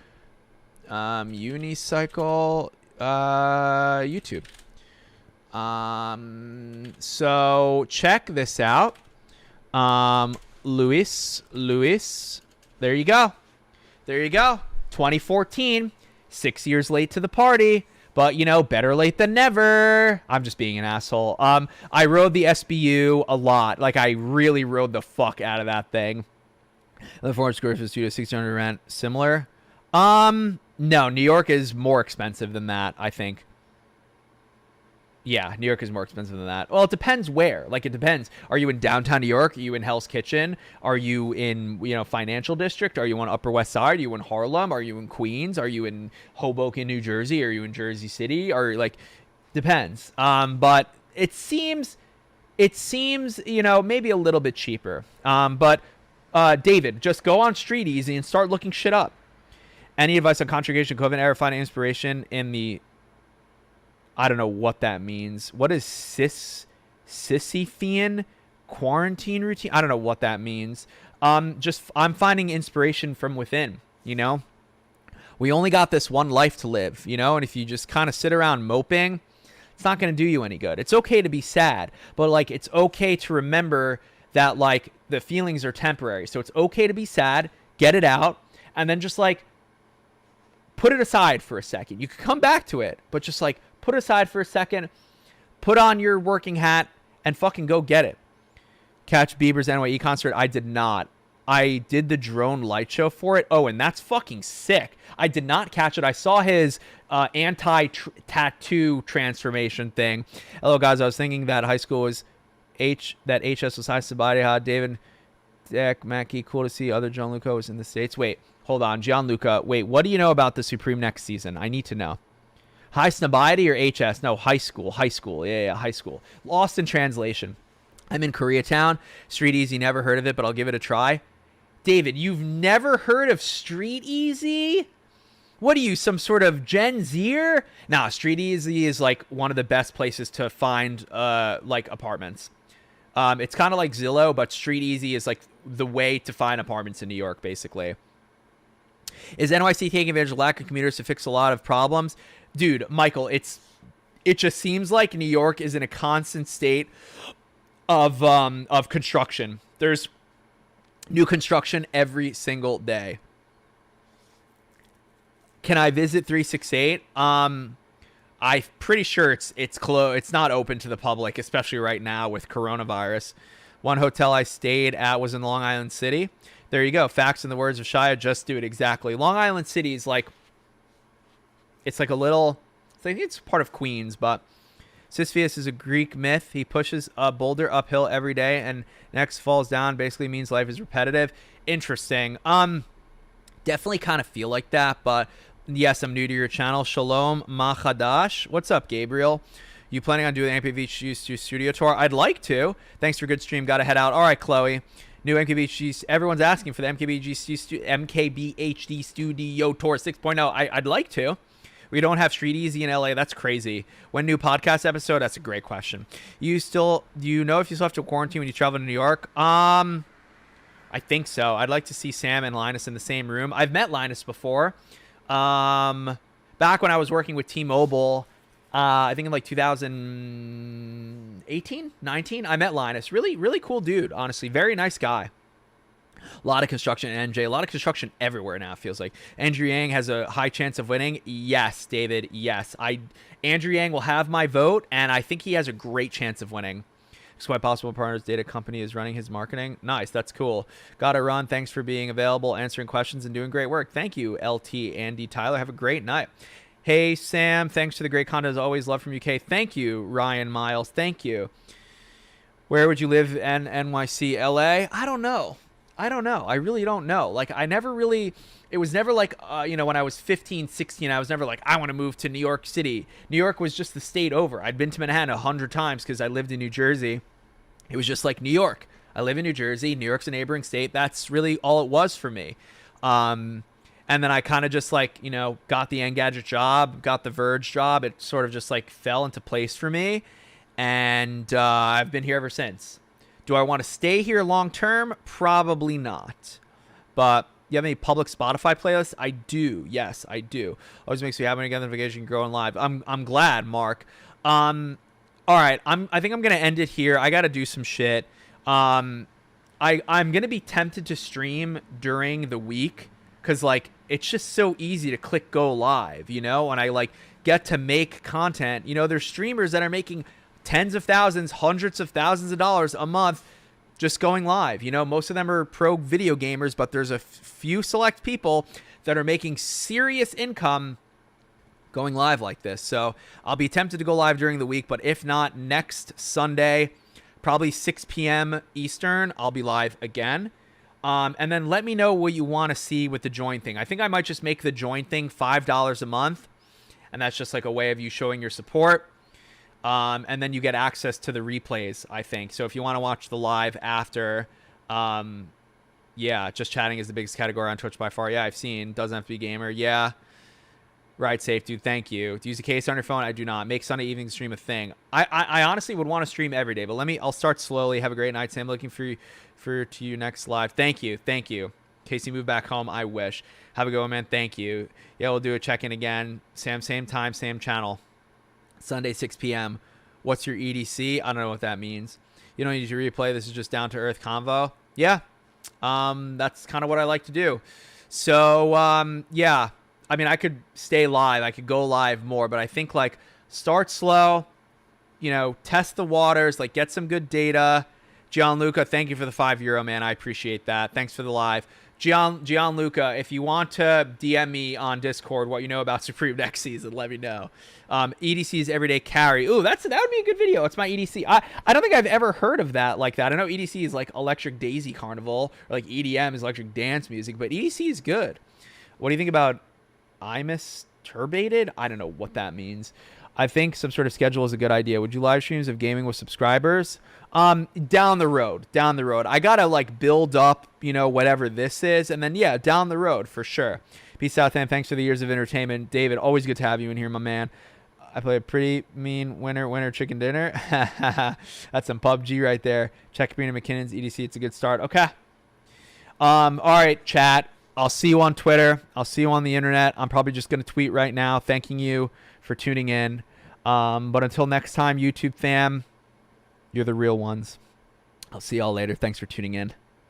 unicycle. YouTube. So check this out. Luis, there you go. 2014, 6 years late to the party, but you know, better late than never. I'm just being an asshole. I rode the SBU a lot. Like I really rode the fuck out of that thing. The 400 square foot studio, 600 rent, similar. No, New York is more expensive than that, I think. Yeah, New York is more expensive than that. Well, it depends where. Like, it depends. Are you in downtown New York? Are you in Hell's Kitchen? Are you in, Financial District? Are you on Upper West Side? Are you in Harlem? Are you in Queens? Are you in Hoboken, New Jersey? Are you in Jersey City? Or, like, depends. But it seems, maybe a little bit cheaper. But David, just go on Street Easy and start looking shit up. Any advice on conjugation, COVID, ever finding inspiration in the... I don't know what that means. What is Sisyphean quarantine routine? I don't know what that means. I'm finding inspiration from within, We only got this one life to live, And if you just kind of sit around moping, it's not going to do you any good. It's okay to be sad, but, like, it's okay to remember that, like, the feelings are temporary. So it's okay to be sad, get it out, and then just, like, put it aside for a second. You could come back to it, but just like put it aside for a second, put on your working hat, and fucking go get it. Catch Bieber's NYE concert? I did not. I did the drone light show for it. Oh, and that's fucking sick. I did not catch it. I saw his anti-tattoo transformation thing. Hello, guys. I was thinking that high school was that HS was high sobriety. David, Deck, Mackie, cool to see other John Luca was in the States. Wait. Hold on, Gianluca. Wait, what do you know about the Supreme next season? I need to know. High snobiety or HS? No, high school. Yeah, high school. Lost in translation. I'm in Koreatown. Street Easy, never heard of it, but I'll give it a try. David, you've never heard of Street Easy? What are you, some sort of Gen Zer? Nah, Street Easy is like one of the best places to find like apartments. It's kind of like Zillow, but Street Easy is like the way to find apartments in New York, basically. Is NYC taking advantage of lack of commuters to fix a lot of problems? Dude, Michael, it just seems like New York is in a constant state of construction. There's new construction every single day. Can I visit 368? I'm pretty sure it's closed. It's not open to the public, especially right now with coronavirus. One hotel I stayed at was in Long Island City. There you go. Facts in the words of Shia. Just do it. Exactly. Long Island City is like, it's like a little, I think it's part of Queens, but Sisyphus is a Greek myth. He pushes a boulder uphill every day and next falls down. Basically means life is repetitive. Interesting. Definitely kind of feel like that, but yes, I'm new to your channel. Shalom Machadash. What's up, Gabriel? You planning on doing the MKBHD studio tour? I'd like to. Thanks for good stream. Got to head out. All right, Chloe. New MKBHD. Everyone's asking for the MKBHD studio tour 6.0. I'd like to. We don't have Street Easy in LA. That's crazy. When new podcast episode? That's a great question. Do you know if you still have to quarantine when you travel to New York? I think so. I'd like to see Sam and Linus in the same room. I've met Linus before. Back when I was working with T-Mobile, I think in like 2018, 19, I met Linus. Really, really cool dude, honestly. Very nice guy. A lot of construction at NJ. A lot of construction everywhere now, it feels like. Andrew Yang has a high chance of winning. Yes, David, yes. Andrew Yang will have my vote, and I think he has a great chance of winning. Swipe Possible Partners data company is running his marketing. Nice, that's cool. Gotta run. Thanks for being available, answering questions, and doing great work. Thank you, LT Andy Tyler. Have a great night. Hey, Sam. Thanks for the great content as always. Love from UK. Thank you, Ryan Miles. Thank you. Where would you live in NYC, LA? I don't know. I really don't know. Like, I never really, it was never like, when I was 15, 16, I was never like, I want to move to New York City. New York was just the state over. I'd been to Manhattan 100 times because I lived in New Jersey. It was just like New York. I live in New Jersey. New York's a neighboring state. That's really all it was for me. And then I kind of just like, got the Engadget job, got the Verge job. It sort of just like fell into place for me. And I've been here ever since. Do I want to stay here long term? Probably not. But you have any public Spotify playlists? I do. Yes, I do. Always makes me happy together vacation growing live. I'm glad, Mark. All right. I think I'm gonna end it here. I gotta do some shit. I'm gonna be tempted to stream during the week because like it's just so easy to click go live, and I like get to make content. There's streamers that are making tens of thousands, hundreds of thousands of dollars a month just going live. Most of them are pro video gamers, but there's a few select people that are making serious income going live like this. So I'll be tempted to go live during the week, but if not, next Sunday, probably 6 p.m. Eastern, I'll be live again. And then let me know what you want to see with the join thing. I think I might just make the join thing $5 a month, and that's just like a way of you showing your support. And then you get access to the replays, I think. So if you want to watch the live after, just chatting is the biggest category on Twitch by far. Yeah, I've seen. Doesn't have to be gamer. Yeah. Right, safe, dude. Thank you. Do you use a case on your phone? I do not. Make Sunday evening stream a thing. I honestly would want to stream every day, but I'll start slowly. Have a great night, Sam. Looking for you next live. Thank you. Casey, move back home. I wish. Have a good one, man. Thank you. Yeah, we'll do a check-in again. Sam, same time, same channel. Sunday, 6 p.m. What's your EDC? I don't know what that means. You don't need to replay. This is just down-to-earth convo. Yeah. That's kind of what I like to do. So, yeah. I mean, I could stay live. I could go live more. But I think, like, start slow. Test the waters. Like, get some good data. Gianluca, thank you for the €5, man. I appreciate that. Thanks for the live. Gianluca, if you want to DM me on Discord what you know about Supreme next season, let me know. EDC's Everyday Carry. Ooh, that would be a good video. It's my EDC. I don't think I've ever heard of that like that. I know EDC is like Electric Daisy Carnival, or like EDM is electric dance music, but EDC is good. What do you think about iMasturbated? I don't know what that means. I think some sort of schedule is a good idea. Would you live streams of gaming with subscribers? Down the road. I gotta like build up, whatever this is, and then yeah, down the road for sure. Peace out, fam. Thanks for the years of entertainment. David, always good to have you in here, my man. I play a pretty mean winner chicken dinner. That's some PUBG right there. Check Sabrina McKinnon's EDC. It's a good start. Okay. All right, chat. I'll see you on Twitter. I'll see you on the internet. I'm probably just going to tweet right now thanking you for tuning in. But until next time, YouTube fam, you're the real ones. I'll see y'all later. Thanks for tuning in.